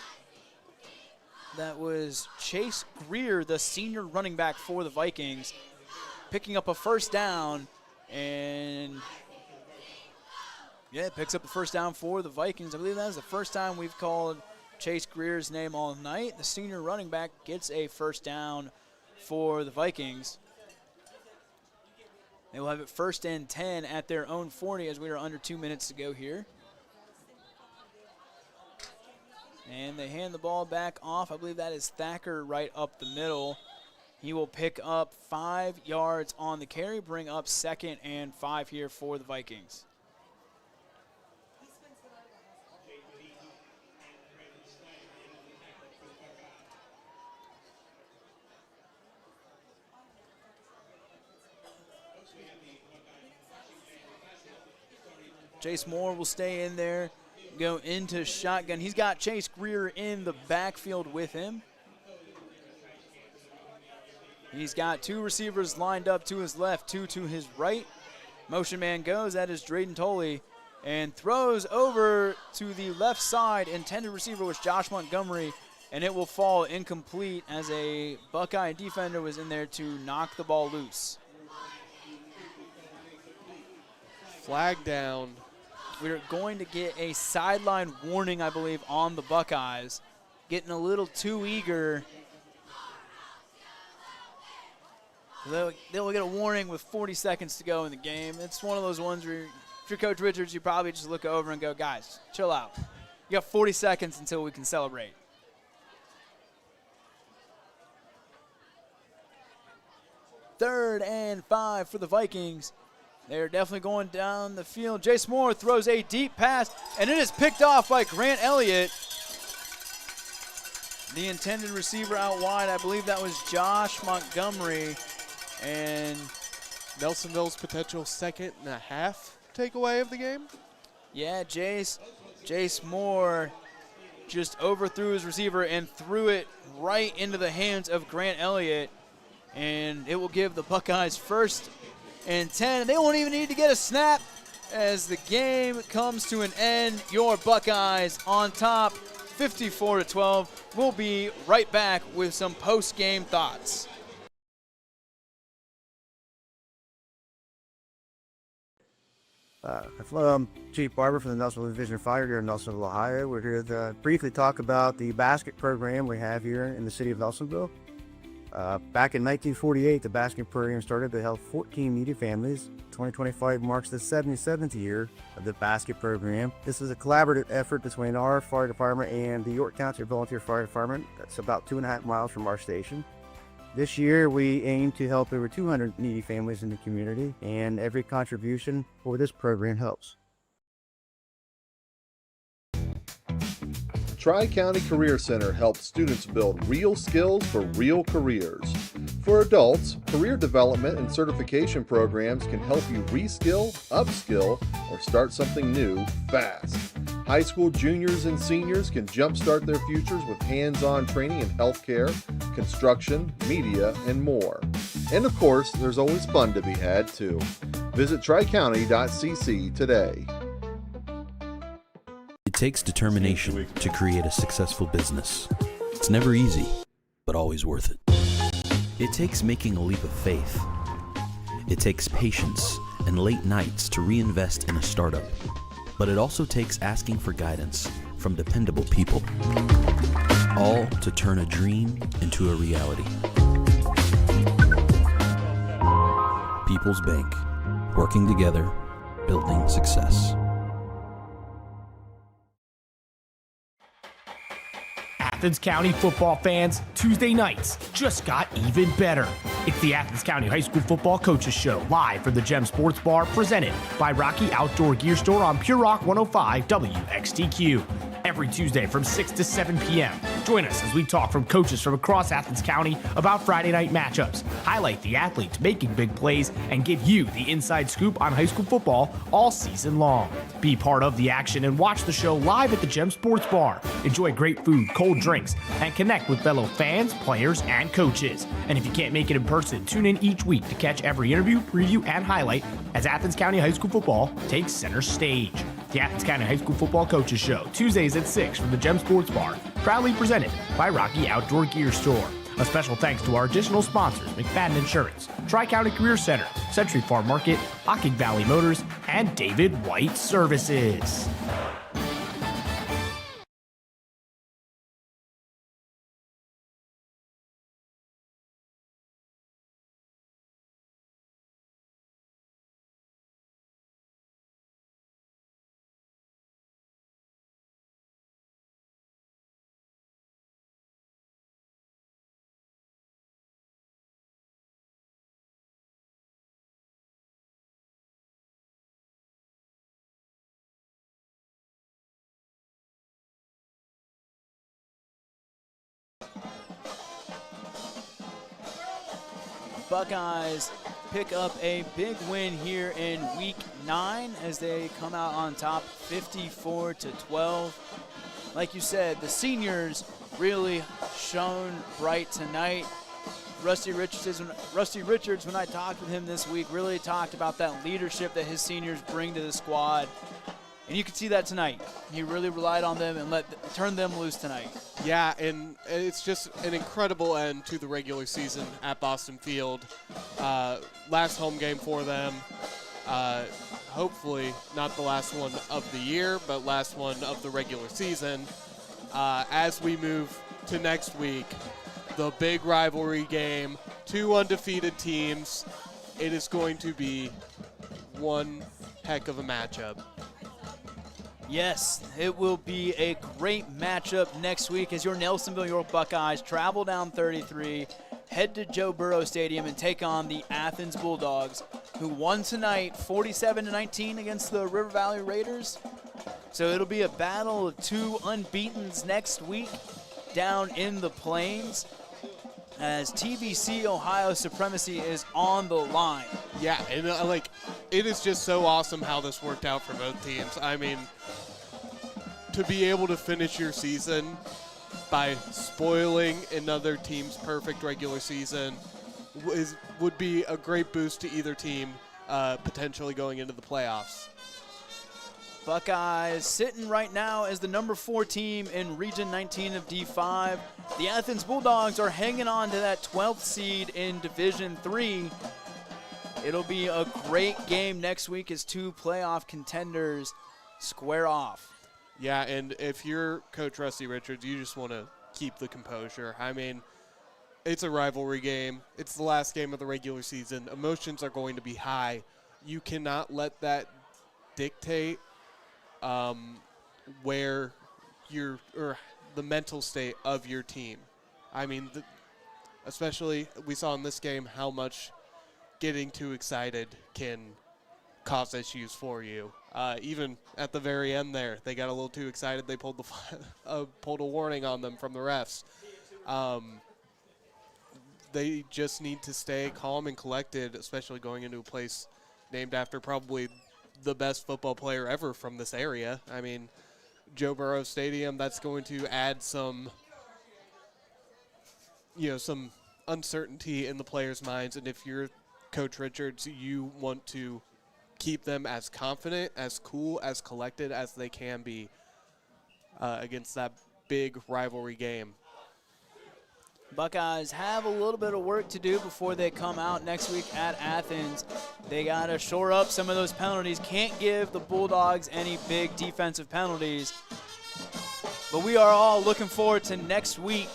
That was Chase Greer, the senior running back for the Vikings, picking up a first down, and yeah, picks up the first down for the Vikings. I believe that is the first time we've called Chase Greer's name all night. The senior running back gets a first down for the Vikings. They will have it 1st and 10 at their own 40 as we are under 2 minutes to go here. And they hand the ball back off. I believe that is Thacker right up the middle. He will pick up 5 yards on the carry, bring up 2nd and 5 here for the Vikings. Jace Moore will stay in there, go into shotgun. He's got Chase Greer in the backfield with him. He's got 2 receivers lined up to his left, 2 to his right. Motion man goes, that is Drayden Tolley, and throws over to the left side. Intended receiver was Josh Montgomery, and it will fall incomplete as a Buckeye defender was in there to knock the ball loose.
Flag down.
We're going to get a sideline warning, I believe, on the Buckeyes. Getting a little too eager. They'll get a warning with 40 seconds to go in the game. It's one of those ones where if you're Coach Richards, you probably just look over and go, guys, chill out. You got 40 seconds until we can celebrate. Third and 5 for the Vikings. They're definitely going down the field. Jace Moore throws a deep pass, and it is picked off by Grant Elliott. The intended receiver out wide, I believe that was Josh Montgomery. And
Nelsonville's potential 2.5 takeaway of the game?
Yeah, Jace Moore just overthrew his receiver and threw it right into the hands of Grant Elliott. And it will give the Buckeyes 1st and 10. They won't even need to get a snap as the game comes to an end. Your Buckeyes on top, 54-12. We'll be right back with some post-game thoughts.
Hello, I'm Chief Barber from the Nelsonville Division Fire here in Nelsonville, Ohio. We're here to briefly talk about the basket program we have here in the city of Nelsonville. Back in 1948, the basket program started to help 14 needy families. 2025 marks the 77th year of the basket program. This is a collaborative effort between our fire department and the York Township Volunteer Fire Department. That's about 2.5 miles from our station. This year, we aim to help over 200 needy families in the community, and every contribution for this program helps.
Tri-County Career Center helps students build real skills for real careers. For adults, career development and certification programs can help you reskill, upskill, or start something new fast. High school juniors and seniors can jumpstart their futures with hands-on training in healthcare, construction, media, and more. And of course, there's always fun to be had too. Visit tricounty.cc today.
It takes determination to create a successful business. It's never easy, but always worth it. It takes making a leap of faith. It takes patience and late nights to reinvest in a startup. But it also takes asking for guidance from dependable people. All to turn a dream into a reality. People's Bank. Working together, building success.
Athens County football fans, Tuesday nights just got even better. It's the Athens County High School Football Coaches Show, live from the Gem Sports Bar, presented by Rocky Outdoor Gear Store on Pure Rock 105 WXTQ. Every Tuesday from 6 to 7 p.m. Join us as we talk from coaches from across Athens County about Friday night matchups, highlight the athletes making big plays, and give you the inside scoop on high school football all season long. Be part of the action and watch the show live at the Gem Sports Bar. Enjoy great food, cold drinks, and connect with fellow fans, players, and coaches. And if you can't make it in person, tune in each week to catch every interview, preview, and highlight as Athens County High School football takes center stage. The Athens County High School Football Coaches Show, Tuesdays at 6 from the Gem Sports Bar, proudly presented by Rocky Outdoor Gear Store. A special thanks to our additional sponsors, McFadden Insurance, Tri-County Career Center, Century Farm Market, Hocking Valley Motors, and David White Services.
Buckeyes pick up a big win here in week 9 as they come out on top 54-12. Like you said, the seniors really shone bright tonight. Rusty Richards, when I talked with him this week, really talked about that leadership that his seniors bring to the squad. And you could see that tonight. He really relied on them and turned them loose tonight.
Yeah, and it's just an incredible end to the regular season at Boston Field. Last home game for them. Hopefully not the last one of the year, but last one of the regular season. As we move to next week, the big rivalry game, 2 undefeated teams. It is going to be one heck of a matchup.
Yes, it will be a great matchup next week as your Nelsonville-York Buckeyes travel down 33, head to Joe Burrow Stadium and take on the Athens Bulldogs, who won tonight 47-19 against the River Valley Raiders. So it'll be a battle of 2 unbeatens next week down in the Plains as TVC Ohio supremacy is on the line.
Yeah, and it is just so awesome how this worked out for both teams. I mean, to be able to finish your season by spoiling another team's perfect regular season would be a great boost to either team potentially going into the playoffs.
Buckeyes sitting right now as the number 4 team in Region 19 of D5. The Athens Bulldogs are hanging on to that 12th seed in Division 3. It'll be a great game next week as 2 playoff contenders square off.
Yeah, and if you're Coach Rusty Richards, you just want to keep the composure. I mean, it's a rivalry game. It's the last game of the regular season. Emotions are going to be high. You cannot let that dictate where or the mental state of your team. I mean, especially we saw in this game how much getting too excited can cause issues for you. Even at the very end there, they got a little too excited. They pulled pulled a warning on them from the refs. They just need to stay calm and collected, especially going into a place named after probably the best football player ever from this area. I mean, Joe Burrow Stadium, that's going to add some uncertainty in the players' minds. And if you're Coach Richards, you want to keep them as confident, as cool, as collected as they can be against that big rivalry game.
Buckeyes have a little bit of work to do before they come out next week at Athens. They got to shore up some of those penalties. Can't give the Bulldogs any big defensive penalties. But we are all looking forward to next week.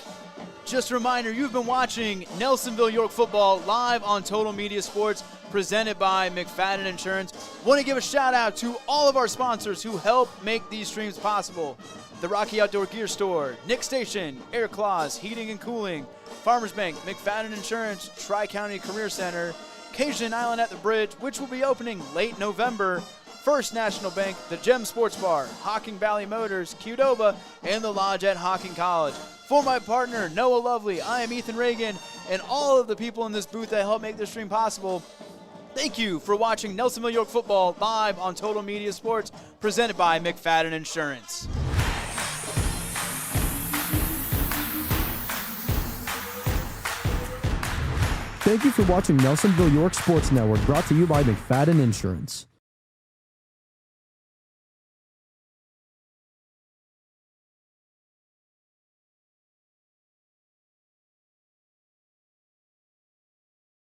Just a reminder, you've been watching Nelsonville-York football live on Total Media Sports, presented by McFadden Insurance. Want to give a shout out to all of our sponsors who help make these streams possible. The Rocky Outdoor Gear Store, Nick Station, Air Claws, Heating and Cooling, Farmers Bank, McFadden Insurance, Tri-County Career Center, Cajun Island at the Bridge, which will be opening late November, First National Bank, the Gem Sports Bar, Hocking Valley Motors, Qdoba, and the Lodge at Hocking College. For my partner, Noah Lovely, I am Ethan Reagan, and all of the people in this booth that help make this stream possible. Thank you for watching Nelsonville-York football live on Total Media Sports, presented by McFadden Insurance.
Thank you for watching Nelsonville-York Sports Network, brought to you by McFadden Insurance.